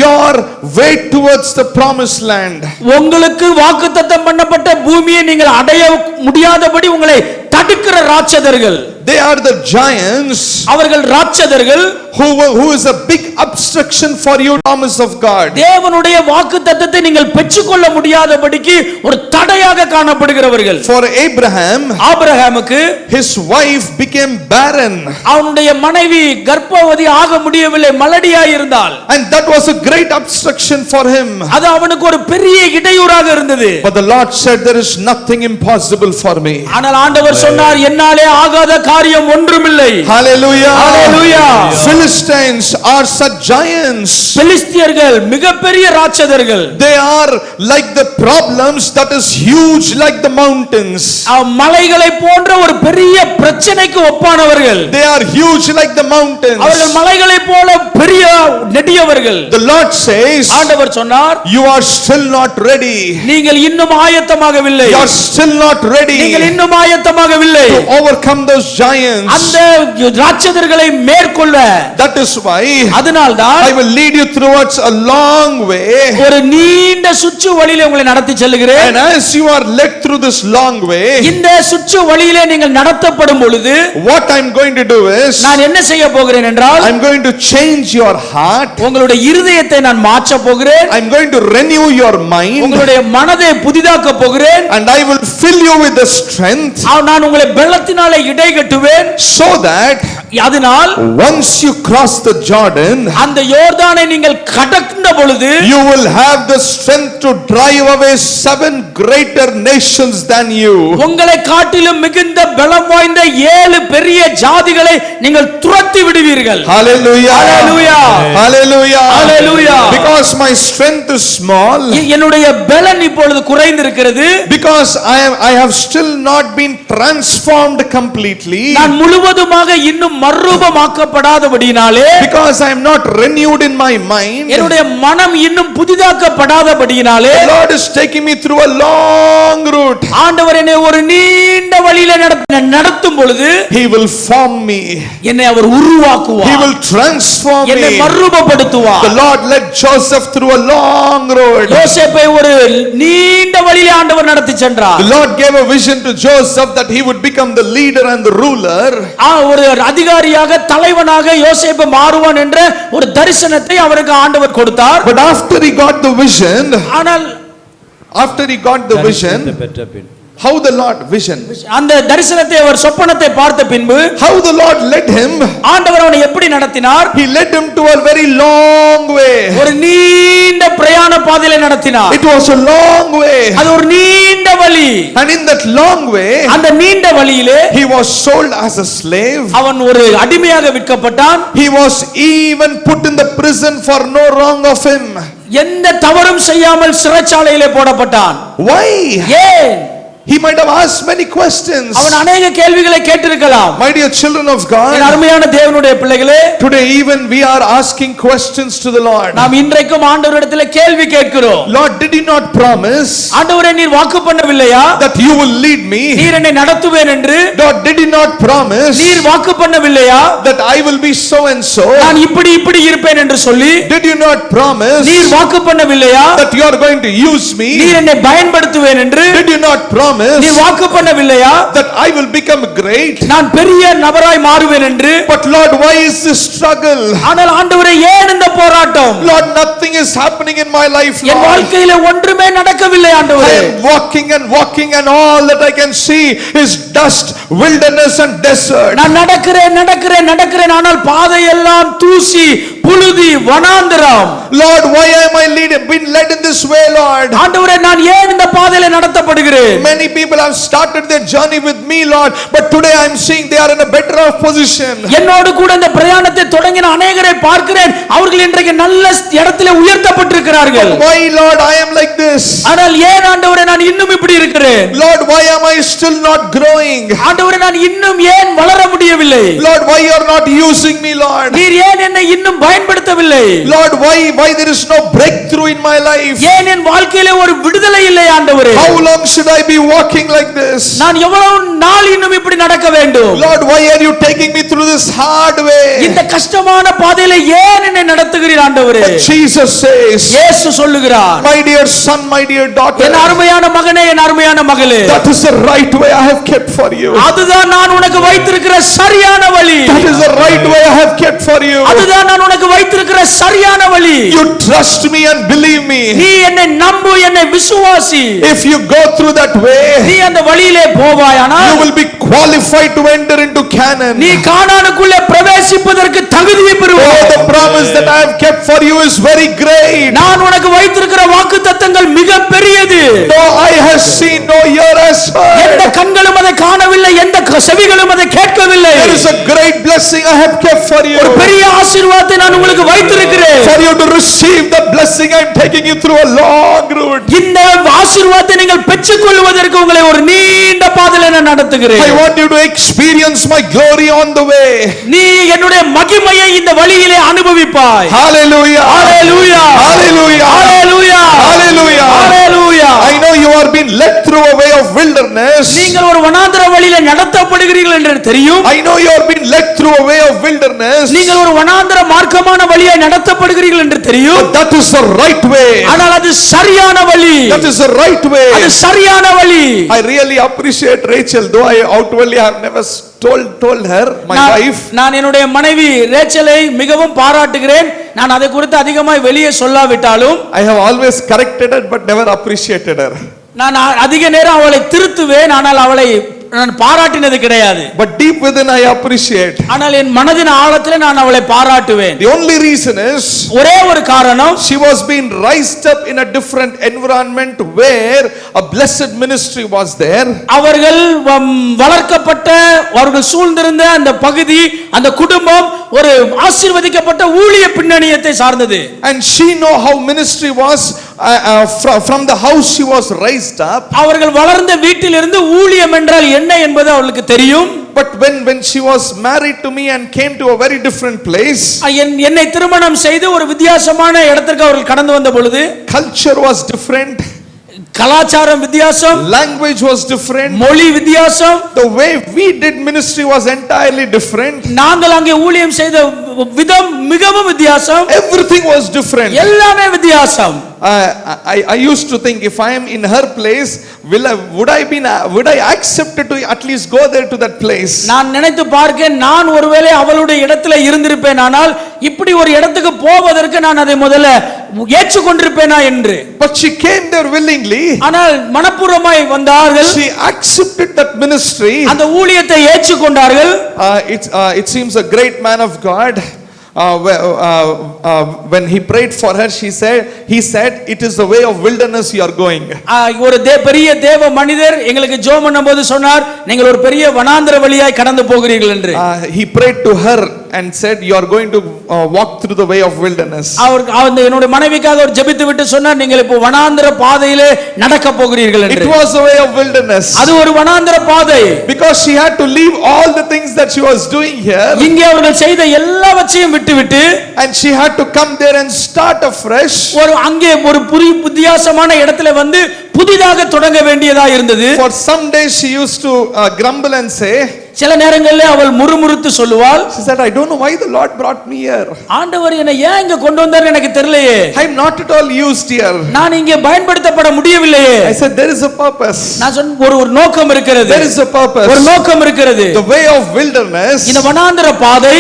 your way towards the promised land. உங்களுக்கு வாக்குத்தத்தம் பண்ணப்பட்ட பூமியை நீங்கள் அடைய முடியாதபடி உங்களை தடுக்கிற ராட்சதர்கள். They are the giants அவர்கள் ராட்சதர்கள் who is a big obstruction for you promise of God. தேவனுடைய வாக்குத்தத்தத்தை நீங்கள் பெற்றுக்கொள்ள முடியாதபடிக்கு ஒரு தடையாக காணப்படுகிறவர்கள். For Abraham, ஆபிரகாமுக்கு his wife became barren, அவனுடைய மனைவி கர்ப்பவதி ஆக முடியவில்லை, மலடியாய் இருந்தாள். and that was a great obstruction for him. அது அவனுக்கு ஒரு பெரிய இடையூறாக இருந்தது. But the Lord said, there is nothing impossible for me. ஆனால் ஆண்டவர் சொன்னார், என்னாலே ஆகாத காரியம் ஒன்றுமில்லை. Hallelujah. Hallelujah. Philistines are such giants. பெலிஸ்தியர்கள் மிகப்பெரிய ராட்சதர்கள். They are like the problems that is huge like the mountains. மலைகளை போன்ற ஒரு பெரிய பிரச்சனைக்கு ஒப்பானவர்கள். They are huge like the mountains. அவர்கள் மலைகளை போல பெரிய நெடியவர்கள். The Lord says, ஆண்டவர் சொன்னார், you are still not ready. நீங்கள் இன்னும் ஆயத்தமாகவில்லை. You are still not ready நீங்கள் இன்னும் ஆயத்தமாகவில்லை to overcome those giants. அந்த ராட்சதர்களை மேற்கொள்ள. That is why அதனால்தான் I will lead you towards a long way. ஒரு நீண்ட சுற்று வழியிலே உங்களை நடத்தி செல்கிறேன். And as you are led through this long way, இந்த சுற்று வழியிலே நீங்கள் நடத்தப்படும் பொழுது what I am going to do is, நான் என்ன செய்ய போகிறேன் என்றால், I am going to change your heart. உங்களுடைய இருதயத்தை நான் மாற்ற போகிறேன். I am going to renew your mind. உங்களுடைய மனதை புதிதாக்க போகிறேன். And I will fill you with the strength, நான் உங்களை பெலத்தினாலே இடை கட்டுவேன். so that அதனால் once you cross the Jordan, அந்த யோர்தானை நீங்கள் கடந்த பொழுது you will have the strength to drive away 7 greater nations than you. உங்களை காட்டிலும் மிகுந்த பலம் வாய்ந்த 7 பெரிய ஜாதிகளை நீங்கள் துரத்தி விடுவீர்கள். Hallelujah. Hallelujah. Hallelujah. Hallelujah. Because my strength is small, என்னுடைய பலன் இப்பொழுது குறைந்திருக்கிறது. because I have still not been transformed completely, நான் முழுவதுமாக இன்னும் மறுரூபமாக்கப்படாதபடியினாலே, because I am not renewed in my mind, என்னுடைய மனம் இன்னும் புதிதாக்கப்படாதபடியினாலே, the Lord is taking me through a long route. ஆண்டவர் என்னை ஒரு நீண்ட வழியிலே நடத்தும் பொழுது He will form me. என்னை அவர் உருவாக்குவார். He will transform என்னை me. மறுரூபப்படுத்துவார். The Lord led Joseph through a long road. யோசேப்பை ஒரு நீண்ட வழியிலே ஆண்டவர் நடத்தி சென்றார். The Lord gave a vision to Joseph that he would become the leader and the ruler. ஒரு அதிகாரியாக தலைவனாக யோசேப்பு மாறுவான் என்ற ஒரு தரிசனத்தை அவருக்கு ஆண்டவர் கொடுத்தார். But after he got the vision, ஆனால் after he got the vision, பெற்ற பின் how the Lord vision, அந்த தரிசனத்தை அவர் சொப்பனத்தை பார்த்த பின்பு how the Lord led him, ஆண்டவர் அவனை எப்படி நடத்தினார்? he led him to a very long way. ஒரு நீண்ட பிரயாண பாதையிலே நடத்தினார். It was a long way, அது ஒரு நீண்ட வழி. and in that long way அந்த நீண்ட வழியிலே he was sold as a slave. அவன் ஒரு அடிமையாக விற்கப்பட்டான். He was even put in the prison for no wrong of him. எந்த தவறும் செய்யாமல் சிறைச்சாலையிலே போடப்பட்டான். Why? ஏன்? He might have asked many questions. அவன் அநேக கேள்விகளை கேட்டிருக்கலாம். My dear children of N God, அருமையான தேவனுடைய பிள்ளைகளே, today even we are asking questions to the Lord. நாம் இன்றைக்கும் ஆண்டவரிடத்தில் கேள்வி கேட்கிறோம். Lord, did you not promise ஆண்டவரே, நீர் வாக்கு பண்ணவில்லையா that you will lead me? நீர் என்னை நடத்துவேன் என்று? Lord, did you not promise நீர் வாக்கு பண்ணவில்லையா that I will be so and so? நான் இப்படி இப்படி இருப்பேன் என்று சொல்லி? Did you not promise நீர் வாக்கு பண்ணவில்லையா that you are going to use me? நீர் என்னை பயன்படுத்துவேன் என்று? Did you not promise நீர் வாக்கு பண்ணவில்லையா that I will become great? நான் பெரிய நபராய் மாறுவேன் என்று? But Lord, why is this struggle? ஆனால் ஆண்டவரே, ஏன் இந்த போராட்டம்? Lord, nothing is happening in my life, N Lord. வாழ்க்கையில ஒன்றுமே நடக்கவில்லை I ஆண்டவரே. am walking and all that I can see is dust, wilderness and desert. நான் நடக்கிறேன் ஆனால் பாதையெல்லாம் தூசி, புழுதி, வனாந்தரம். Lord, why am I been led in this way, Lord? ஆண்டவரே, நான் ஏன் இந்த பாதையில நடத்தப்படுகிறேன்? Many people have started their journey with me, Lord, but today I am seeing they are in a better off position. என்னோடு கூட இந்த பிரயாணத்தை தொடங்கின அநேகரை பார்க்கிறேன். அவர்கள் இன்றைக்கு நல்ல இடத்திலே உயர்த்தப்பட்டிருக்கிறார்கள். Why, Lord, I am like this? ஆனால் ஏன் ஆண்டவரே நான் இன்னும் இப்படி இருக்கிறேன்? Lord, why am I still not growing? ஆண்டவரே, நான் இன்னும் ஏன் வளர முடியவில்லை? Lord, why you are not using me, Lord? நீர் ஏன் என்னை இன்னும் பயன்படுத்தவில்லை? Lord, why there is no breakthrough in my life? ஏன் என் வாழ்க்கையிலே ஒரு விடுதலை இல்லை ஆண்டவரே? How long should I be walking like this? நான் எவ்வளவு நாள் இன்னும் இப்படி நடக்க வேண்டும்? Lord, why are you taking me through this hard way? இந்த கஷ்டமான பாதையில ஏன் என்னை நடத்துகிறீர் ஆண்டவரே? But Jesus says, இயேசு சொல்லுகிறார், my dear son, my dear daughter, என் அருமையான மகனே, என் அருமையான மகளே, that is the right way I have kept for you. அதுதான் நான் உனக்கு வைத்திருக்கிற சரியான வழி. That is the right way I have kept for you. அதுதான் நான் உனக்கு வைத்திருக்கிற சரியான வழி. You trust me and believe me. நீ என்னை நம்பு, என்னை விசுவாசி. If you go through that way, நீ அந்த வழியிலே போவாயானால் you will be qualified to enter into Canaan. நீ கானானுக்குள்ளே பிரவேசிப்பதற்கு தகுதியை Oh, பெறுவாய். the promise that I have kept for you is very great. நான் உனக்கு வைத்திருக்கிற வாக்குத்தத்தங்கள் மிக பெரியது. No eye has seen, no ear has எந்த heard. கண்களும் அதை காணவில்லை, எந்த செவிகளும் அதை கேட்கவில்லை. There is a great blessing I have kept for you. ஒரு பெரிய ஆசீர்வாதத்தை நான் உங்களுக்கு வைத்திருக்கிறேன். For you to receive the blessing, I am taking you through a long route. இந்த ஆசீர்வாதத்தை நீங்கள் பெற்றுக்கொள்வதற்கு உங்களை ஒரு நீண்ட பாதையில நான் நடத்துகிறேன். I want you to experience my glory on the way. நீ என்னுடைய மகிமையை இந்த வழியிலே அனுபவிப்பாய். Hallelujah. Hallelujah. Hallelujah. Hallelujah. Hallelujah. Hallelujah. I know you are being led through a way of wilderness. நீங்கள் ஒரு வனாந்தர வழியில நடத்தப்படுகிறீர்கள் என்று தெரியும். I know you are being led through a way of wilderness. நீங்கள் ஒரு வனாந்தர மார்க்கமான வழியாய் நடத்தப்படுகிறீர்கள் என்று தெரியும். But that is the right way. ஆனால் அது சரியான வழி. That is the right way. அது சரியான வழி. I really appreciate Rachel, though I outwardly have never told her, my wife. நான் என்னுடைய மனைவி ரேச்சலை மிகவும் பாராட்டுகிறேன். நான் அதை குறித்து அதிகமாய் வெளியே சொல்லாவிட்டாலும் I have always corrected her but never appreciated her. நான் அதிக நேரம் அவளை திருத்துவேன், ஆனால் அவளை நான் பாராட்டினது கிடையாது. But deep within I appreciate. ஆனால் என் மனதின் ஆழத்தில் நான் அவளை பாராட்டுவேன். The only reason is ஒரே ஒரு காரணம், she was being raised up in a different environment where a blessed ministry was there. அவர்கள் வளர்க்கப்பட்ட, அவர்கள் சூழ்ந்திருந்த அந்த பகுதி, அந்த குடும்பம் ஒரு ஆசீர்வதிக்கப்பட்ட ஊழிய பின்னணியத்தை சார்ந்தது. And she know how ministry was from the house she was raised up. அவர்கள் வளர்ந்த வீட்டிலிருந்து ஊழியம் என்றால் என்ன என்பது அவளுக்கு தெரியும். But when she was married to me and came to a very different place, என்னை திருமணம் செய்து ஒரு வித்தியாசமான இடத்திற்கு அவர்கள் கடந்து வந்த பொழுது, culture was different, கலாச்சாரம் வித்தியாசம், language was different, மொழி வித்தியாசம், the way we did ministry was entirely different. நாங்கள் அங்கே ஊழியம் செய்த விதம் மிகவும் வித்தியாசம். Everything was different. எல்லாமே வித்தியாசம். I used to think, if I am in her place, would I accept it to at least go there to that place? நான் நினைத்து பார்க்க, நான் ஒருவேளை அவளுடைய இடத்துல இருந்திருப்பேன், ஆனால் இப்படி ஒரு இடத்துக்கு போவதற்கு நான் அதை முதல்ல ஏற்றுக்கொண்டிருப்பேனா என்று. But she came there willingly. ஆனால் மனப்பூர்வமாய் வந்தார்கள். She accepted that ministry. அந்த ஊழியத்தை ஏற்றுக்கொண்டார்கள். It seems a great man of God. When he prayed for her, he said, it is the way of wilderness you are going. ஒரு பெரிய தேவ மனிதர் எங்களுக்கு ஜெபம் பண்ணும்போது சொன்னார், நீங்கள் ஒரு பெரிய வனாந்தர வழியாய் கடந்து போகிறீர்கள் என்று. He prayed to her and said, you are going to walk through the way of wilderness. அவர் அந்த என்னுடைய மனைவிக்காக அவர் ஜெபித்து விட்டு சொன்னார், நீங்கள் இப்போ வனாந்தர பாதையிலே நடக்க போகிறீர்கள் It என்று. was a way of wilderness. அது ஒரு வனாந்தர பாதை. Because she had to leave all the things that she was doing here. இங்கே அவர்கள் செய்த எல்லாவற்றையும் விட்டுவிட்டு And she had to come there and start afresh. ஒரு அங்கே ஒரு வித்தியாசமான இடத்துல வந்து புதிதாக தொடங்க வேண்டியதா இருந்தது. For some days she used to grumble and say, சில நேரங்களில் அவள் முறுமுறுத்து சொல்லுவாள், she said, I don't know why the Lord brought me here. ஆண்டவர் என்னை ஏன் இங்க கொண்டு வந்தார் எனக்கு தெரியலையே. I am not at all used here. நான் இங்கே பயன்படுத்தப்பட முடியவில்லையே. I said, there is a purpose. நான் சொன்ன ஒரு நோக்கம் இருக்கிறது. There is a purpose. ஒரு நோக்கம் இருக்கிறது. The way of wilderness. இந்த வனாந்தர பாதை,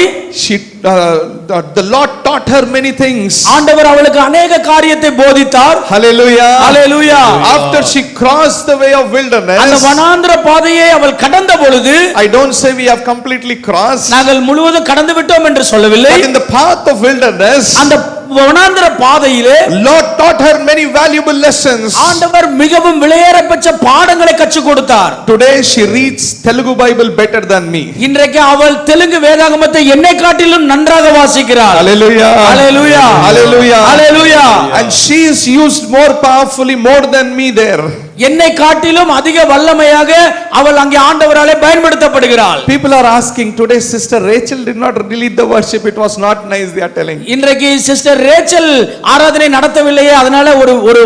the Lord taught her many things. ஆண்டவர் அவளுக்கு अनेक காரியத்தை போதித்தார். Hallelujah. Hallelujah. After she crossed the way of wilderness, அந்த வனாந்தர பாதையை அவள் கடந்த பொழுது, I don't say we have completely crossed. நாங்கள் முழுவதும் கடந்து விட்டோம் என்று சொல்லவில்லை. But in the path of wilderness, அந்த வனாந்தர பாதையிலே Lord taught her many valuable lessons. ஆண்டவர் மிகவும் விலையேறப்பெற்ற பாடங்களை கற்றுக் கொடுத்தார். Today she reads Telugu Bible better than me. இன்றைக்கு அவள் தெலுங்கு வேதாகமத்தை என்னை காட்டிலும் நன்றாக வாசிக்கிறாள். Hallelujah. Hallelujah. Hallelujah. Hallelujah. And she is used more powerfully more than me there. என்னை காட்டிலும் அதிக வல்லமையாக அவள் அங்கே ஆண்டவராலே பயன்படுத்தப்படுகிறாள். People are asking today, Sister Rachel did not lead the worship. It was not nice, they are telling. இன்றைக்கு sister Rachel ஆராதனை நடத்தவில்லையே, அதனால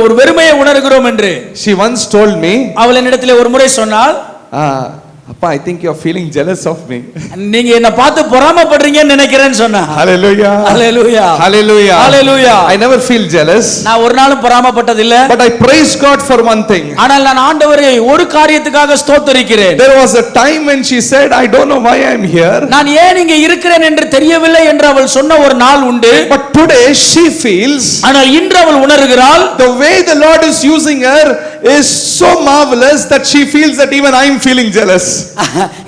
ஒரு வெறுமையை உணர்கிறோம் என்று. She once told me, அவள் என்னிடத்தில் ஒரு முறை சொன்னாள், Appa, I think you are feeling jealous of me. நீங்க என்ன பார்த்து பொறாமைப்படுறீங்கன்னு நினைக்கிறேன்னு சொன்னா. Hallelujah. Hallelujah. Hallelujah. Hallelujah. I never feel jealous. நான் ஒரு நாளும் பொறாமைப்பட்டது இல்ல. But I praise God for one thing. ஆனால் நான் ஆண்டவரை ஒரு காரியத்துக்காக ஸ்தோத்திரிக்கிறேன். There was a time when she said, I don't know why I am here. நான் ஏன் இங்கே இருக்கிறேன் என்று தெரியவில்லை என்று அவள் சொன்ன ஒரு நாள் உண்டு. But today she feels, ஆனால் இன்று அவள் உணர்கிறாள், the way the Lord is using her is so marvelous that she feels that even I am feeling jealous.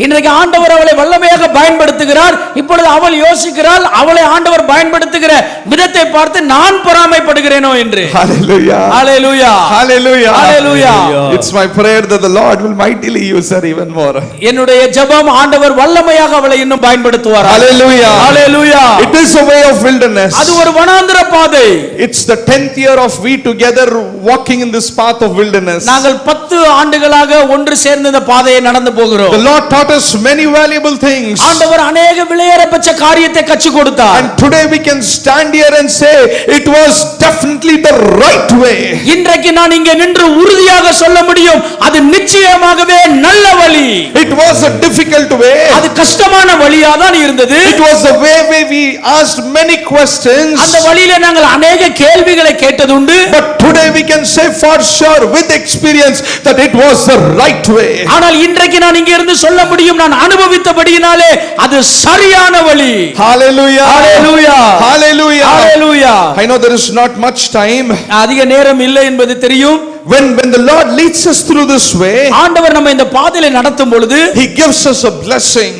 இன்றைக்கு ஆண்டவர் அவளை வல்லமையாக பயன்படுத்துகிறார். இப்பொழுது அவள் யோசிக்கிறாள், அவளை ஆண்டவர் பயன்படுத்துகிற விதத்தை பார்த்து நான் பொறாமைப்படுகிறேனோ என்று. Hallelujah. Hallelujah. Hallelujah. Hallelujah. It's my prayer that the Lord will mightily use her even more. என்னுடைய ஜெபம், ஆண்டவர் வல்லமையாக அவளை இன்னும் பயன்படுத்துவார். Hallelujah. Hallelujah. It is a way of wilderness. அது ஒரு வனாந்தர பாதை. It's the 10th year of we together walking in this path of wilderness. நாங்கள் 10 ஆண்டுகளாக ஒன்று சேர்ந்து இந்த பாதையை நடந்து போகிறோம். The Lord taught us many valuable things. ஆண்டவர் अनेक விலையேறப்பெற்ற காரியத்தை கற்றுக் கொடுத்தார். And today we can stand here and say it was definitely the right way. இன்றைக்கு நான் இங்கே நின்று உறுதியாக சொல்ல முடியும், அது நிச்சயமாகவே நல்ல வழி. It was a difficult way. அது கஷ்டமான வழியா தான் இருந்தது. It was the way where we asked many questions. அந்த வழியிலே நாங்கள் अनेक கேள்விகளை கேட்டதுண்டு. But today we can say for sure with experience that it was the right way. ஆனால் இன்றைக்கு நான் இங்கே இருந்து சொல்ல முடியும், நான் அனுபவித்தபடியினாலே அது சரியான வழி. Hallelujah. Hallelujah. Hallelujah. Hallelujah. I know there is not much time. அதிக நேரம் இல்லை என்பது தெரியும். When the Lord leads us through this way, ஆண்டவர் நம்ம இந்த பாதையிலே நடத்தும் பொழுது He gives us a blessing.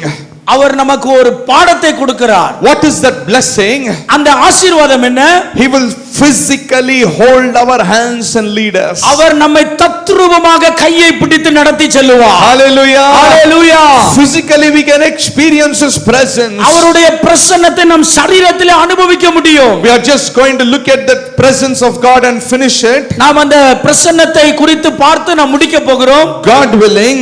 அவர் நமக்கு ஒரு பாடத்தை கொடுக்கிறார். What is that blessing? அந்த ஆசீர்வாதம் என்ன? He will physically hold our hands and lead us. அவர் நம்மை தத்ரூபமாக கையை பிடித்து நடத்தி செல்லுவார். Hallelujah. Hallelujah. Physically we can experience His presence. அவருடைய பிரசன்னத்தை நம் சரீரத்திலே அனுபவிக்க முடியும். We are just going to look at the presence of God and finish it. நாம் அந்த பிரசன்னத்தை குறித்து பார்த்து நாம் முடிக்க போகிறோம். God willing,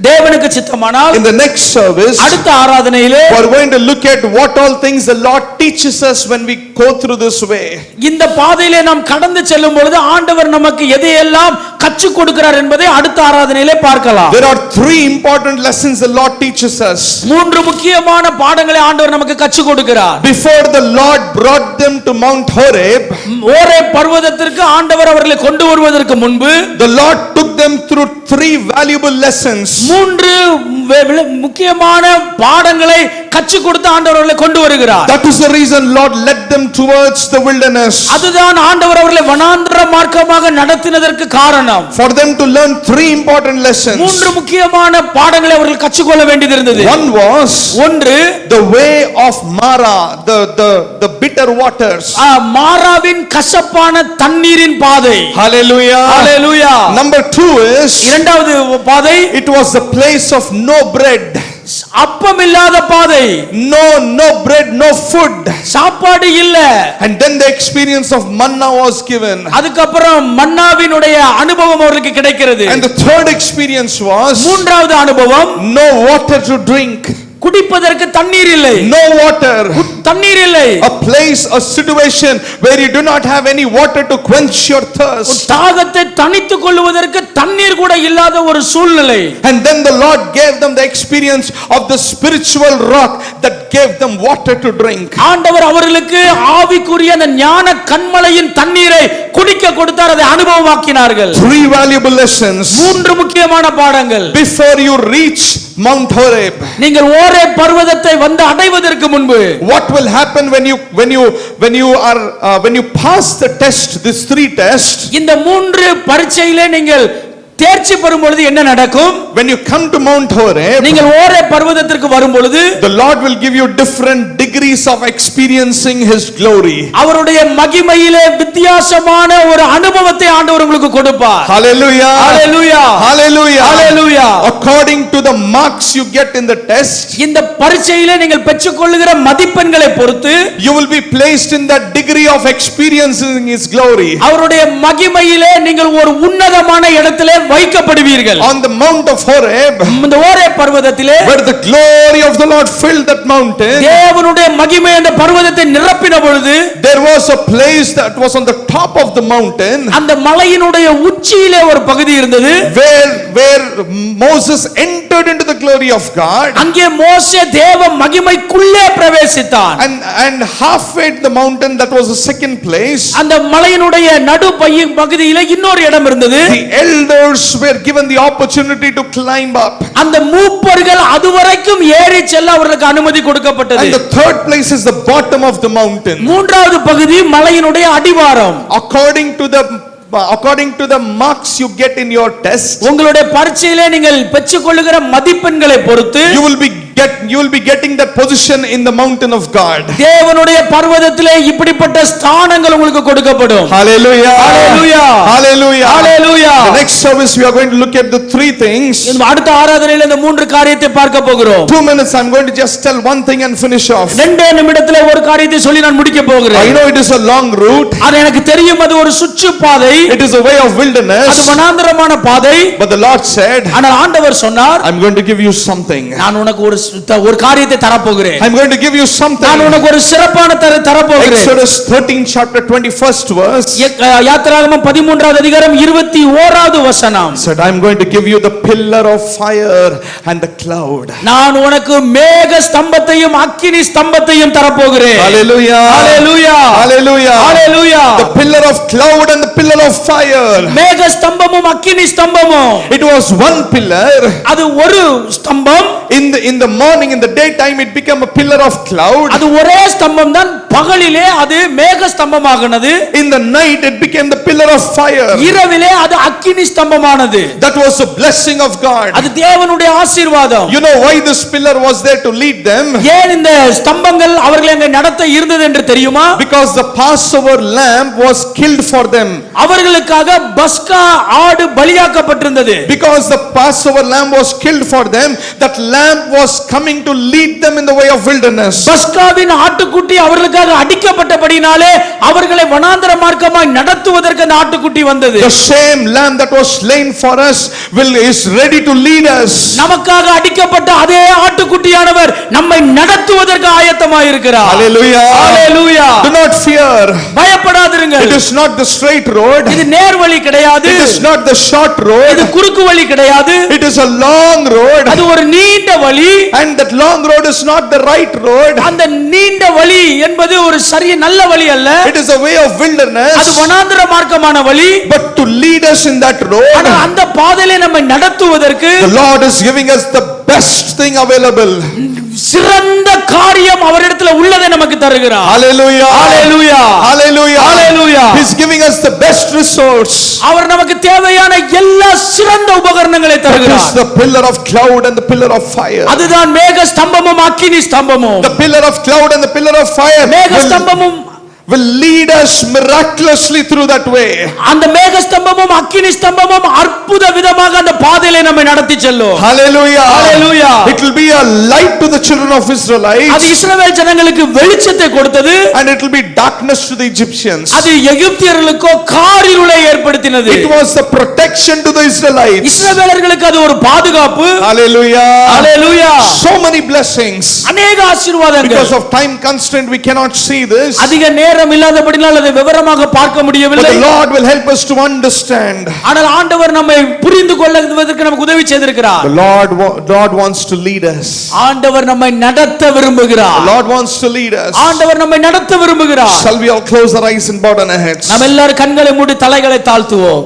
தேவனுக்கு சித்தமானால் in the next service அடுத்த ஆராதனையிலே we are going to look at what all things the Lord teaches us when we go through this way. இந்த பாதையிலே நாம் கடந்து செல்லும் பொழுது ஆண்டவர் நமக்கு எதையெல்லாம் கற்றுக் கொடுக்கிறார் என்பதை அடுத்த ஆராதனையிலே பார்க்கலாம். There are 3 important lessons the Lord teaches us. 3 முக்கியமான பாடங்களை ஆண்டவர் நமக்கு கற்றுக் கொடுக்கிறார். Before the Lord brought them to Mount Horeb, Horeb பர்வதத்திற்கு ஆண்டவர் அவர்களை கொண்டு வருவதற்கு முன்பு the Lord took them through 3 valuable lessons. 3 முக்கியமான பாடங்களை கற்றுக் கொடுத்து ஆண்டவர் அவர்களை கொண்டு வருகிறார். That is the reason Lord led them towards the wilderness. அதுதான் ஆண்டவர் அவர்களை வனாந்தர மார்க்கமாக நடத்தினதற்கு காரணம். For them to learn 3 important lessons. 3 முக்கியமான பாடங்களை அவர்கள் கற்றுக்கொள்ள வேண்டியது இருந்தது. One was the way of Mara, the bitter waters. மாராவின் கசப்பான தண்ணீரின் பாதை. Hallelujah. Hallelujah. Number 2 is இரண்டாவது பாதை, it was the place of no bread. அப்பம் இல்லாத பாதை, no bread, no food. சாப்பாடு இல்ல. And then the experience of manna was given. அதுக்கப்புறம் மன்னாவினுடைய அனுபவம் அவர்களுக்கு கிடைக்கிறது. And the third experience was மூன்றாவது அனுபவம், no water to drink. குடிப்பதற்கு தண்ணீர் இல்லை. No water. தண்ணீர் இல்லை. A place, a situation where you do not have any water to quench your thirst. தாகத்தை தணித்துக் கொள்வதற்கு தண்ணீர் கூட இல்லாத ஒரு சூழ்நிலை. And then the Lord gave them the experience of the spiritual rock that gave them water to drink. ஆண்டவர் அவர்களுக்கு ஆவிக்குரிய அந்த ஞான கன்மலையின் தண்ணீரை குடிக்க கொடுத்தார், அதை அனுபவமாக்கினார்கள். Three valuable lessons. மூன்று முக்கியமான பாடங்கள். Before you reach Mount Horeb, நீங்கள் ஓரேப் பர்வதத்தை வந்து அடைவதற்கு முன்பு what will happen when you pass the test, these three tests? இந்த மூன்று பரீட்சையிலே நீங்கள் தேர்ச்சி பெறும் பொழுது என்ன நடக்கும்? When you come to Mount Horeb, நீங்கள் ஓரேப் பர்வதத்திற்கு வரும் பொழுது the Lord will give you different degrees of experiencing His glory. அவருடைய மகிமையிலே வித்தியாசமான ஒரு அனுபவத்தை ஆண்டவர் உங்களுக்கு கொடுப்பார். Hallelujah. Hallelujah. Hallelujah. Hallelujah. According to the marks you get in the test, இந்த பரீட்சையிலே நீங்கள் பெற்றுக்கொள்ளுகிற மதிப்பெண்களை பொறுத்து you will be placed in that degree of experiencing His glory. அவருடைய மகிமையிலே நீங்கள் ஒரு உன்னதமான இடத்திலே வைக்கப்படுவீர்கள். On the Mount of Horeb, இந்த Horeb பர்வதத்திலே where the glory of the Lord filled that mountain, தேவனுடைய மகிமை அந்த பர்வதத்தை நிரப்பின பொழுது there was a place that was on the top of the mountain, அந்த மலையினுடைய உச்சியிலே ஒரு பகுதி இருந்தது, where Moses entered into the glory of God. அங்கே மோசே தேவ மகிமைக்குள்ளே பிரவேசித்தான். And halfway to the mountain, that was the second place, அந்த மலையினுடைய நடு பகுதியிலே இன்னொரு இடம் இருந்தது. the elders were given the opportunity to climb up. அந்த மூப்பர்கள் அதுவரைக்கும் ஏறி செல்ல அவர்களுக்கு அனுமதி கொடுக்கப்பட்டது. And the third place is the bottom of the mountain. மூன்றாவது பகுதி மலையினுடைய அடிவாரம். According to the marks you get in your test, உங்களுடைய பரீட்சையிலே நீங்கள் பெற்றுக்கொள்ளுகிற மதிப்பெண்களை பொறுத்து you will be getting that position in the mountain of God. தேவனுடைய பர்வதத்திலே இப்படிப்பட்ட ஸ்தானங்கள் உங்களுக்கு கொடுக்கப்படும். Hallelujah. Hallelujah. Hallelujah. Hallelujah. The next service we are going to look at the three things. இந்த அடுத்த ஆராதனையில இந்த மூன்று காரியத்தை பார்க்க போகிறோம். 2 minutes I'm going to just tell one thing and finish off. 2 நிமிடத்திலே ஒரு காரியத்தை சொல்லி நான் முடிக்க போகிறேன். I know it is a long route. அது எனக்கு தெரியும், அது ஒரு சுற்று பாதை. It is a way of wilderness. அது வனாந்தரமான பாதை. But the Lord said, ஆனால் ஆண்டவர் சொன்னார், I'm going to give you something. நான் உனக்கு ஒரு காரியத்தை தர போகிறேன். I'm going to give you something. நான் உனக்கு ஒரு சிறப்பான தர போகிறேன். Exodus 13 chapter 21st verse. யாத்திராகமம் 13வது அதிகாரம் 21வது வசனம். Said, I'm going to give you the pillar of fire and the cloud. நான் உனக்கு மேக ஸ்தம்பத்தையும் அக்கினி ஸ்தம்பத்தையும் தர போகிறேன். Hallelujah. Hallelujah. Hallelujah. Hallelujah. The pillar of cloud and the pillar of fire. மேக ஸ்தம்பமும் அக்கினி ஸ்தம்பமும். It was one pillar. அது ஒரு ஸ்தம்பம். In the morning, in the daytime, it became a pillar of cloud. அது ஒரே ஸ்தம்பம் தான். பகலிலே அது மேக ஸ்தம்பமானது. In the night, it became the pillar of fire. இரவிலே அது அக்கினி ஸ்தம்பமானது. That was a blessing of God. அது தேவனுடைய ஆசீர்வாதம். You know why this pillar was there to lead them? ஏன் இந்த ஸ்தம்பங்கள் அவர்களை அங்கே நடத்த இருந்தது என்று தெரியுமா? Because the Passover lamb was killed for them. அவர்களுக்காக பஸ்கா ஆடு பலியாக்கப்பட்டிருந்தது. Because the Passover lamb was killed for them, that lamb was coming to lead them in the way of wilderness. பஸ்காவின் ஆட்டுக்குட்டி அவர்களுக்காக அடிக்கப்பட்டபடினாலே அவர்களை வனாந்தர மார்க்கமாய் நடத்துவதற்கு அந்த ஆட்டுக்குட்டி வந்தது. The same lamb that was slain for us is ready to lead us. நமக்காக அடிக்கப்பட்ட அதே ஆட்டுக்குட்டியானவர் நம்மை நடத்துவதற்கு ஆயத்தமாய் இருக்கிறார். Hallelujah. Hallelujah. Do not fear. பயப்படாதிருங்கள். It is not the straight road. இது நேர் வழி கிடையாது. It is not the short road. இது குறுக்கு வழி கிடையாது. It is a long road. அது ஒரு நீண்ட வழி. And that long road is not the right road. அந்த நீண்ட வழி என்பது ஒரு சரிய நல்ல வழி அல்ல. It is a way of wilderness. அது வனாந்தர மார்க்கமான வழி. But to lead us in that road, ஆனா அந்த பாதையிலே நம்மை நடத்துவதற்கு the Lord is giving us the best thing available. சிறந்த காரியம் அவரிடத்தில் உள்ளதை நமக்கு தருகிறார். Hallelujah. Hallelujah. Hallelujah. Hallelujah. He's giving us the best resource. அவர் நமக்கு தேவையான எல்லா சிறந்த உபகரணங்களை That தருகிறார். is the pillar of cloud and the pillar of fire. அதுதான் மேக ஸ்தம்பமும் அக்கினி ஸ்தம்பமும். The pillar of cloud and the pillar of fire மேக ஸ்தம்பமும் will lead us miraculously through that way. அந்த மேக ஸ்தம்பமும் அக்கினி ஸ்தம்பமும் அற்புத விதமாக அந்த பாதையிலே நம்மை நடத்தி செல்லும். Hallelujah. Hallelujah. It will be a light to the children of அது Israelites, இஸ்ரவேல் ஜனங்களுக்கு வெளிச்சத்தை கொடுத்தது. and it will be darkness to the Egyptians. அது எகிப்தியர்களுக்கோ காரிருளை ஏற்படுத்தினது. It was the protection to the Israelites. இஸ்ரவேலர்களுக்கு அது ஒரு பாதுகாப்பு. Hallelujah. Hallelujah. So many blessings. அநேக ஆசீர்வாதங்கள். Because of time constraint we cannot see this, அதிக நேரம் இல்லாதபடியால் அதை விவரமாக பார்க்க but முடியவில்லை. the Lord will help us to understand. ஆனால் ஆண்டவர் நம்மை புரிந்து கொள்வதற்கு நமக்கு உதவி செய்திருக்கிறார். The Lord wants to lead us. ஆண்டவர் நம்மை நடத்த The விரும்புகிறார். Lord wants to lead us. ஆண்டவர் நம்மை நடத்த விரும்புகிறார். Shall we all close our eyes and bow down our heads? நாம் எல்லாரும் கண்களை மூடி தலைகளை தாழ்த்துவோம்.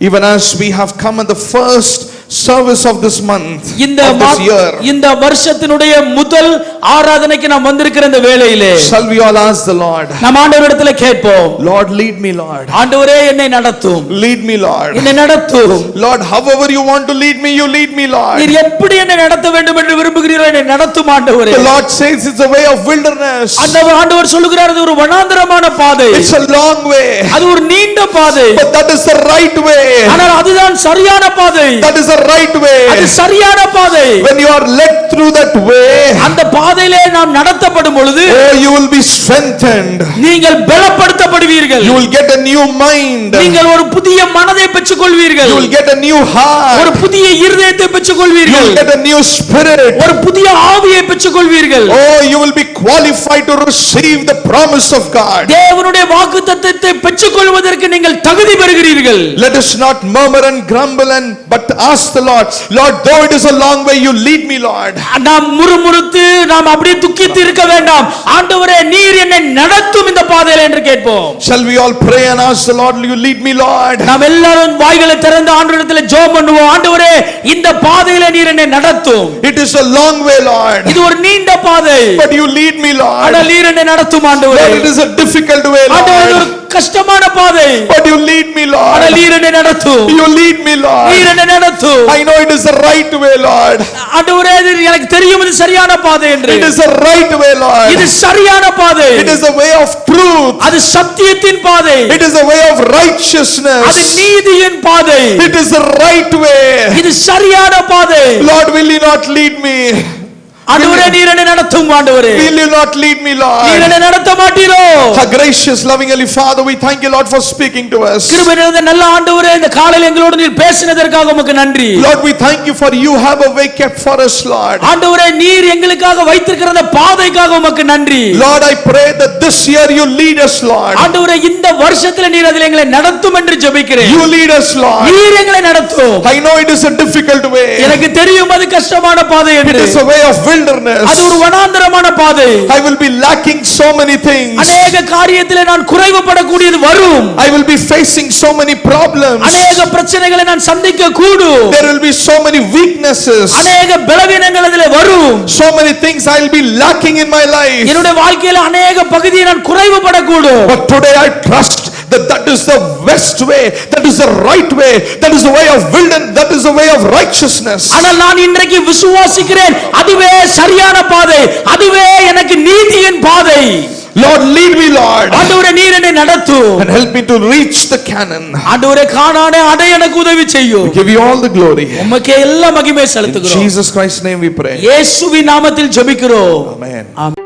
Even as we have come in the first service of this month, இந்த of this year, இந்த வருஷத்தினுடைய முதல் ஆராதனைக்கு நாம் வந்திருக்கிற இந்த வேளையிலே shall we all ask the Lord, நாம் ஆண்டவரிடத்தில் கேட்போம். Lord, lead me, Lord. ஆண்டவரே என்னை நடத்தும். Lead me, Lord. என்னை நடத்தும். Lord, however you want to lead me, you lead me, Lord. நீர் எப்படி என்னை நடத்த வேண்டும் என்று விரும்புகிறீரோ என்னை நடத்தும் ஆண்டவரே. The Lord says it's a way of wilderness. ஆண்டவர் சொல்லுகிறார் அது ஒரு வனாந்தரமான பாதை. It's a long way. அது ஒரு நீண்ட பாதை. But that is the right way. ஆனால் அதுதான் சரியான பாதை. That is the right way. அது சரியான பாதை. When you are led through that way, அந்த பாதையிலே நாம் நடத்தப்படும் பொழுது oh, you will be strengthened. நீங்கள் பலப்படுத்தப்படுவீர்கள். You will get a new mind. நீங்கள் ஒரு புதிய மனதை பெற்றுக்கொள்வீர்கள். You will get a new heart. ஒரு புதிய இருதயத்தை You பெற்றுக்கொள்வீர்கள். will get a new spirit. ஒரு புதிய ஆவியை பெற்றுக்கொள்வீர்கள். Oh, you will be qualified to receive the promise of God. தேவனுடைய வாக்குத்தத்தத்தை பெற்றுக்கொள்வதற்கு நீங்கள் தகுதி பெறுகிறீர்கள். Let us not murmur and grumble but ask the Lord, Lord, though it is a long way, you lead me, Lord. நாம் முறுமுறுத்து நாம் அப்படியே துக்கித்து இருக்க வேண்டாம். ஆண்டவரே நீர் என்னை நடத்தும் இந்த பாதையில என்று கேட்போம். Shall we all pray and ask the Lord, you lead me, Lord? நாம் எல்லாரும் வாய்களை திறந்து ஆண்டவரிடத்தில் ஜெபம் பண்ணுவோம். ஆண்டவரே இந்த பாதையில நீர் என்னை நடத்தும். It is a long way, Lord, இது ஒரு நீண்ட பாதை. but you lead me, Lord. ஆனால் நீர் என்னை நடத்தும் ஆண்டவரே. Lord, it is a difficult way, ஆண்டவரே இது ஒரு Lord, கஷ்டமான பாதை. but you lead me, Lord. ஆனால் நீர் என்னை நடத்தும். You lead me, Lord. நீர் என்னை நடத்தும். I know it is the right way, Lord. ஆண்டவரே இது எனக்கு தெரியும் இது சரியான பாதை என்று. It is the right way, Lord. இது சரியான பாதை. It is the way of truth. அது சத்தியத்தின் பாதை. It is the way of righteousness. அது நீதியின் பாதை. It is the right way. இது சரியான பாதை. Lord, will you not lead me? ஆண்டவரே நீர் என்னை நடத்தும் ஆண்டவரே. Will you not lead me, Lord? நீர் என்னை நடத்த மாட்டீரோ? Our gracious loving Heavenly Father, we thank you, Lord, for speaking to us. கிருபை நிறைந்த நல்ல ஆண்டவரே இந்த காலையில் எங்களோடு நீர் பேசினதற்காக உமக்கு நன்றி. Lord, we thank you for you have a way kept for us, Lord. ஆண்டவரே நீர் எங்களுக்காக வைத்திருக்கிற அந்த பாதைக்காக உமக்கு நன்றி. Lord, I pray that this year you lead us, Lord. ஆண்டவரே இந்த வருஷத்துல நீர் அதில் எங்களை நடத்தும் என்று ஜெபிக்கிறேன். You lead us, Lord. நீர் எங்களை நடத்தும். I know it is a difficult way. எனக்கு தெரியும் அது கஷ்டமான பாதை It என்று. is a way of wilderness. அது ஒரு வனாந்தரமான பாதை. I will be lacking so many things. அநேக காரியத்திலே நான் குறைவுபடக்கூடியது வரும். I will be facing so many problems. அநேக பிரச்சனைகளை நான் சந்திக்க கூடும். There will be so many weaknesses. அநேக பலவீனங்கள் அதிலே வரும். So many things I will be lacking in my life. என்னுடைய வாழ்க்கையில அநேக பகுதியை நான் குறைவுபடக்கூடும். But today I trust that is the best way, that is the right way, that is the way of wilderness, that is the way of righteousness. ஆனால் நான் இன்றைக்கு விசுவாசிக்கிறேன் அதுவே சரியான பாதை, அதுவே எனக்கு நீதியின் பாதை. Lord, lead me, Lord, ஆண்டவரே நீர் என்னை நடத்தும். and help me to reach the Canaan. ஆண்டவரே கானானை அடைய எனக்கு உதவி செய்யும். We give you all the glory. உமக்கே எல்லா மகிமை In செலுத்துகிறோம். Jesus Christ's name we pray. இயேசுவின் நாமத்தில் ஜெபிக்கிறோம். Amen. ஆமென்.